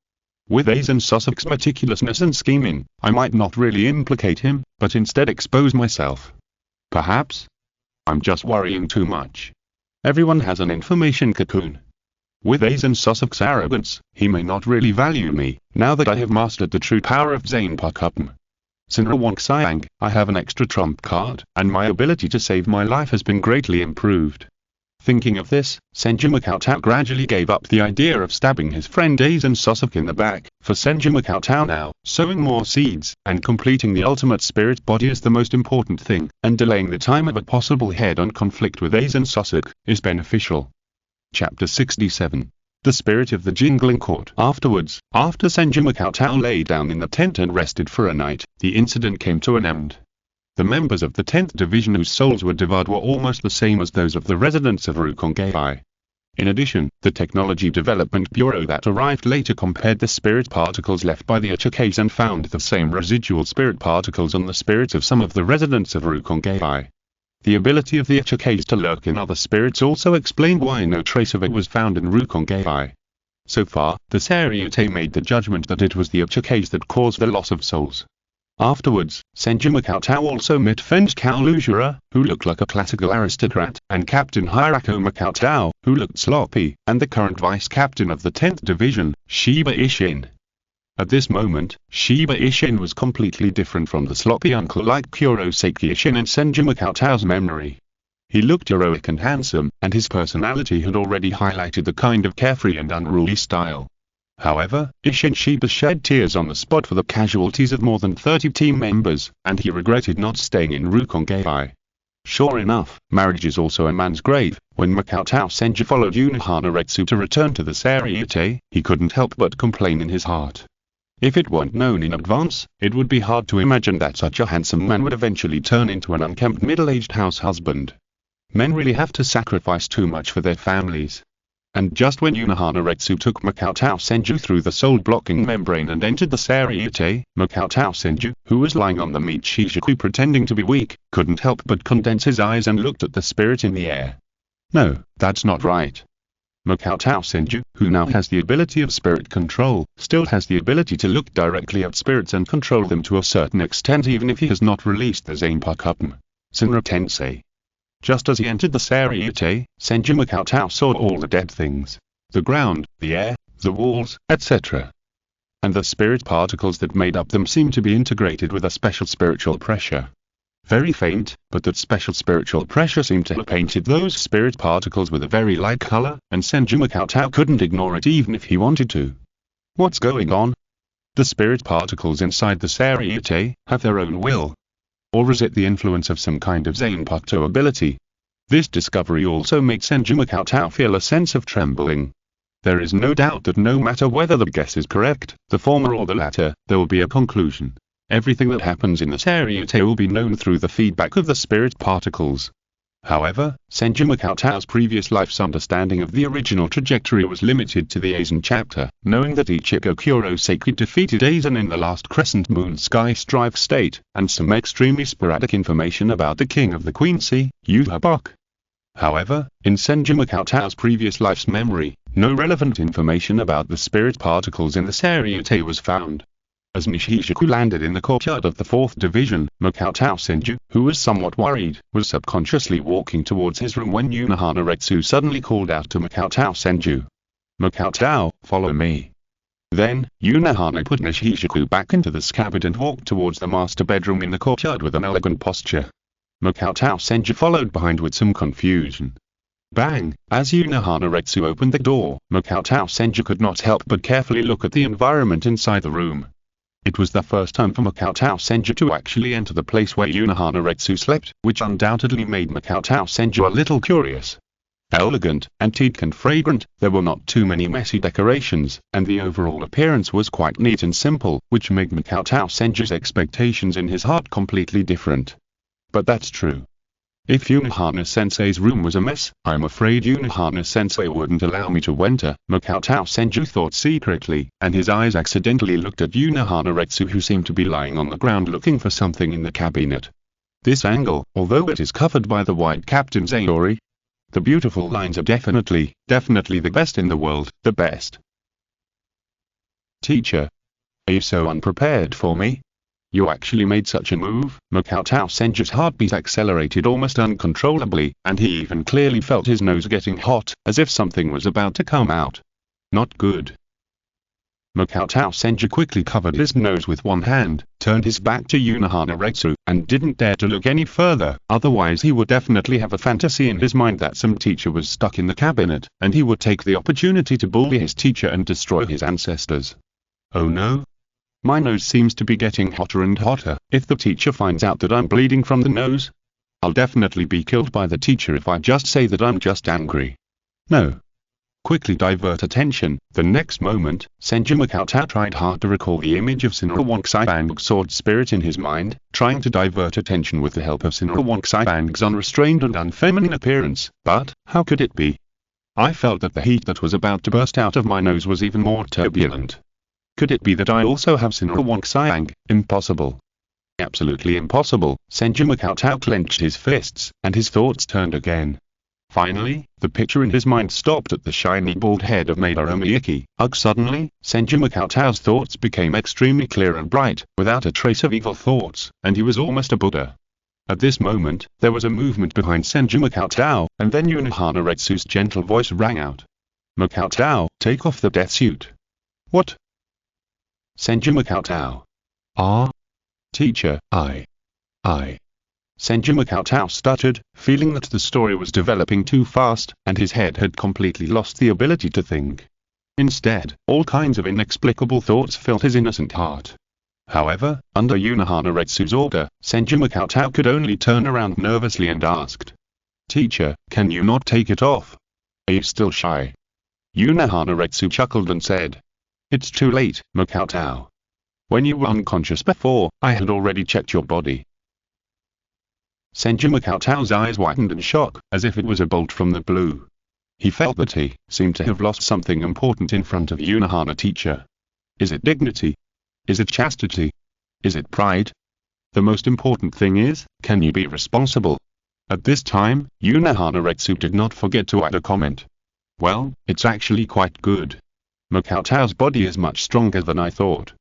With Aiden Sosok's meticulousness and scheming, I might not really implicate him, but instead expose myself. Perhaps? I'm just worrying too much. Everyone has an information cocoon. With Aiden Sosok's arrogance, he may not really value me, now that I have mastered the true power of zanpakutō. Sayang, I have an extra trump card, and my ability to save my life has been greatly improved. Thinking of this, Senju Makoto gradually gave up the idea of stabbing his friend Aiden Sosok in the back. For Senju Makoto now, sowing more seeds, and completing the ultimate spirit body is the most important thing, and delaying the time of a possible head-on conflict with Aiden Sosok is beneficial. Chapter 67. The Spirit of the Jingling Court. Afterwards, after Senju Makoto lay down in the tent and rested for a night, the incident came to an end. The members of the 10th Division whose souls were devoured were almost the same as those of the residents of Rukongei. In addition, the Technology Development Bureau that arrived later compared the spirit particles left by the Uchike's and found the same residual spirit particles on the spirits of some of the residents of Rukongei. The ability of the Uchike's to lurk in other spirits also explained why no trace of it was found in Rukongei. So far, the Seireitei made the judgment that it was the Uchike's that caused the loss of souls. Afterwards, Senju Makoto also met Fenge Kaolujira, who looked like a classical aristocrat, and Captain Hirako Makoto, who looked sloppy, and the current vice-captain of the 10th Division, Shiba Ishin. At this moment, Shiba Ishin was completely different from the sloppy uncle like Kurosaki Ishin in Senju Makoto's memory. He looked heroic and handsome, and his personality had already highlighted the kind of carefree and unruly style. However, Ishinshiba shed tears on the spot for the casualties of more than 30 team members, and he regretted not staying in Rukongai. Sure enough, marriage is also a man's grave. When Makoto Senju followed Unohana Retsu to return to the Seireitei, he couldn't help but complain in his heart. If it weren't known in advance, it would be hard to imagine that such a handsome man would eventually turn into an unkempt middle-aged house husband. Men really have to sacrifice too much for their families. And just when Unohana Retsu took Makoto Senju through the soul-blocking membrane and entered the Seireitei, Makoto Senju, who was lying on the meat shizuku pretending to be weak, couldn't help but condense his eyes and looked at the spirit in the air. No, that's not right. Makoto Senju, who now has the ability of spirit control, still has the ability to look directly at spirits and control them to a certain extent even if he has not released the zanpakutō. Shinigami. Just as he entered the Seireitei, Senju Makoto saw all the dead things. The ground, the air, the walls, etc. And the spirit particles that made up them seemed to be integrated with a special spiritual pressure. Very faint, but that special spiritual pressure seemed to have painted those spirit particles with a very light color, and Senju Makoto couldn't ignore it even if he wanted to. What's going on? The spirit particles inside the Seireitei have their own will. Or is it the influence of some kind of zanpakutō ability? This discovery also made Senju Makoto feel a sense of trembling. There is no doubt that no matter whether the guess is correct, the former or the latter, there will be a conclusion. Everything that happens in the Seireitei will be known through the feedback of the spirit particles. However, Senju Makoto's previous life's understanding of the original trajectory was limited to the Aizen chapter, knowing that Ichigo Kurosaki defeated Aizen in the last Crescent Moon Sky Strife state, and some extremely sporadic information about the King of the Queen Sea, Yuhabuk. However, in Senju Makoto's previous life's memory, no relevant information about the spirit particles in the Seireitei was found. As Nishizuku landed in the courtyard of the 4th Division, Makoto Senju, who was somewhat worried, was subconsciously walking towards his room when Unohana Retsu suddenly called out to Makoto Senju. "Makoto, follow me." Then, Unohana put Nishizuku back into the scabbard and walked towards the master bedroom in the courtyard with an elegant posture. Makoto Senju followed behind with some confusion. Bang! As Unohana Retsu opened the door, Makoto Senju could not help but carefully look at the environment inside the room. It was the first time for Makoto Senju to actually enter the place where Unohana Retsu slept, which undoubtedly made Makoto Senju a little curious. Elegant, antique and fragrant, there were not too many messy decorations, and the overall appearance was quite neat and simple, which made Makoto Senju's expectations in his heart completely different. But that's true. If Unohana-sensei's room was a mess, I'm afraid Unohana-sensei wouldn't allow me to enter, Makoto Senju thought secretly, and his eyes accidentally looked at Unohana Retsu, who seemed to be lying on the ground looking for something in the cabinet. This angle, although it is covered by the white captain's Aori, the beautiful lines are definitely the best in the world, the best. Teacher. Are you so unprepared for me? You actually made such a move? Makoto Senju's heartbeat accelerated almost uncontrollably, and he even clearly felt his nose getting hot, as if something was about to come out. Not good. Makoto Senju quickly covered his nose with one hand, turned his back to Unohana Retsu, and didn't dare to look any further, otherwise he would definitely have a fantasy in his mind that some teacher was stuck in the cabinet, and he would take the opportunity to bully his teacher and destroy his ancestors. Oh no? My nose seems to be getting hotter and hotter. If the teacher finds out that I'm bleeding from the nose, I'll definitely be killed by the teacher if I just say that I'm just angry. No. Quickly divert attention. The next moment, Senju Makoto tried hard to recall the image of Shinigami sword spirit in his mind, trying to divert attention with the help of Shinigami's unrestrained and unfeminine appearance, but how could it be? I felt that the heat that was about to burst out of my nose was even more turbulent. Could it be that I also have Shinigami? Impossible. Absolutely impossible. Senju Makoto clenched his fists, and his thoughts turned again. Finally, the picture in his mind stopped at the shiny bald head of Madara Miyuki. Suddenly, Senju Makoto's thoughts became extremely clear and bright, without a trace of evil thoughts, and he was almost a Buddha. At this moment, there was a movement behind Senju Makoto, and then Unohana Retsu's gentle voice rang out. "Makoto, take off the death suit." "What?" Senju Makoto. "Ah? Teacher, I Senju Cheng stuttered, feeling that the story was developing too fast, and his head had completely lost the ability to think. Instead, all kinds of inexplicable thoughts filled his innocent heart. However, under Unohana-retsu's order, Senju Cheng could only turn around nervously and asked, "Teacher, can you not take it off? Are you still shy?" Unohana-retsu chuckled and said, "It's too late, Cheng. When you were unconscious before, I had already checked your body." Senju Cheng's eyes widened in shock, as if it was a bolt from the blue. He felt that he seemed to have lost something important in front of Unohana teacher. Is it dignity? Is it chastity? Is it pride? The most important thing is, can you be responsible? At this time, Unohana-retsu did not forget to add a comment. "Well, it's actually quite good. Cheng's body is much stronger than I thought."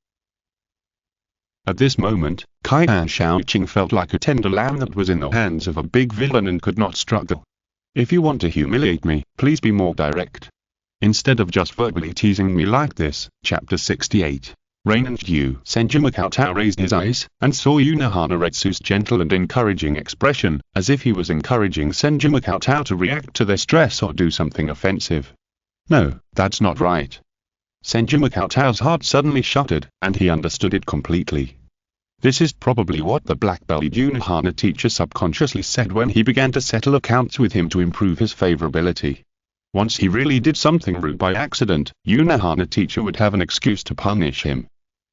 At this moment, Senju Cheng felt like a tender lamb that was in the hands of a big villain and could not struggle. "If you want to humiliate me, please be more direct. Instead of just verbally teasing me like this." Chapter 68. Rain and Dew. Senju Cheng raised his eyes, and saw Unohana-retsu's gentle and encouraging expression, as if he was encouraging Senju Cheng to react to their stress or do something offensive. No, that's not right. Senju Cheng's heart suddenly shuddered, and he understood it completely. This is probably what the black-bellied Unohana teacher subconsciously said when he began to settle accounts with him to improve his favorability. Once he really did something rude by accident, Unohana teacher would have an excuse to punish him.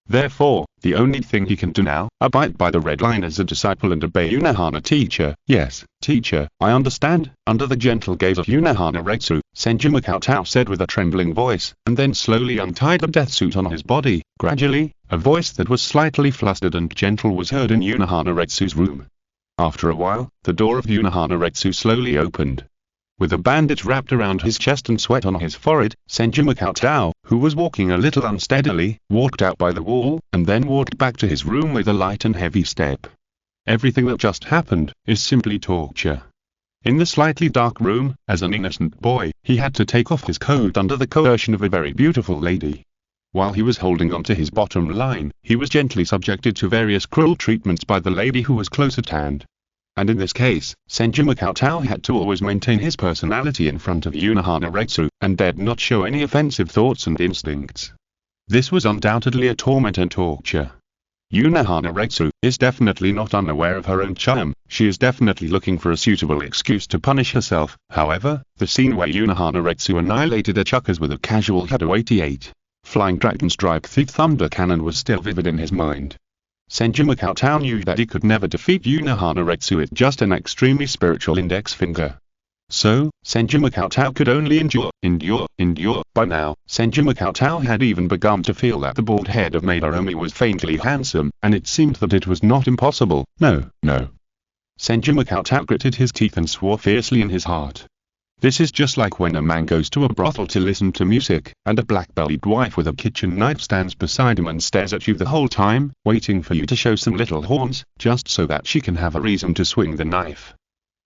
Therefore, the only thing he can do now, abide by the red line as a disciple and obey Unohana teacher. "Yes, teacher, I understand." Under the gentle gaze of Unohana-retsu, Senju Cheng said with a trembling voice, and then slowly untied a death suit on his body. Gradually, a voice that was slightly flustered and gentle was heard in Unohana-retsu's room. After a while, the door of Unohana-retsu slowly opened. With a bandage wrapped around his chest and sweat on his forehead, Senju Cheng, who was walking a little unsteadily, walked out by the wall, and then walked back to his room with a light and heavy step. Everything that just happened is simply torture. In the slightly dark room, as an innocent boy, he had to take off his coat under the coercion of a very beautiful lady. While he was holding on to his bottom line, he was gently subjected to various cruel treatments by the lady who was close at hand. And in this case, Senju Cheng had to always maintain his personality in front of Unohana-retsu, and dared not show any offensive thoughts and instincts. This was undoubtedly a torment and torture. Unohana-retsu is definitely not unaware of her own charm. She is definitely looking for a suitable excuse to punish herself. However, the scene where Unohana-retsu annihilated the Chuckers with a casual Hado 88 Flying Dragon Strike Thief Thunder Cannon was still vivid in his mind. Senju Cheng knew that he could never defeat Unohana-retsu with just an extremely spiritual index finger. So, Senju Cheng could only endure. By now, Senju Cheng had even begun to feel that the bald head of Madarome was faintly handsome, and it seemed that it was not impossible. No. Senju Cheng gritted his teeth and swore fiercely in his heart. This is just like when a man goes to a brothel to listen to music, and a black-bellied wife with a kitchen knife stands beside him and stares at you the whole time, waiting for you to show some little horns, just so that she can have a reason to swing the knife.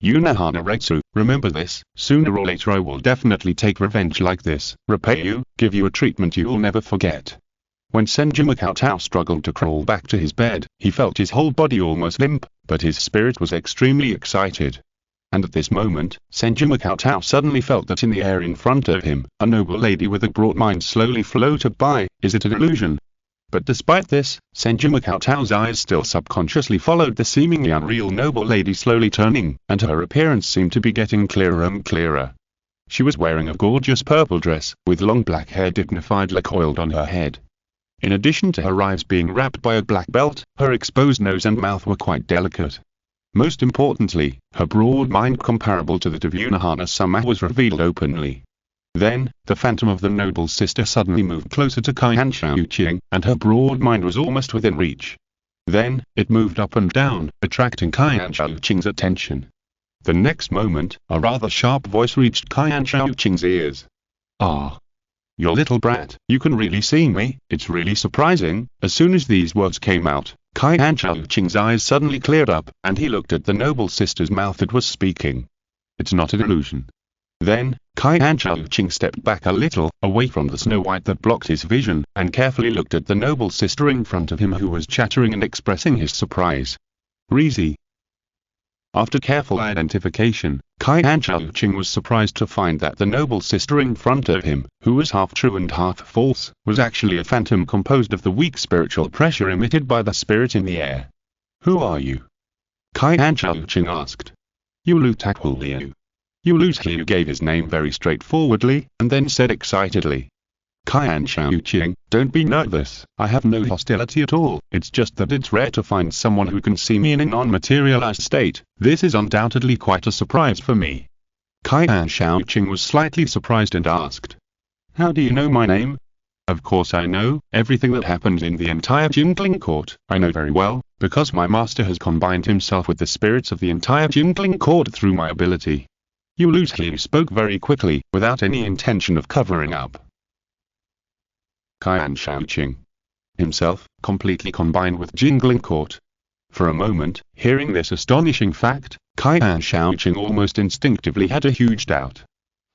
Unohana-retsu, remember this, sooner or later I will definitely take revenge like this, repay you, give you a treatment you will never forget. When Senju Cheng struggled to crawl back to his bed, he felt his whole body almost limp, but his spirit was extremely excited. And at this moment, Senju Cheng suddenly felt that in the air in front of him, a noble lady with a broad mind slowly floated by. Is it an illusion? But despite this, Senju Cheng's eyes still subconsciously followed the seemingly unreal noble lady slowly turning, and her appearance seemed to be getting clearer and clearer. She was wearing a gorgeous purple dress, with long black hair dignifiedly coiled on her head. In addition to her eyes being wrapped by a black belt, her exposed nose and mouth were quite delicate. Most importantly, her broad mind comparable to that of Unohana-sama was revealed openly. Then, the phantom of the noble sister suddenly moved closer to Senju Cheng, and her broad mind was almost within reach. Then, it moved up and down, attracting Senju Cheng's attention. The next moment, a rather sharp voice reached Senju Cheng's ears. "Ah. You little brat, you can really see me, it's really surprising." As soon as these words came out, Senju Cheng's eyes suddenly cleared up, and he looked at the noble sister's mouth that was speaking. "It's not an illusion." Then, Senju Cheng stepped back a little, away from the snow white that blocked his vision, and carefully looked at the noble sister in front of him who was chattering and expressing his surprise. "Rizi." After careful identification, Senju Cheng was surprised to find that the noble sister in front of him, who was half true and half false, was actually a phantom composed of the weak spiritual pressure emitted by the spirit in the air. "Who are you?" Senju Cheng asked. "Yulu Takhuliu." Yulu gave his name very straightforwardly, and then said excitedly, "Senju Cheng, don't be nervous, I have no hostility at all, it's just that it's rare to find someone who can see me in a non-materialized state. This is undoubtedly quite a surprise for me." Senju Cheng was slightly surprised and asked, "How do you know my name?" "Of course I know, everything that happened in the entire Jingling court, I know very well, because my master has combined himself with the spirits of the entire Jingling court through my ability." Yulu spoke very quickly, without any intention of covering up. Senju Cheng himself, completely combined with Jingling court. For a moment, hearing this astonishing fact, Senju Cheng almost instinctively had a huge doubt.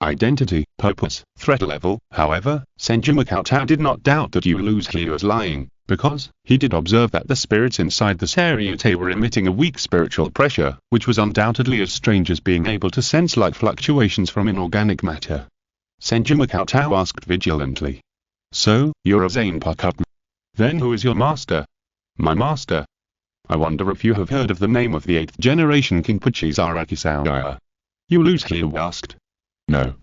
Identity, purpose, threat level. However, Senju Cheng did not doubt that Yulu was lying, because he did observe that the spirits inside the Seireitei were emitting a weak spiritual pressure, which was undoubtedly as strange as being able to sense light fluctuations from inorganic matter. Senju Cheng asked vigilantly, "So, you're a zanpakutō. Then who is your master?" "My master? I wonder if you have heard of the name of the 8th generation King Seireitei?" Yulu asked. "No."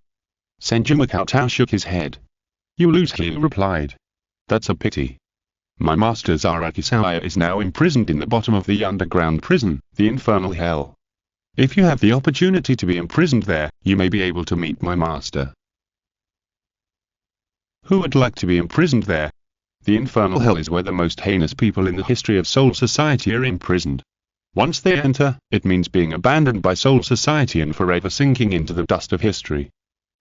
Senju Cheng shook his head. Yulu replied, "That's a pity. My master Seireitei is now imprisoned in the bottom of the underground prison, the infernal hell. If you have the opportunity to be imprisoned there, you may be able to meet my master." Who would like to be imprisoned there? The infernal hell is where the most heinous people in the history of Soul Society are imprisoned. Once they enter, it means being abandoned by Soul Society and forever sinking into the dust of history.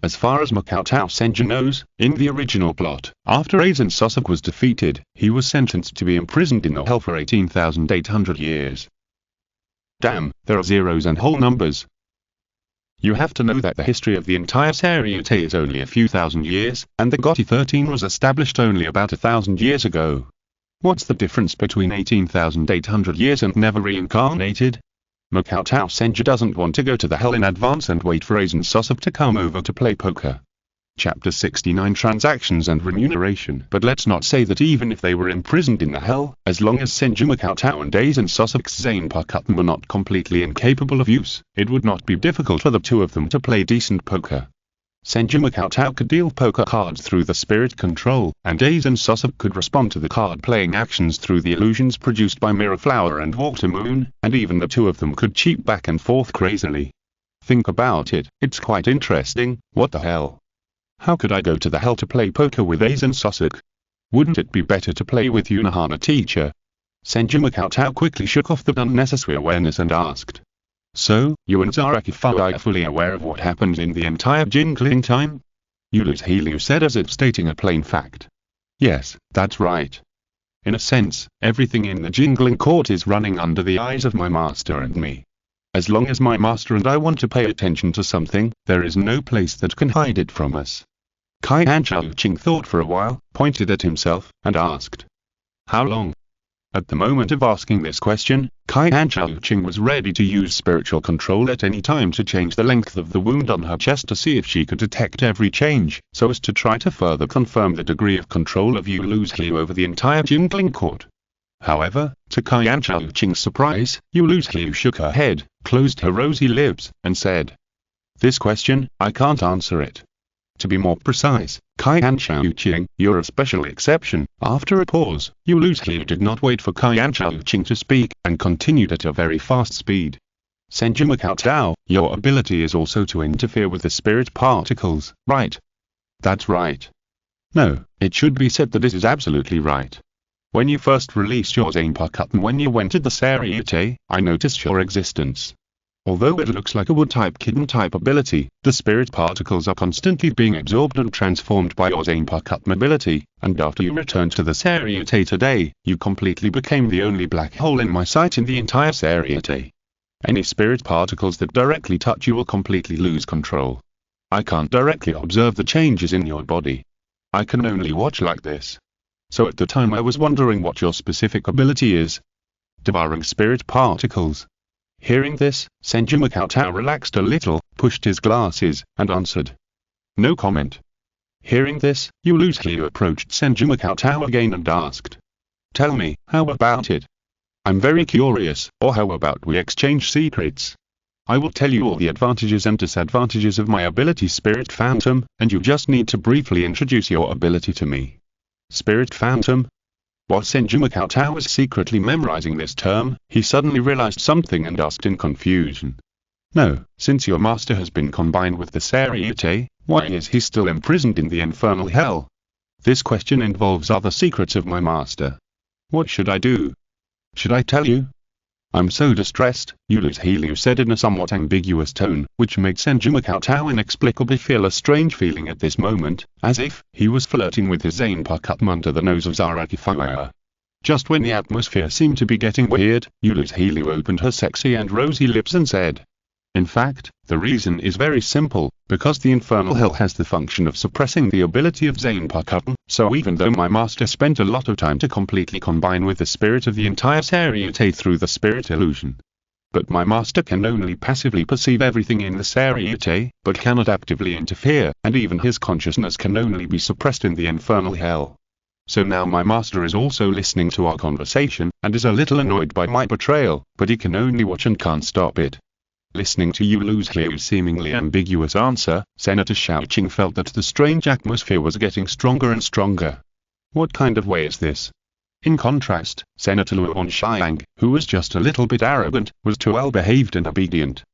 As far as Senju knows, in the original plot, after Aizen Sosok was defeated, he was sentenced to be imprisoned in the hell for 18,800 years. Damn, there are zeros and whole numbers. You have to know that the history of the entire Seireitei is only a few thousand years, and the Gotti 13 was established only about 1,000 years ago. What's the difference between 18,800 years and never reincarnated? Senju doesn't want to go to the hell in advance and wait for Aizen Sosok to come over to play poker. Chapter 69 Transactions and Remuneration. But let's not say that even if they were imprisoned in the hell, as long as Senju and Aizen Sosok's zanpakutō were not completely incapable of use, it would not be difficult for the two of them to play decent poker. Senju could deal poker cards through the spirit control, and Aizen Sosok could respond to the card-playing actions through the illusions produced by Mirror Flower and Water Moon, and even the two of them could cheat back and forth crazily. Think about it, it's quite interesting. What the hell? How could I go to the hell to play poker with Aizen Sosok? Wouldn't it be better to play with Unohana teacher? Senju quickly shook off the unnecessary awareness and asked, "So, you and Seireitei are fully aware of what happened in the entire Jingling time?" Yulu said as if stating a plain fact. "Yes, that's right. In a sense, everything in the Jingling court is running under the eyes of my master and me. As long as my master and I want to pay attention to something, there is no place that can hide it from us." Senju Cheng thought for a while, pointed at himself, and asked, "How long?" At the moment of asking this question, Senju Cheng was ready to use spiritual control at any time to change the length of the wound on her chest to see if she could detect every change, so as to try to further confirm the degree of control of Yulu over the entire Jingling court. However, to Senju Cheng's surprise, Yulu shook her head, closed her rosy lips, and said, "This question, I can't answer it. To be more precise, Senju Cheng, you're a special exception." After a pause, Yulu did not wait for Senju Cheng to speak, and continued at a very fast speed. "Senju, your ability is also to interfere with the spirit particles, right?" "That's right." "No, it should be said that it is absolutely right. When you first released your zanpakutō and when you entered the Seireitei, I noticed your existence. Although it looks like a wood-type kitten-type ability, the spirit particles are constantly being absorbed and transformed by your zanpakutō ability, and after you returned to the Seireitei today, you completely became the only black hole in my sight in the entire Seireitei. Any spirit particles that directly touch you will completely lose control. I can't directly observe the changes in your body. I can only watch like this. So at the time I was wondering what your specific ability is." "Devouring spirit particles." Hearing this, Senju Cheng relaxed a little, pushed his glasses, and answered. No comment. Hearing this, Liu approached Senju Cheng again and asked. Tell me, how about it? I'm very curious, or how about we exchange secrets? I will tell you all the advantages and disadvantages of my ability Spirit Phantom, and you just need to briefly introduce your ability to me. Spirit Phantom? While Senju Cheng was secretly memorizing this term, he suddenly realized something and asked in confusion. No, since your master has been combined with the Seireitei, why is he still imprisoned in the infernal hell? This question involves other secrets of my master. What should I do? Should I tell you? I'm so distressed, Liu said in a somewhat ambiguous tone, which made Senju Cheng inexplicably feel a strange feeling at this moment, as if he was flirting with his zanpakutō under the nose of Seireitei. Just when the atmosphere seemed to be getting weird, Liu opened her sexy and rosy lips and said. In fact, the reason is very simple, because the infernal hell has the function of suppressing the ability of zanpakutō, so even though my master spent a lot of time to completely combine with the spirit of the entire Seireitei through the spirit illusion. But my master can only passively perceive everything in the Seireitei, but cannot actively interfere, and even his consciousness can only be suppressed in the infernal hell. So now my master is also listening to our conversation, and is a little annoyed by my betrayal, but he can only watch and can't stop it. Listening to Liu's seemingly ambiguous answer, Senator Cheng felt that the strange atmosphere was getting stronger and stronger. What kind of way is this? In contrast, Senator Cheng, who was just a little bit arrogant, was too well behaved and obedient.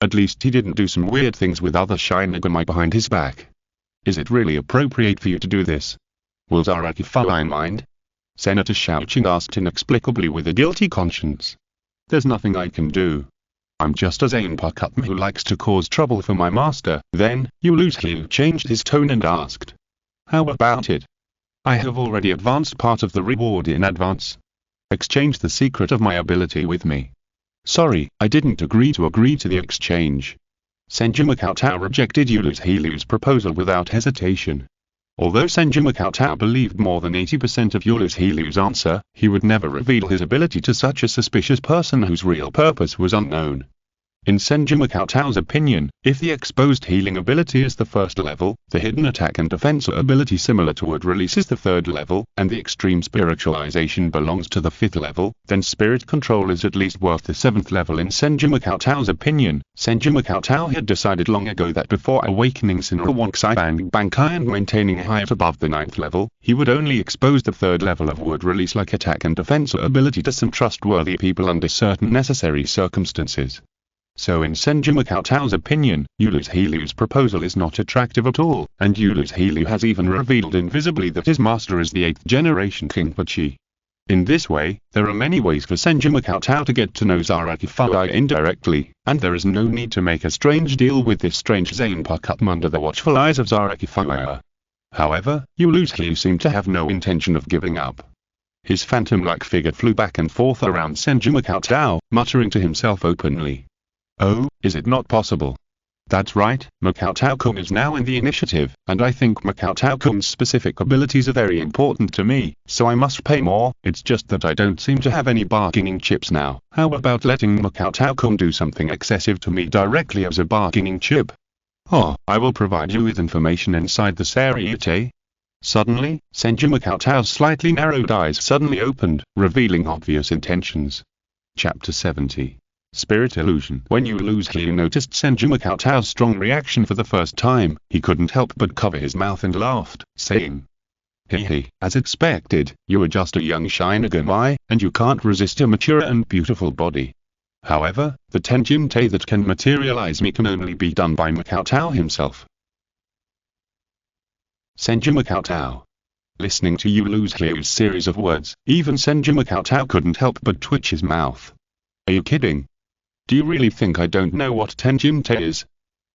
At least he didn't do some weird things with other Shinigami behind his back. Is it really appropriate for you to do this? Will Seireitei mind? Senator Cheng asked inexplicably with a guilty conscience. There's nothing I can do. I'm just a zanpakutō who likes to cause trouble for my master. Then, Liu changed his tone and asked. How about it? I have already advanced part of the reward in advance. Exchange the secret of my ability with me. Sorry, I didn't agree to the exchange. Senju Cheng rejected Liu's proposal without hesitation. Although Senju Cheng believed more than 80% of Liu's answer, he would never reveal his ability to such a suspicious person whose real purpose was unknown. In Senju Cheng's opinion, if the exposed healing ability is the first level, the hidden attack and defense ability similar to word release is the third level, and the extreme spiritualization belongs to the fifth level, then spirit control is at least worth the seventh level. In Senju Cheng's opinion, Senju Cheng had decided long ago that before awakening Senbon Bancho and maintaining a height above the ninth level, he would only expose the third level of word release like attack and defense ability to some trustworthy people under certain necessary circumstances. So in Senju Cheng's opinion, Liu's proposal is not attractive at all, and Liu has even revealed invisibly that his master is the 8th generation King Pachi. In this way, there are many ways for Senju Cheng to get to know Seireitei indirectly, and there is no need to make a strange deal with this strange zanpakutō under the watchful eyes of Seireitei. However, Liu seemed to have no intention of giving up. His phantom-like figure flew back and forth around Senju Cheng, muttering to himself openly. Oh, is it not possible? That's right, Cheng is now in the initiative, and I think Cheng's specific abilities are very important to me, so I must pay more. It's just that I don't seem to have any bargaining chips now. How about letting Cheng do something excessive to me directly as a bargaining chip? Oh, I will provide you with information inside the Seireitei. Suddenly, Senju Cheng's slightly narrowed eyes suddenly opened, revealing obvious intentions. Chapter 70. Spirit Illusion. When Liu noticed Senju Cheng's strong reaction for the first time, he couldn't help but cover his mouth and laughed, saying, Hehe, as expected, you are just a young Shinigami, and you can't resist a mature and beautiful body. However, the Tenjimtei that can materialize me can only be done by Cheng himself. Senju Cheng. Listening to Liu's series of words, even Senju Cheng couldn't help but twitch his mouth. Are you kidding? Do you really think I don't know what Tenjimtei is?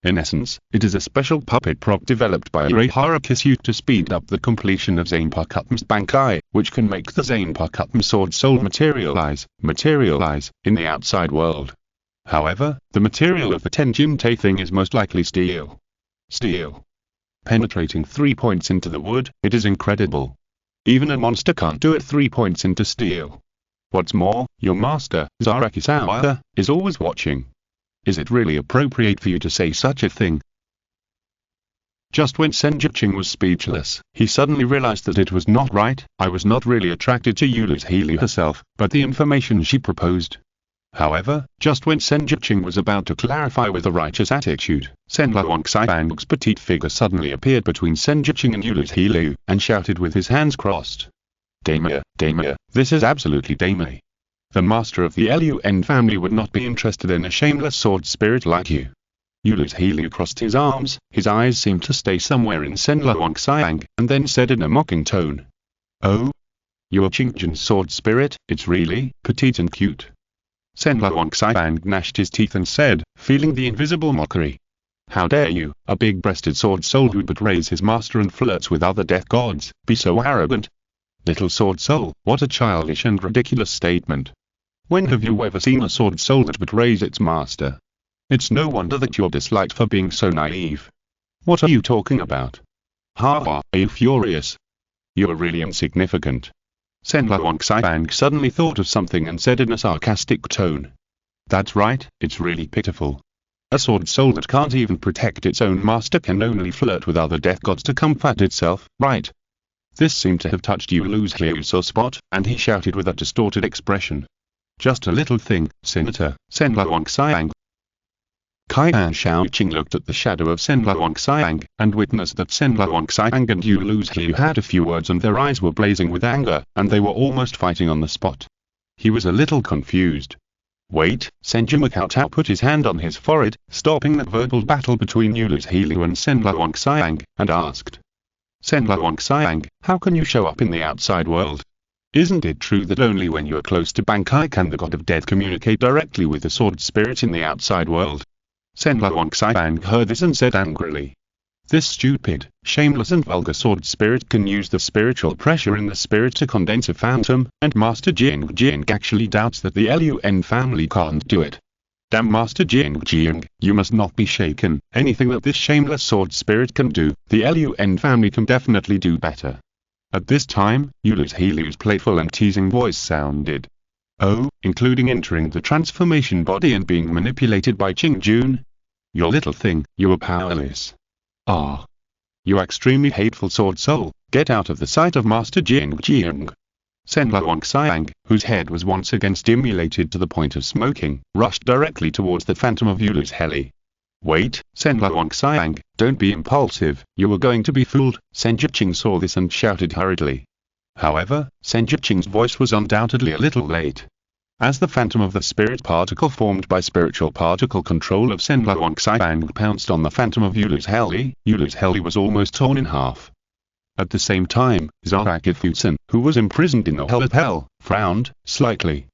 In essence, it is a special puppet prop developed by Urahara Kishu to speed up the completion of zanpakutō's Bankai, which can make the zanpakutō sword soul materialize in the outside world. However, the material of the Tenjimtei thing is most likely steel. Penetrating 3 points into the wood, it is incredible. Even a monster can't do it 3 points into steel. What's more, your master, Seireitei, is always watching. Is it really appropriate for you to say such a thing? Just when Senju Cheng was speechless, he suddenly realized that it was not right. I was not really attracted to Healy herself, but the information she proposed. However, just when Senju Cheng was about to clarify with a righteous attitude, Senbon's petite figure suddenly appeared between Senju Cheng and Healy, and shouted with his hands crossed. Daimyo, this is absolutely Daimyo. The master of the Lun family would not be interested in a shameless sword spirit like you. Healy crossed his arms, his eyes seemed to stay somewhere in Senbon's, and then said in a mocking tone. Oh? You're Cheng-ge's sword spirit, it's really petite and cute. Senbon gnashed his teeth and said, feeling the invisible mockery. How dare you, a big-breasted sword soul who betrays his master and flirts with other death gods, be so arrogant? Little sword soul, what a childish and ridiculous statement. When have you ever seen a sword soul that betrays its master? It's no wonder that you're disliked for being so naive. What are you talking about? Ha, are you furious? You're really insignificant. Senbon suddenly thought of something and said in a sarcastic tone. That's right, it's really pitiful. A sword soul that can't even protect its own master can only flirt with other death gods to comfort itself, right? This seemed to have touched Healy's sore spot, and he shouted with a distorted expression. Just a little thing, Senator, Senbon. Kaian Xiaoqing looked at the shadow of Senbon, and witnessed that Senbon and Healy had a few words and their eyes were blazing with anger, and they were almost fighting on the spot. He was a little confused. Wait, Senju Cheng put his hand on his forehead, stopping that verbal battle between Healy and Senbon, and asked. Senbon, how can you show up in the outside world? Isn't it true that only when you are close to Bankai can the god of death communicate directly with the sword spirit in the outside world? Senbon heard this and said angrily. This stupid, shameless and vulgar sword spirit can use the spiritual pressure in the spirit to condense a phantom, and Master Cheng-ge actually doubts that the Lun family can't do it. Damn Master Cheng-ge, you must not be shaken. Anything that this shameless sword spirit can do, the Lun family can definitely do better. At this time, Healy's playful and teasing voice sounded. Oh, including entering the transformation body and being manipulated by Cheng-ge? You little thing, you are powerless. Ah. You extremely hateful sword soul, get out of the sight of Master Cheng-ge. Senbon, whose head was once again stimulated to the point of smoking, rushed directly towards the phantom of Healy. Wait, Senbon, don't be impulsive, you are going to be fooled. Senju Cheng saw this and shouted hurriedly. However, Senju Cheng's voice was undoubtedly a little late. As the phantom of the spirit particle formed by spiritual particle control of Senbon pounced on the phantom of Healy was almost torn in half. At the same time, Seireitei, who was imprisoned in the hell of hell, frowned slightly.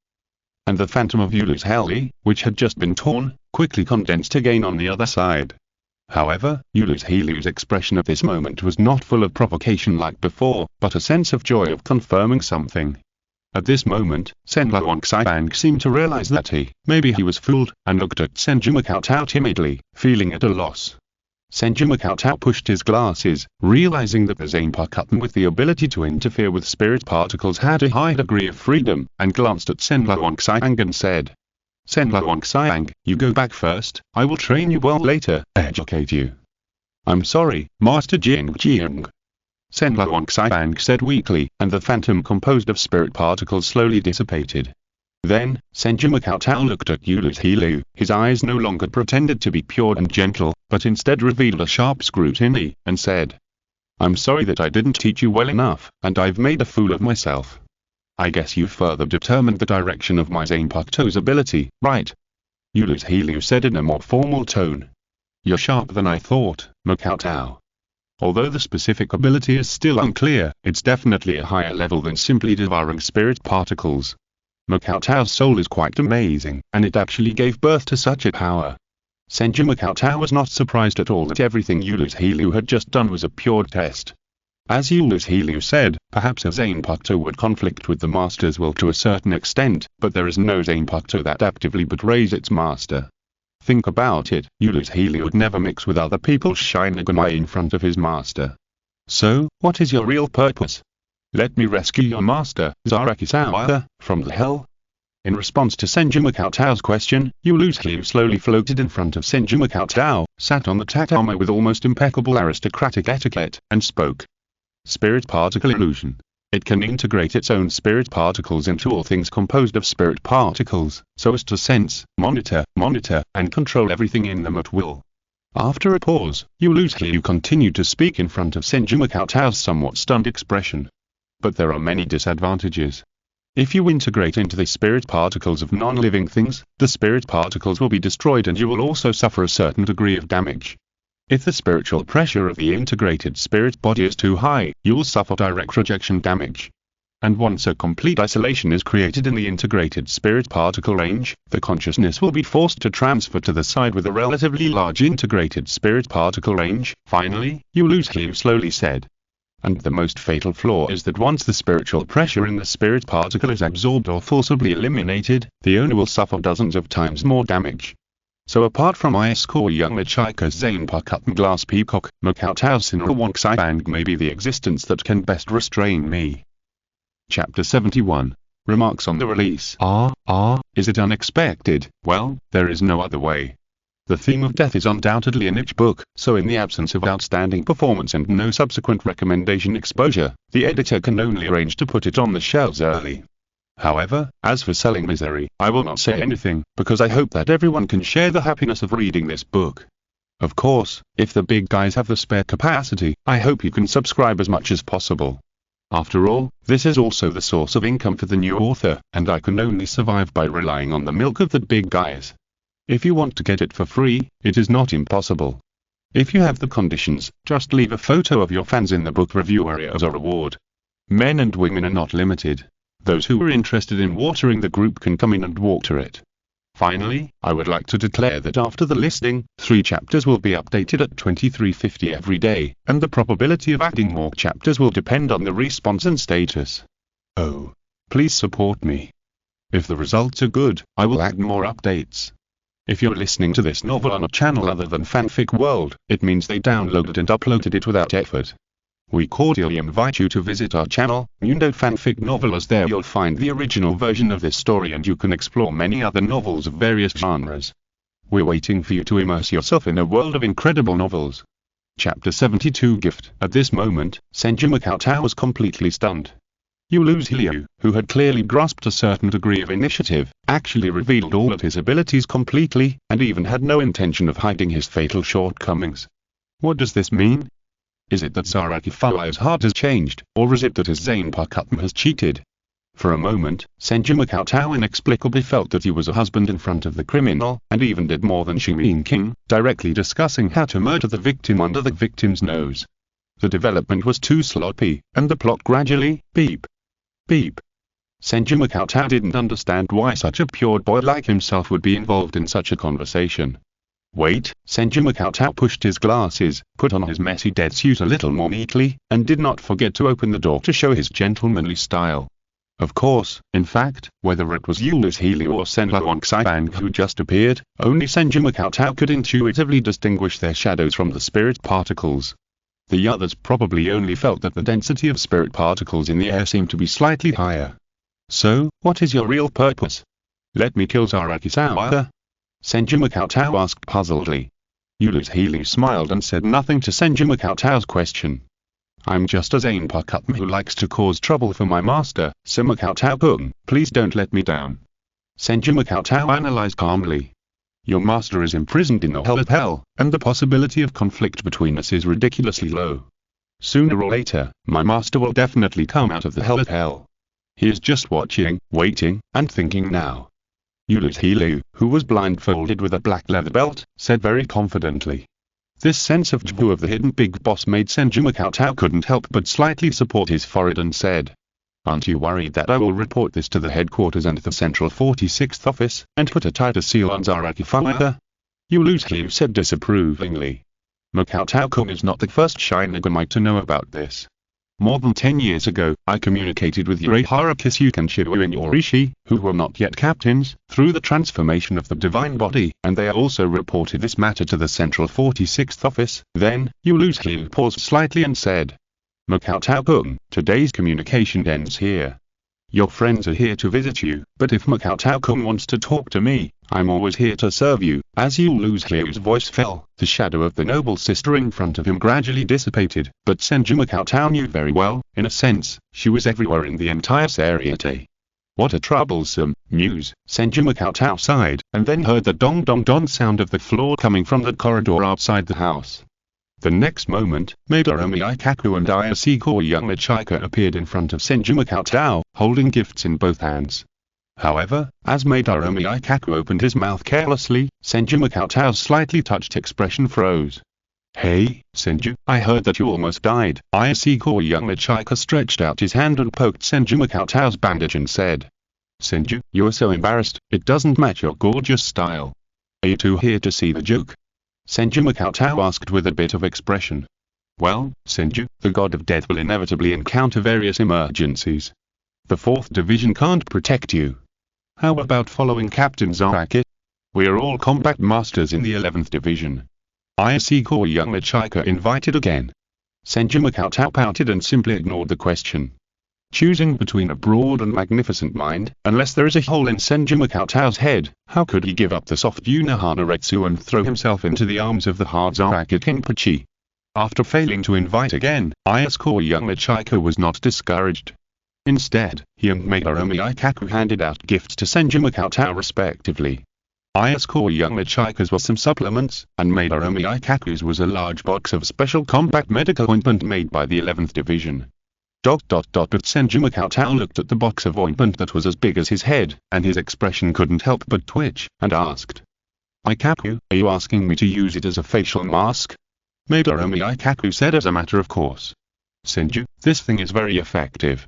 And the phantom of Healy, which had just been torn, quickly condensed again on the other side. However, Healy's expression at this moment was not full of provocation like before, but a sense of joy of confirming something. At this moment, Senbon seemed to realize that maybe he was fooled, and looked at Senju Cheng timidly, feeling at a loss. Senju Cheng pushed his glasses, realizing that the zanpakutō with the ability to interfere with spirit particles had a high degree of freedom, and glanced at Senbon and said. Senbon, you go back first, I will train you well later, educate you. I'm sorry, Master Cheng-ge. Senbon said weakly, and the phantom composed of spirit particles slowly dissipated. Then, Senju Cheng looked at Healy, his eyes no longer pretended to be pure and gentle, but instead revealed a sharp scrutiny, and said. I'm sorry that I didn't teach you well enough, and I've made a fool of myself. I guess you further determined the direction of my zanpakutō's ability, right? Healy said in a more formal tone. You're sharper than I thought, Makao. Although the specific ability is still unclear, it's definitely a higher level than simply devouring spirit particles. Makao's soul is quite amazing, and it actually gave birth to such a power. Senju Cheng was not surprised at all that everything Healy had just done was a pure test. As Healy said, perhaps a zanpakutō would conflict with the master's will to a certain extent, but there is no zanpakutō that actively betrays its master. Think about it, Healy would never mix with other people's Shinigami in front of his master. So, what is your real purpose? Let me rescue your master, Seireitei, from the hell. In response to Senju Cheng's question, Liu slowly floated in front of Senju Cheng, sat on the tatami with almost impeccable aristocratic etiquette, and spoke. Spirit particle illusion. It can integrate its own spirit particles into all things composed of spirit particles, so as to sense, monitor, and control everything in them at will. After a pause, Liu continued to speak in front of Senju Cheng's somewhat stunned expression. But there are many disadvantages. If you integrate into the spirit particles of non-living things, the spirit particles will be destroyed and you will also suffer a certain degree of damage. If the spiritual pressure of the integrated spirit body is too high, you will suffer direct rejection damage. And once a complete isolation is created in the integrated spirit particle range, the consciousness will be forced to transfer to the side with a relatively large integrated spirit particle range. Finally, Liu slowly said. And the most fatal flaw is that once the spiritual pressure in the spirit particle is absorbed or forcibly eliminated, the owner will suffer dozens of times more damage. So apart from I score young Michika's zanpakutō glass peacock, Makoto's Sinra may be the existence that can best restrain me. Chapter 71. Remarks on the release. Is it unexpected? Well, there is no other way. The theme of death is undoubtedly in each book, so in the absence of outstanding performance and no subsequent recommendation exposure, the editor can only arrange to put it on the shelves early. However, as for selling misery, I will not say anything, because I hope that everyone can share the happiness of reading this book. Of course, if the big guys have the spare capacity, I hope you can subscribe as much as possible. After all, this is also the source of income for the new author, and I can only survive by relying on the milk of the big guys. If you want to get it for free, it is not impossible. If you have the conditions, just leave a photo of your fans in the book review area as a reward. Men and women are not limited. Those who are interested in watering the group can come in and water it. Finally, I would like to declare that after the listing, 3 chapters will be updated at 23:50 every day, and the probability of adding more chapters will depend on the response and status. Oh, please support me. If the results are good, I will add more updates. If you're listening to this novel on a channel other than Fanfic World, it means they downloaded and uploaded it without effort. We cordially invite you to visit our channel, Mundo Fanfic Novel, as there you'll find the original version of this story and you can explore many other novels of various genres. We're waiting for you to immerse yourself in a world of incredible novels. Chapter 72 Gift. At this moment, Senju Cheng was completely stunned. Liu, who had clearly grasped a certain degree of initiative, actually revealed all of his abilities completely, and even had no intention of hiding his fatal shortcomings. What does this mean? Is it that Seireitei's heart has changed, or is it that his zanpakutō has cheated? For a moment, Senju Cheng inexplicably felt that he was a husband in front of the criminal, and even did more than Shinigami, directly discussing how to murder the victim under the victim's nose. The development was too sloppy, and the plot gradually, beep. Senju Cheng didn't understand why such a pure boy like himself would be involved in such a conversation. Wait, Senju Cheng pushed his glasses, put on his messy dead suit a little more neatly, and did not forget to open the door to show his gentlemanly style. Of course, in fact, whether it was Liu or Senbon Bancho who just appeared, only Senju Cheng could intuitively distinguish their shadows from the spirit particles. The others probably only felt that the density of spirit particles in the air seemed to be slightly higher. So, what is your real purpose? Let me kill Seireitei? Senju Cheng asked puzzledly. Liu smiled and said nothing to Senju Cheng's question. I'm just a zanpakutō who likes to cause trouble for my master, Makoto-kun, please don't let me down. Senju Cheng analyzed calmly. Your master is imprisoned in the hell of hell, and the possibility of conflict between us is ridiculously low. Sooner or later, my master will definitely come out of the hell of hell. He is just watching, waiting, and thinking now. Liu, who was blindfolded with a black leather belt, said very confidently. This sense of view of the hidden big boss made Senju Cheng couldn't help but slightly support his forehead and said, Aren't you worried that I will report this to the headquarters and the Central 46th office, and put a tighter seal on Seireitei? Liu said disapprovingly. Makoto-kun is not the first Shinigami to know about this. More than 10 years ago, I communicated with Urahara Kisuke and Shibuya Yorishi, who were not yet captains, through the transformation of the divine body, and they also reported this matter to the Central 46th office. Then, Liu paused slightly and said, Makoto-kun, today's communication ends here. Your friends are here to visit you, but if Makoto-kun wants to talk to me, I'm always here to serve you. As you lose Ryu's voice fell, the shadow of the noble sister in front of him gradually dissipated, but Senju Makoto knew very well, in a sense, she was everywhere in the entire Seireitei. What a troublesome news, Senju Makoto sighed, and then heard the dong-dong-dong sound of the floor coming from the corridor outside the house. The next moment, Madarome Ikaku and Ayase young Michika appeared in front of Senju Makoto, holding gifts in both hands. However, as Madarome Ikaku opened his mouth carelessly, Senju Makoto's slightly touched expression froze. Hey, Senju, I heard that you almost died. Ayase young Michika stretched out his hand and poked Senju Makoto's bandage and said, Senju, you are so embarrassed, it doesn't match your gorgeous style. Are you two here to see the joke? Senju Makoto asked with a bit of expression. Well, Senju, the god of death will inevitably encounter various emergencies. The 4th Division can't protect you. How about following Captain Zaraki? We are all combat masters in the 11th Division. Ayase young Michika invited again. Senju Makoto pouted and simply ignored the question. Choosing between a broad and magnificent mind, unless there is a hole in Senju Makoto's head, how could he give up the soft Unohana Retsu and throw himself into the arms of the hard Zaraki Kinpachi? After failing to invite again, Ayase young Michika was not discouraged. Instead, he and Madarome Ikaku handed out gifts to Senju Makoto respectively. Ayase young Michika's was some supplements, and Madarome Ikaku's was a large box of special combat medical ointment made by the 11th Division. But Senju Makoto looked at the box of ointment that was as big as his head, and his expression couldn't help but twitch, and asked, Ikaku, are you asking me to use it as a facial mask? Madarome Ikaku said as a matter of course. Senju, this thing is very effective.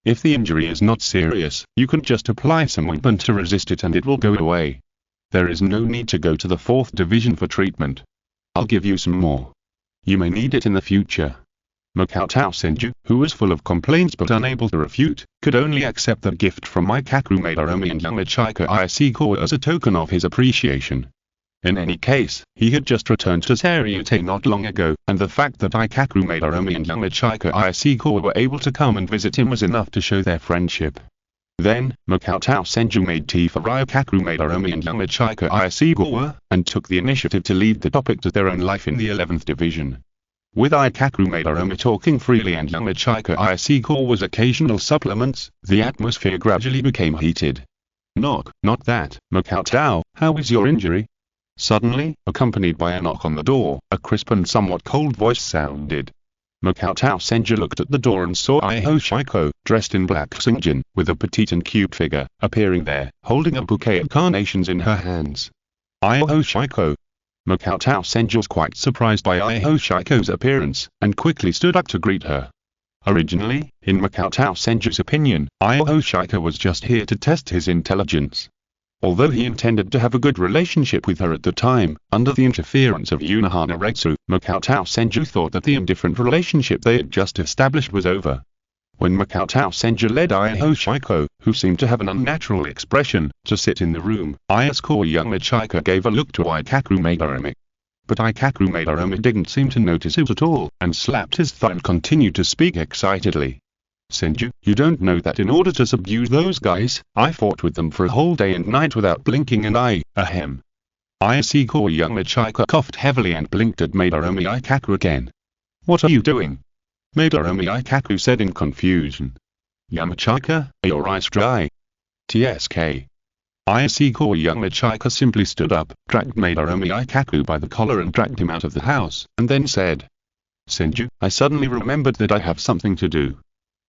If the injury is not serious, you can just apply some ointment to resist it and it will go away. There is no need to go to the 4th Division for treatment. I'll give you some more. You may need it in the future. Makoto Senju, who was full of complaints but unable to refute, could only accept the gift from Ikaku Madarome and young Michika Ayase as a token of his appreciation. In any case, he had just returned to Seireitei not long ago, and the fact that Ikaku Madarome and young Michika Ayase were able to come and visit him was enough to show their friendship. Then, Makoto Senju made tea for Ikaku Madarome and young Michika Ayase and took the initiative to lead the topic to their own life in the 11th Division. With Ikaku Madarome talking freely and young Michika Ayase was occasional supplements, the atmosphere gradually became heated. Knock, not that, Makoto, how is your injury? Suddenly, accompanied by a knock on the door, a crisp and somewhat cold voice sounded. Makoto Senju looked at the door and saw Shiko, dressed in black Xinjin, with a petite and cute figure, appearing there, holding a bouquet of carnations in her hands. Shiko. Makoto Senju was quite surprised by Shiko's appearance, and quickly stood up to greet her. Originally, in Makoto Senju's opinion, Shiko was just here to test his intelligence. Although he intended to have a good relationship with her at the time, under the interference of Unohana Retsu, Makoto Senju thought that the indifferent relationship they had just established was over. When Makoto Senju led Shiko, who seemed to have an unnatural expression, to sit in the room, Ayase young Michika gave a look to Ikaku Madarome. But Ikaku Madarome didn't seem to notice it at all, and slapped his thigh and continued to speak excitedly. Senju, you don't know that in order to subdue those guys, I fought with them for a whole day and night without blinking and ahem. Ayase young Michika coughed heavily and blinked at Madarome Ikaku again. What are you doing? Madarome Ikaku said in confusion. Yamachika, are your eyes dry? TSK. Ayase young Michika simply stood up, dragged Madarome Ikaku by the collar and dragged him out of the house, and then said, Senju, I suddenly remembered that I have something to do.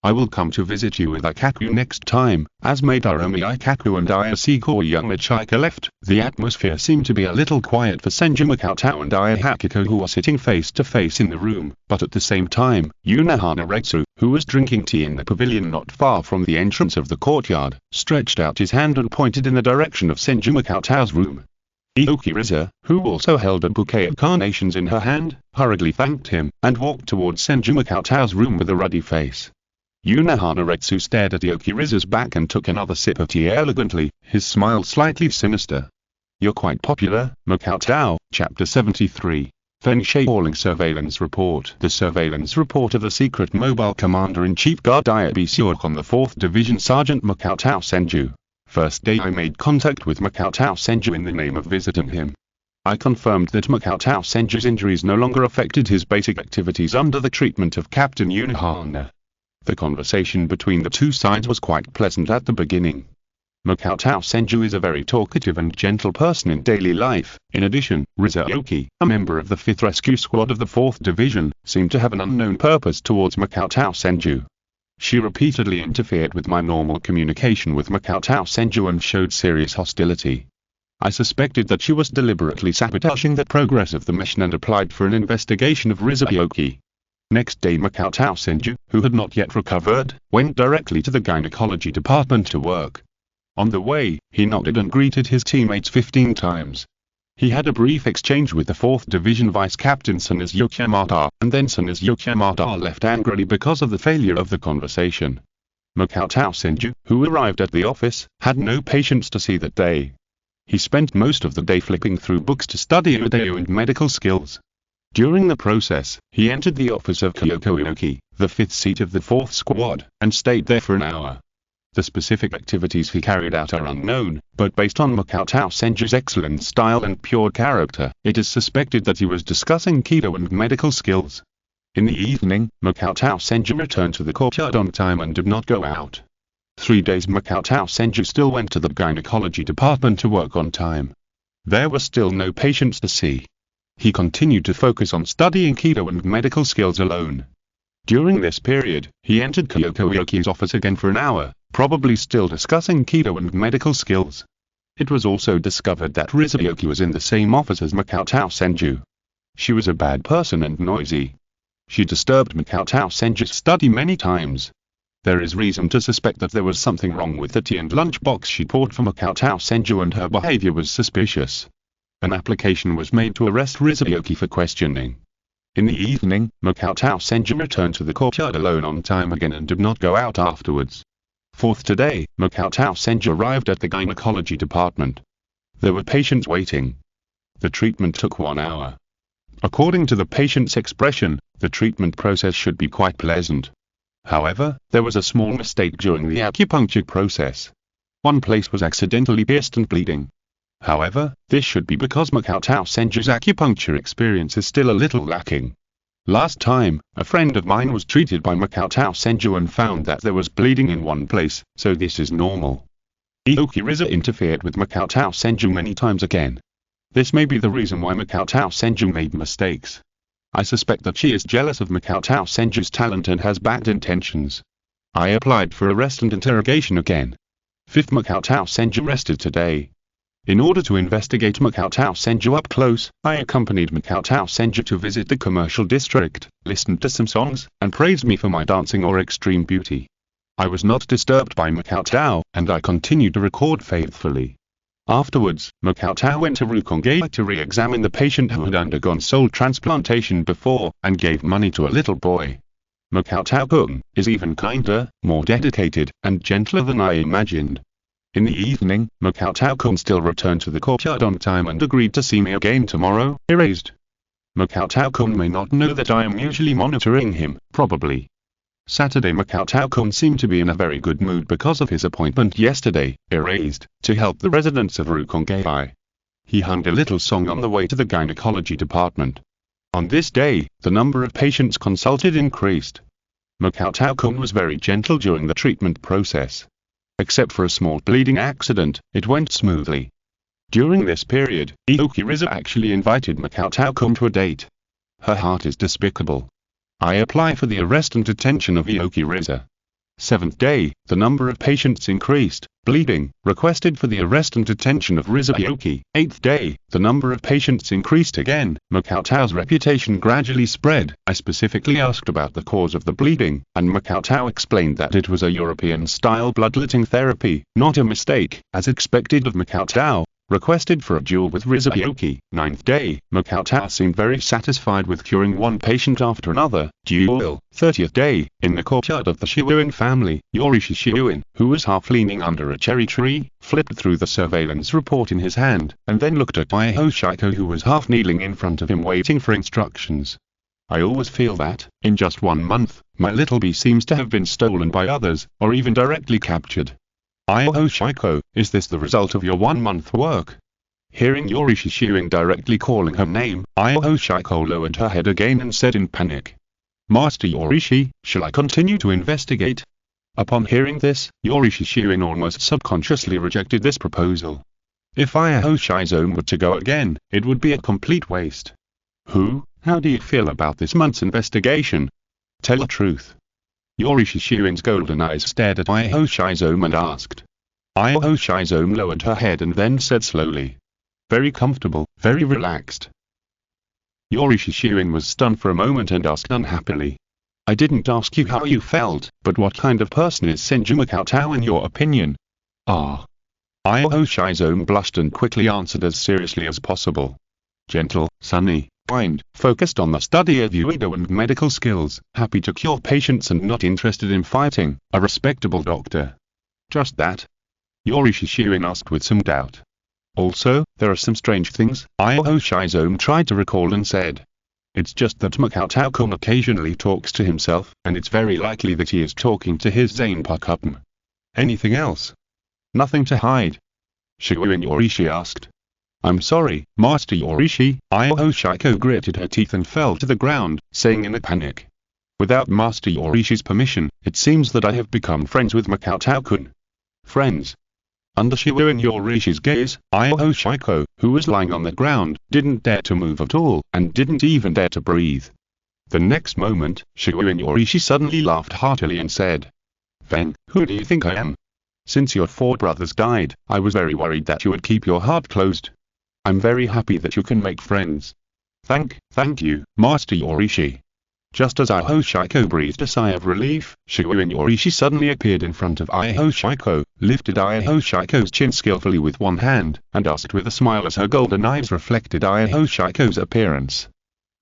I will come to visit you with Ikaku next time. As Madarome Ikaku and Ayase young Michika left, the atmosphere seemed to be a little quiet for Senju Makoto and Ayahiko, who were sitting face to face in the room, but at the same time, Unohana Retsu, who was drinking tea in the pavilion not far from the entrance of the courtyard, stretched out his hand and pointed in the direction of Senju Makoto's room. Iokiriza, who also held a bouquet of carnations in her hand, hurriedly thanked him, and walked towards Senju Makoto's room with a ruddy face. Unohana Retsu stared at Iokiriza's back and took another sip of tea elegantly, his smile slightly sinister. You're quite popular, Makoto. Chapter 73. Feng-Shui Falling Surveillance Report. The surveillance report of the secret mobile commander-in-chief guard Ibisur on the 4th Division Sergeant Makoto Senju. First day I made contact with Makoto Senju in the name of visiting him. I confirmed that Makoto Senju's injuries no longer affected his basic activities under the treatment of Captain Unihana. The conversation between the two sides was quite pleasant at the beginning. Makoto Senju is a very talkative and gentle person in daily life. In addition, Rizuoki, a member of the 5th Rescue Squad of the 4th Division, seemed to have an unknown purpose towards Makoto Senju. She repeatedly interfered with my normal communication with Makoto Senju and showed serious hostility. I suspected that she was deliberately sabotaging the progress of the mission and applied for an investigation of Rizuoki. Next day Makoto Senju, who had not yet recovered, went directly to the gynecology department to work. On the way, he nodded and greeted his teammates 15 times. He had a brief exchange with the 4th Division Vice Captain Senju Cheng, and then Senju Cheng left angrily because of the failure of the conversation. Makoto Senju, who arrived at the office, had no patience to see that day. He spent most of the day flipping through books to study Udayu and medical skills. During the process, he entered the office of Kyoko Inoki, the 5th seat of the 4th Squad, and stayed there for an hour. The specific activities he carried out are unknown, but based on Makoto Senju's excellent style and pure character, it is suspected that he was discussing Kido and medical skills. In the evening, Makoto Senju returned to the courtyard on time and did not go out. 3 days Makoto Senju still went to the gynecology department to work on time. There was still no patients to see. He continued to focus on studying Kido and medical skills alone. During this period, he entered Kyoko Inoki's office again for an hour, probably still discussing Kido and medical skills. It was also discovered that Rizuoki was in the same office as Makoto Senju. She was a bad person and noisy. She disturbed Makoto Senju's study many times. There is reason to suspect that there was something wrong with the tea and lunchbox she poured for Makoto Senju and her behavior was suspicious. An application was made to arrest Rizuoki for questioning. In the evening, Makoto Senju returned to the courtyard alone on time again and did not go out afterwards. Fourth today, Makoto Senju arrived at the gynecology department. There were patients waiting. The treatment took 1 hour. According to the patient's expression, the treatment process should be quite pleasant. However, there was a small mistake during the acupuncture process. One place was accidentally pierced and bleeding. However, this should be because Makoto Senju's acupuncture experience is still a little lacking. Last time, a friend of mine was treated by Makoto Senju and found that there was bleeding in one place, so this is normal. Ioki Riza interfered with Makoto Senju many times again. This may be the reason why Makoto Senju made mistakes. I suspect that she is jealous of Makoto Senju's talent and has bad intentions. I applied for arrest and interrogation again. Fifth Makoto Senju arrested today. In order to investigate Makoto Senju up close, I accompanied Makoto Senju to visit the commercial district, listened to some songs, and praised me for my dancing or extreme beauty. I was not disturbed by Makoto, and I continued to record faithfully. Afterwards, Makoto went to Cheng-ge to re-examine the patient who had undergone soul transplantation before, and gave money to a little boy. Makoto-kun is even kinder, more dedicated, and gentler than I imagined. In the evening, Makoto-kun still returned to the courtyard on time and agreed to see me again tomorrow, erased. Makoto-kun may not know that I am usually monitoring him, probably. Saturday Makoto-kun seemed to be in a very good mood because of his appointment yesterday, erased, to help the residents of Cheng-ge. He hummed a little song on the way to the gynecology department. On this day, the number of patients consulted increased. Makoto-kun was very gentle during the treatment process. Except for a small bleeding accident, it went smoothly. During this period, Ioki Riza actually invited Makoto-kun to a date. Her heart is despicable. I apply for the arrest and detention of Ioki Riza. Seventh day, the number of patients increased, bleeding, requested for the arrest and detention of Riza Ioki. Eighth day, the number of patients increased again, Makoto's reputation gradually spread. I specifically asked about the cause of the bleeding, and Makoto explained that it was a European-style bloodletting therapy, not a mistake, as expected of Makoto. requested for a duel with Rizuki. 9th day, Makoto seemed very satisfied with curing one patient after another. Duel. 30th day, in the courtyard of the Shiuin family, Yorishi Shiuin, who was half leaning under a cherry tree, flipped through the surveillance report in his hand, and then looked at Iho Shiko, who was half kneeling in front of him waiting for instructions. I always feel that, in just 1 month, my little bee seems to have been stolen by others, or even directly captured. Iho Shiko, is this the result of your 1 month work? Hearing Yorishi Shiuin directly calling her name, Iho Shiko lowered her head again and said in panic, Master Yorishi, shall I continue to investigate? Upon hearing this, Yorishi Shiuin almost subconsciously rejected this proposal. If Iho Shizome were to go again, it would be a complete waste. How do you feel about this month's investigation? Tell the truth. Yorishi Shiuin's golden eyes stared at Iho Shizome and asked. Iho Shizome lowered her head and then said slowly. Very comfortable, very relaxed. Yorishi Shiuin was stunned for a moment and asked unhappily. I didn't ask you how you felt, but what kind of person is Senju Makoto in your opinion? Iho Shizome blushed and quickly answered as seriously as possible. Gentle, sunny, kind, focused on the study of Uido and medical skills, happy to cure patients and not interested in fighting, a respectable doctor. Just that? Yorishi Shiuin asked with some doubt. Also, there are some strange things, Iho Shizome tried to recall and said. It's just that Makoto-kun occasionally talks to himself, and it's very likely that he is talking to his zanpakutō. Anything else? Nothing to hide. Shiuin Yorishi asked. I'm sorry, Master Yorishi. Iho Shiko gritted her teeth and fell to the ground, saying in a panic. Without Master Yorishi's permission, it seems that I have become friends with Makoto-kun. Friends? Under Shiuin Yorishi's gaze, Iho Shiko, who was lying on the ground, didn't dare to move at all, and didn't even dare to breathe. The next moment, Shiuin Yorishi suddenly laughed heartily and said. Then, who do you think I am? Since your 4 brothers died, I was very worried that you would keep your heart closed. I'm very happy that you can make friends. Thank you, Master Yorishi. Just as Iho Shiko breathed a sigh of relief, Shiuin Yorishi suddenly appeared in front of Iho Shiko, lifted Iho Shiko's chin skillfully with one hand, and asked with a smile as her golden eyes reflected Iho Shiko's appearance.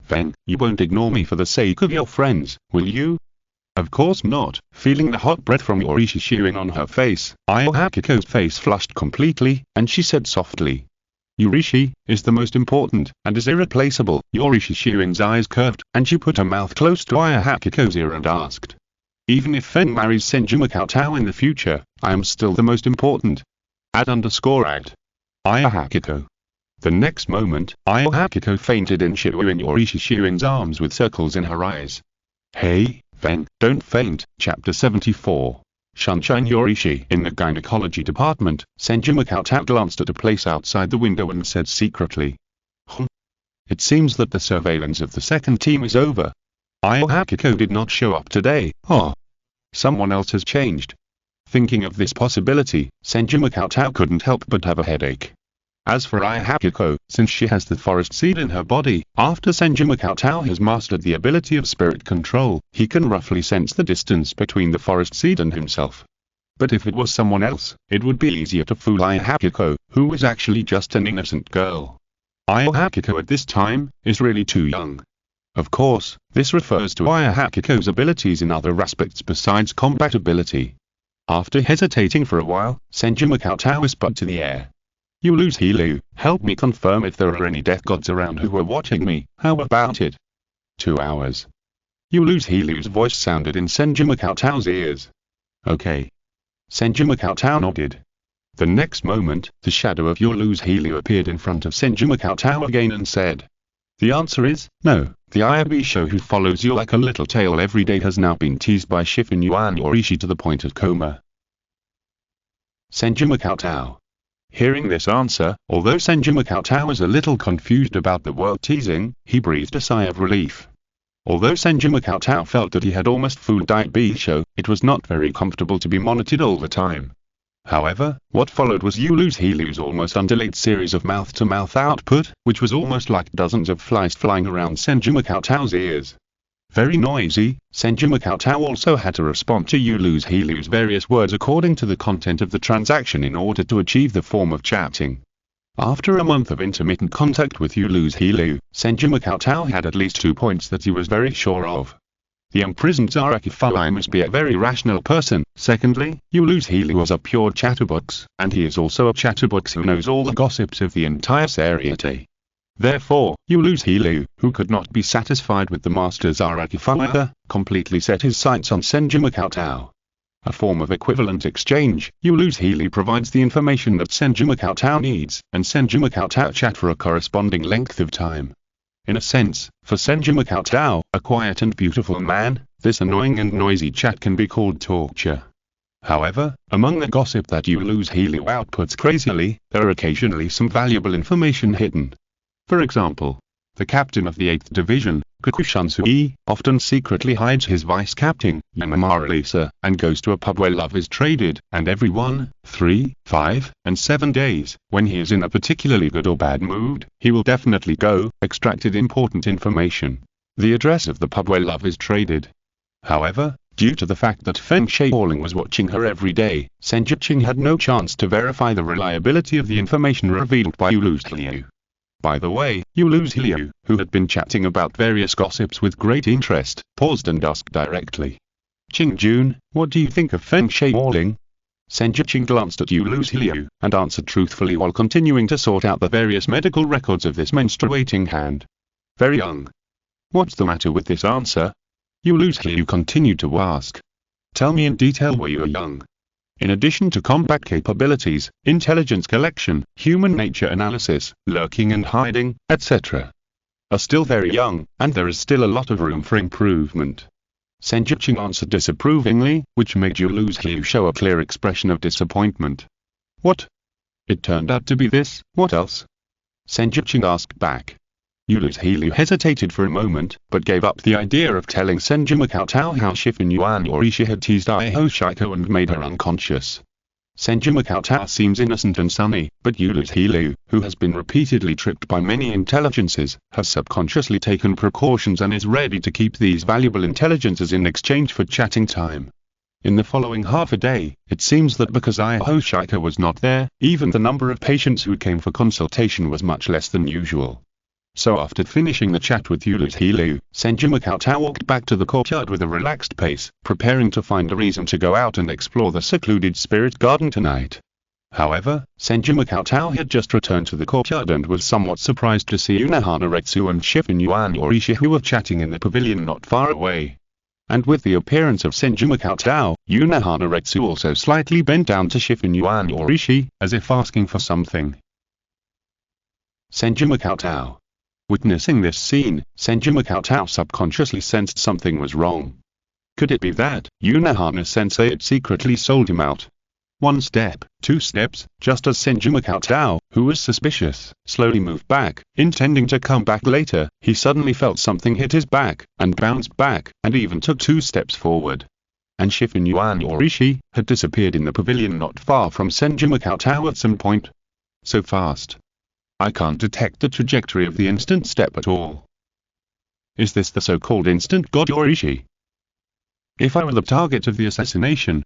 Then, you won't ignore me for the sake of your friends, will you? Of course not. Feeling the hot breath from Yorishi Shiuin on her face, Iho Shiko's face flushed completely, and she said softly. Yorishi is the most important, and is irreplaceable. Yorishi Shiuin's eyes curved, and she put her mouth close to Iho Shiko's ear and asked. Even if Fen marries Senju Makoto in the future, I am still the most important. @_. Iho Shiko. The next moment, Iho Shiko fainted in Shiuin Yorishi Shiuin's arms with circles in her eyes. Hey, Fen, don't faint. Chapter 74. Sunshine Yorishi. In the gynecology department, Senju Makoto glanced at a place outside the window and said secretly. It seems that the surveillance of the second team is over. Iho Shiko did not show up today. Someone else has changed. Thinking of this possibility, Senju Makoto couldn't help but have a headache. As for Iho Shiko, since she has the forest seed in her body, after Senju Makoto has mastered the ability of spirit control, he can roughly sense the distance between the forest seed and himself. But if it was someone else, it would be easier to fool Iho Shiko, who was actually just an innocent girl. Iho Shiko at this time is really too young. Of course, this refers to Iho Shiko's abilities in other aspects besides combat ability. After hesitating for a while, Senju Makoto whispered to the air. You lose Hilu, help me confirm if there are any death gods around who are watching me. How about it? 2 hours. You lose Hilu's voice sounded in Senju Makoto's ears. Okay. Senju Makoto nodded. The next moment, the shadow of Yulu's Hilu appeared in front of Senju Makoto again and said. The answer is, no. The Ayabisho who follows you like a little tail every day has now been teased by Shiuin Yorishi to the point of coma. Senju Makoto. Hearing this answer, although Senju Makoto was a little confused about the word teasing, he breathed a sigh of relief. Although Senju Makoto felt that he had almost fooled Daibisho, it was not very comfortable to be monitored all the time. However, what followed was Yulu's Hilu's almost undelayed series of mouth-to-mouth output, which was almost like dozens of flies flying around Senju Makoto's ears. Very noisy, Senju Makoto also had to respond to Yulu's Hilu's various words according to the content of the transaction in order to achieve the form of chatting. After a month of intermittent contact with Yulu's Hilu, Senju Makotao had at least 2 points that he was very sure of. The imprisoned Zaraki must be a very rational person. Secondly, Yulu's Hilu was a pure chatterbox, and he is also a chatterbox who knows all the gossips of the entire Seireitei. Therefore, Yulu's Hilu, who could not be satisfied with the master Zaraki, completely set his sights on Senju Makotao. A form of equivalent exchange, Yulu's Hilu provides the information that Senju Makotao needs, and Senju Makotao chat for a corresponding length of time. In a sense, for Senju Makotao, a quiet and beautiful man, this annoying and noisy chat can be called torture. However, among the gossip that Yulu's Hilu outputs crazily, there are occasionally some valuable information hidden. For example, the captain of the 8th Division, Kakushansui, often secretly hides his vice-captain, Yamamaralisa, and goes to a pub where love is traded, and every 1, 3, 5, and 7 days, when he is in a particularly good or bad mood, he will definitely go, extracted important information. The address of the pub where love is traded. However, due to the fact that Feng Shaoling was watching her every day, Senju Cheng had no chance to verify the reliability of the information revealed by Yulu's Hilu. By the way, Yulu's Hilu, who had been chatting about various gossips with great interest, paused and asked directly. Qing-jun, what do you think of Feng Shaoling? Senju Cheng glanced at Yulu's Hilu, and answered truthfully while continuing to sort out the various medical records of this menstruating hand. Very young. What's the matter with this answer? Yulu's Hilu continued to ask. Tell me in detail why you are young. In addition to combat capabilities, intelligence collection, human nature analysis, lurking and hiding, etc. are still very young, and there is still a lot of room for improvement. Senju Cheng answered disapprovingly, which made Yulu's Hilu show a clear expression of disappointment. What? It turned out to be this, what else? Senju Cheng asked back. Yulu's Hilu hesitated for a moment, but gave up the idea of telling Senju Makotao how Shifen Yuan Yorishi had teased Aiho Shiko and made her unconscious. Senju Makotao seems innocent and sunny, but Yulu's Hilu, who has been repeatedly tricked by many intelligences, has subconsciously taken precautions and is ready to keep these valuable intelligences in exchange for chatting time. In the following half a day, it seems that because Aiho Shiko was not there, even the number of patients who came for consultation was much less than usual. So after finishing the chat with Yulu's Hilu, Senju Makotao walked back to the courtyard with a relaxed pace, preparing to find a reason to go out and explore the secluded spirit garden tonight. However, Senju Makotao had just returned to the courtyard and was somewhat surprised to see Unohana and Shifen Yuan Yorishi who were chatting in the pavilion not far away. And with the appearance of Senju Makotao, Unohana also slightly bent down to Shifen Yuan Yorishi, as if asking for something. Senju Makotao. Witnessing this scene, Senju Makotao subconsciously sensed something was wrong. Could it be that Unohana-sensei had secretly sold him out? 1 step, 2 steps, just as Senju Makotao, who was suspicious, slowly moved back, intending to come back later, he suddenly felt something hit his back, and bounced back, and even took 2 steps forward. And Shifen Yuan Yorishi had disappeared in the pavilion not far from Senju Makotao at some point. So fast. I can't detect the trajectory of the instant step at all. Is this the so-called instant god Yorishi? If I were the target of the assassination,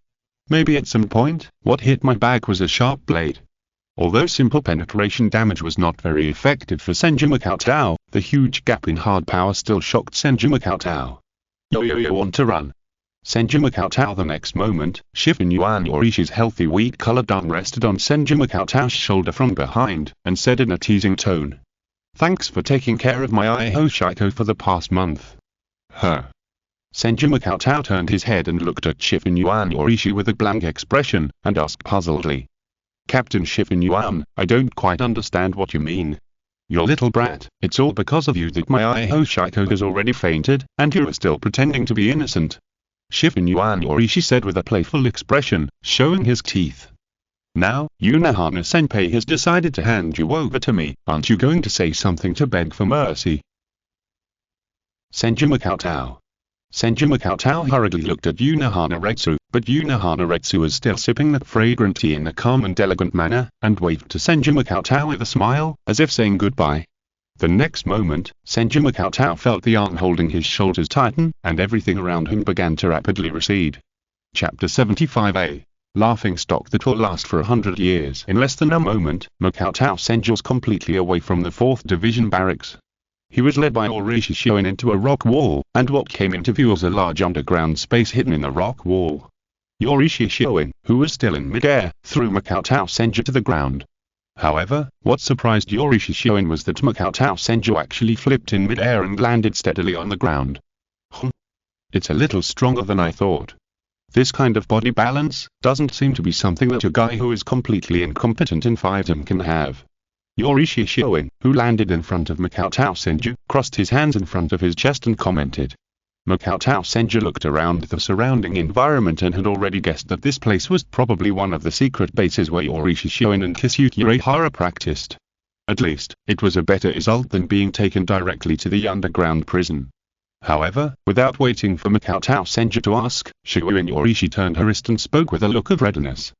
maybe at some point, what hit my back was a sharp blade. Although simple penetration damage was not very effective for Senju Makotao, the huge gap in hard power still shocked Senju Makotao. Yo want to run. Senju Makotao the next moment, Shifen Yuan Yorishi's healthy wheat-colored arm rested on Senju Makotao's shoulder from behind, and said in a teasing tone. Thanks for taking care of my Aiho Shiko for the past month. Huh. Senju Makotao turned his head and looked at Shifen Yuan Yorishi with a blank expression, and asked puzzledly. Captain Shifen Yuan, I don't quite understand what you mean. You little brat, it's all because of you that my Aiho Shiko has already fainted, and you are still pretending to be innocent. Shifen Yuan Yorishi said with a playful expression, showing his teeth. Now, Unohana-senpai has decided to hand you over to me, aren't you going to say something to beg for mercy? Senju Makotao. Senju Makotao hurriedly looked at Unohana, but Unohana was still sipping that fragrant tea in a calm and elegant manner, and waved to Senju Makotao with a smile, as if saying goodbye. The next moment, Senju Makotao felt the arm holding his shoulders tighten, and everything around him began to rapidly recede. Chapter 75a. laughingstock that will last for 100 years. In less than a moment, Makoto Senju was completely away from the 4th Division barracks. He was led by Orishi Shoin into a rock wall, and what came into view was a large underground space hidden in the rock wall. Orishi Shoin, who was still in midair, threw Makoto Senju to the ground. However, what surprised Orishi Shoin was that Makoto Senju actually flipped in midair and landed steadily on the ground. It's a little stronger than I thought. This kind of body balance doesn't seem to be something that a guy who is completely incompetent in fighting can have. Orishi Shoin, who landed in front of Makoto Senju, crossed his hands in front of his chest and commented. Makoto Senju looked around the surrounding environment and had already guessed that this place was probably one of the secret bases where Orishi Shoin and Kisuke Uehara practiced. At least, it was a better result than being taken directly to the underground prison. However, without waiting for Makoto Senju to ask, Shoin Orishi turned her wrist and spoke with a look of readiness.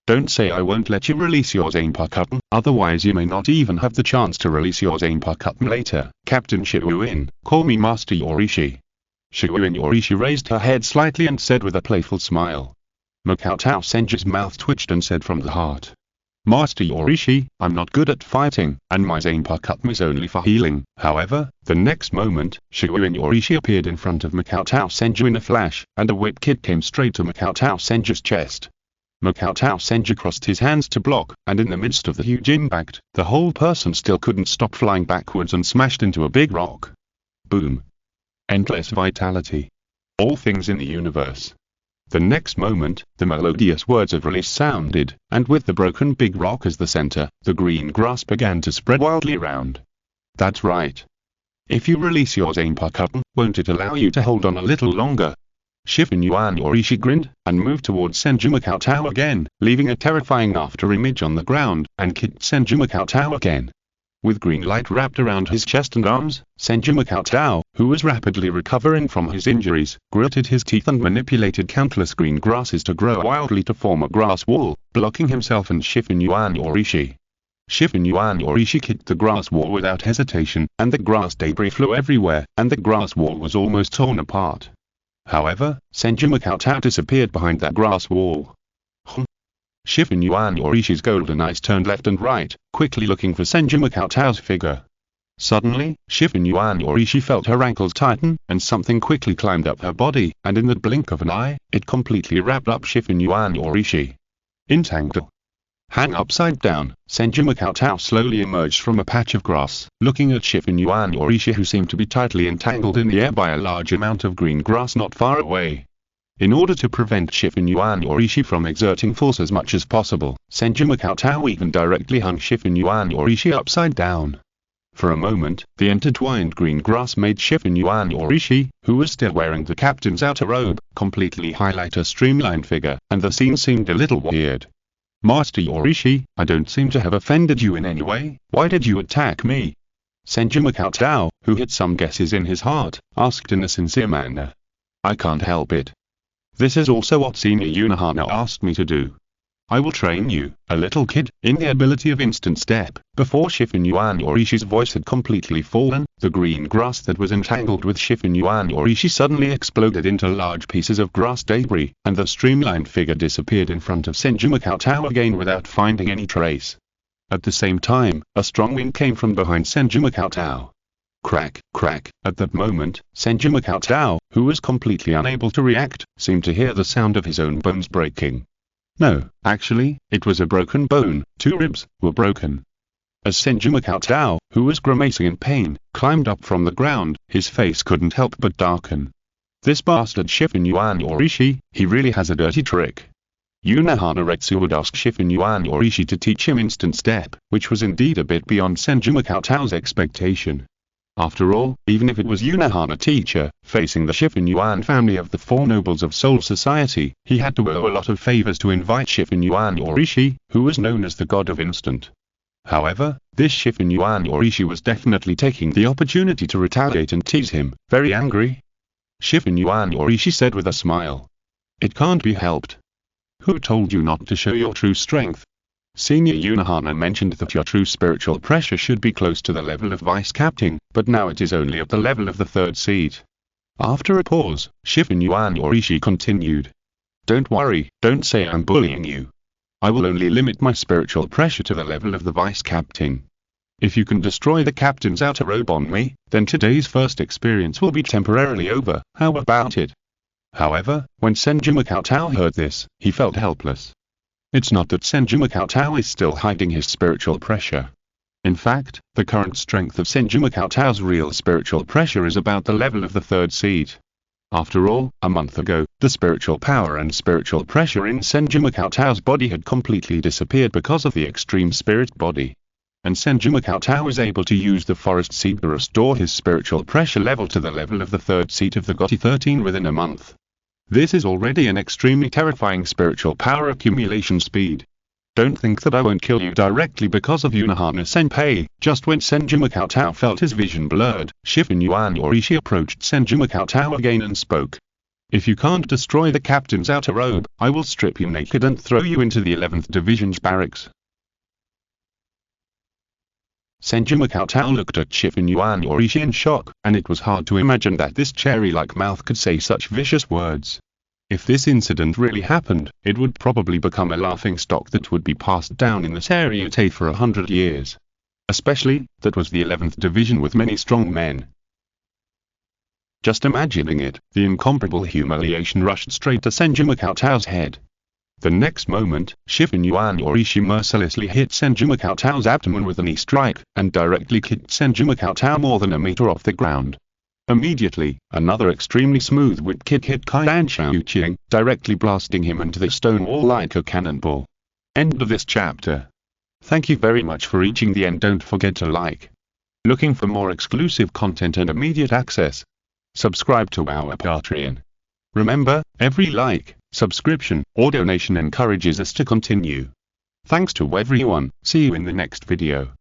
Don't say I won't let you release your zanpakutō, otherwise you may not even have the chance to release your zanpakutō later. Captain Shoin, call me Master Orishi. Shoin Orishi raised her head slightly and said with a playful smile. Makoto Senju's mouth twitched and said from the heart. Master Orishi, I'm not good at fighting, and my zanpakutō is only for healing. However, the next moment, Shoin Orishi appeared in front of Makoto Senju in a flash, and a whip kick came straight to Makoto Senju's chest. Makoto Senju crossed his hands to block, and in the midst of the huge impact, the whole person still couldn't stop flying backwards and smashed into a big rock. Boom. Endless vitality. All things in the universe. The next moment, the melodious words of release sounded, and with the broken big rock as the center, the green grass began to spread wildly around. That's right. If you release your zanpakutō, won't it allow you to hold on a little longer? Shifen Yuan Orishi grinned, and moved towards Senju Makoto again, leaving a terrifying after image on the ground, and kicked Senju Makoto again. With green light wrapped around his chest and arms, Senju Makoto, who was rapidly recovering from his injuries, gritted his teeth and manipulated countless green grasses to grow wildly to form a grass wall, blocking himself and Shifen Yuan Orishi. Shifen Yuan Orishi kicked the grass wall without hesitation, and the grass debris flew everywhere, and the grass wall was almost torn apart. However, Senju Makoto disappeared behind that grass wall. Shifen Yuan Orishi's golden eyes turned left and right, quickly looking for Senju Makoto's figure. Suddenly, Shifen Yuan Orishi felt her ankles tighten, and something quickly climbed up her body, and in the blink of an eye, it completely wrapped up Shifen Yuan Orishi. Entangle. Hang upside down, Senju Makoto slowly emerged from a patch of grass, looking at Shifen Yuan Orishi who seemed to be tightly entangled in the air by a large amount of green grass not far away. In order to prevent Shifen Yuan Orishi from exerting force as much as possible, Senju Makoto even directly hung Shifen Yuan Orishi upside down. For a moment, the intertwined green grass made Shifen Yuan Orishi, who was still wearing the captain's outer robe, completely highlight her streamlined figure, and the scene seemed a little weird. Master Orishi, I don't seem to have offended you in any way, why did you attack me? Senju Makoto, who had some guesses in his heart, asked in a sincere manner. I can't help it. This is also what Senior Unohana asked me to do. I will train you, a little kid, in the ability of instant step. Before Shifen Yuan Orishi's voice had completely fallen, the green grass that was entangled with Shifen Yuan Orishi suddenly exploded into large pieces of grass debris, and the streamlined figure disappeared in front of Senju Makoto again without finding any trace. At the same time, a strong wind came from behind Senju Makoto. Crack, crack. At that moment, Senju Makoto, who was completely unable to react, seemed to hear the sound of his own bones breaking. No, actually, it was a broken bone, 2 ribs were broken. As Senju Makoto, who was grimacing in pain, climbed up from the ground, his face couldn't help but darken. This bastard Shifen Yuan Orishi, he really has a dirty trick. Unohana Retsu would ask Shifen Yuan Orishi to teach him instant step, which was indeed a bit beyond Senju Makoto's expectation. After all, even if it was Unohana teacher, facing the Shifen Yuan family of the 4 nobles of Soul Society, he had to owe a lot of favors to invite Shifen Yuan Orishi, who was known as the god of instant. However, this Shifen Yuan Orishi was definitely taking the opportunity to retaliate and tease him, very angry. Shifen Yuan Orishi said with a smile. It can't be helped. Who told you not to show your true strength? Senior Unohana mentioned that your true spiritual pressure should be close to the level of vice captain, but now it is only at the level of the 3rd seat. After a pause, Shifen Yuan Orishi continued. Don't worry, don't say I'm bullying you. I will only limit my spiritual pressure to the level of the vice captain. If you can destroy the captain's outer robe on me, then today's first experience will be temporarily over. How about it? However, when Senju Cheng heard this, he felt helpless. It's not that Senju Cheng is still hiding his spiritual pressure. In fact, the current strength of Senju Cheng's real spiritual pressure is about the level of the third seat. After all, a month ago, the spiritual power and spiritual pressure in Senju Cheng's body had completely disappeared because of the extreme spirit body. And Senju Cheng was able to use the forest seed to restore his spiritual pressure level to the level of the third seat of the Gotti 13 within a month. This is already an extremely terrifying spiritual power accumulation speed. Don't think that I won't kill you directly because of Unohana-senpai. Just when Senju Cheng felt his vision blurred, Shifen Yuan Yorishi approached Senju Cheng again and spoke. If you can't destroy the captain's outer robe, I will strip you naked and throw you into the 11th Division's barracks. Senju Cheng looked at Shifen Yuan Yorishi in shock, and it was hard to imagine that this cherry-like mouth could say such vicious words. If this incident really happened, it would probably become a laughingstock that would be passed down in the Seireitei for 100 years. Especially, that was the 11th Division with many strong men. Just imagining it, the incomparable humiliation rushed straight to Senju Cheng's head. The next moment, Shifen Yuan Yorishi mercilessly hit Senju Cheng's abdomen with a knee strike, and directly kicked Senju Cheng more than a meter off the ground. Immediately, another extremely smooth whip kick hit Senju Cheng, directly blasting him into the stone wall like a cannonball. End of this chapter. Thank you very much for reaching the end. Don't forget to like. Looking for more exclusive content and immediate access? Subscribe to our Patreon. Remember, every like, subscription, or donation encourages us to continue. Thanks to everyone. See you in the next video.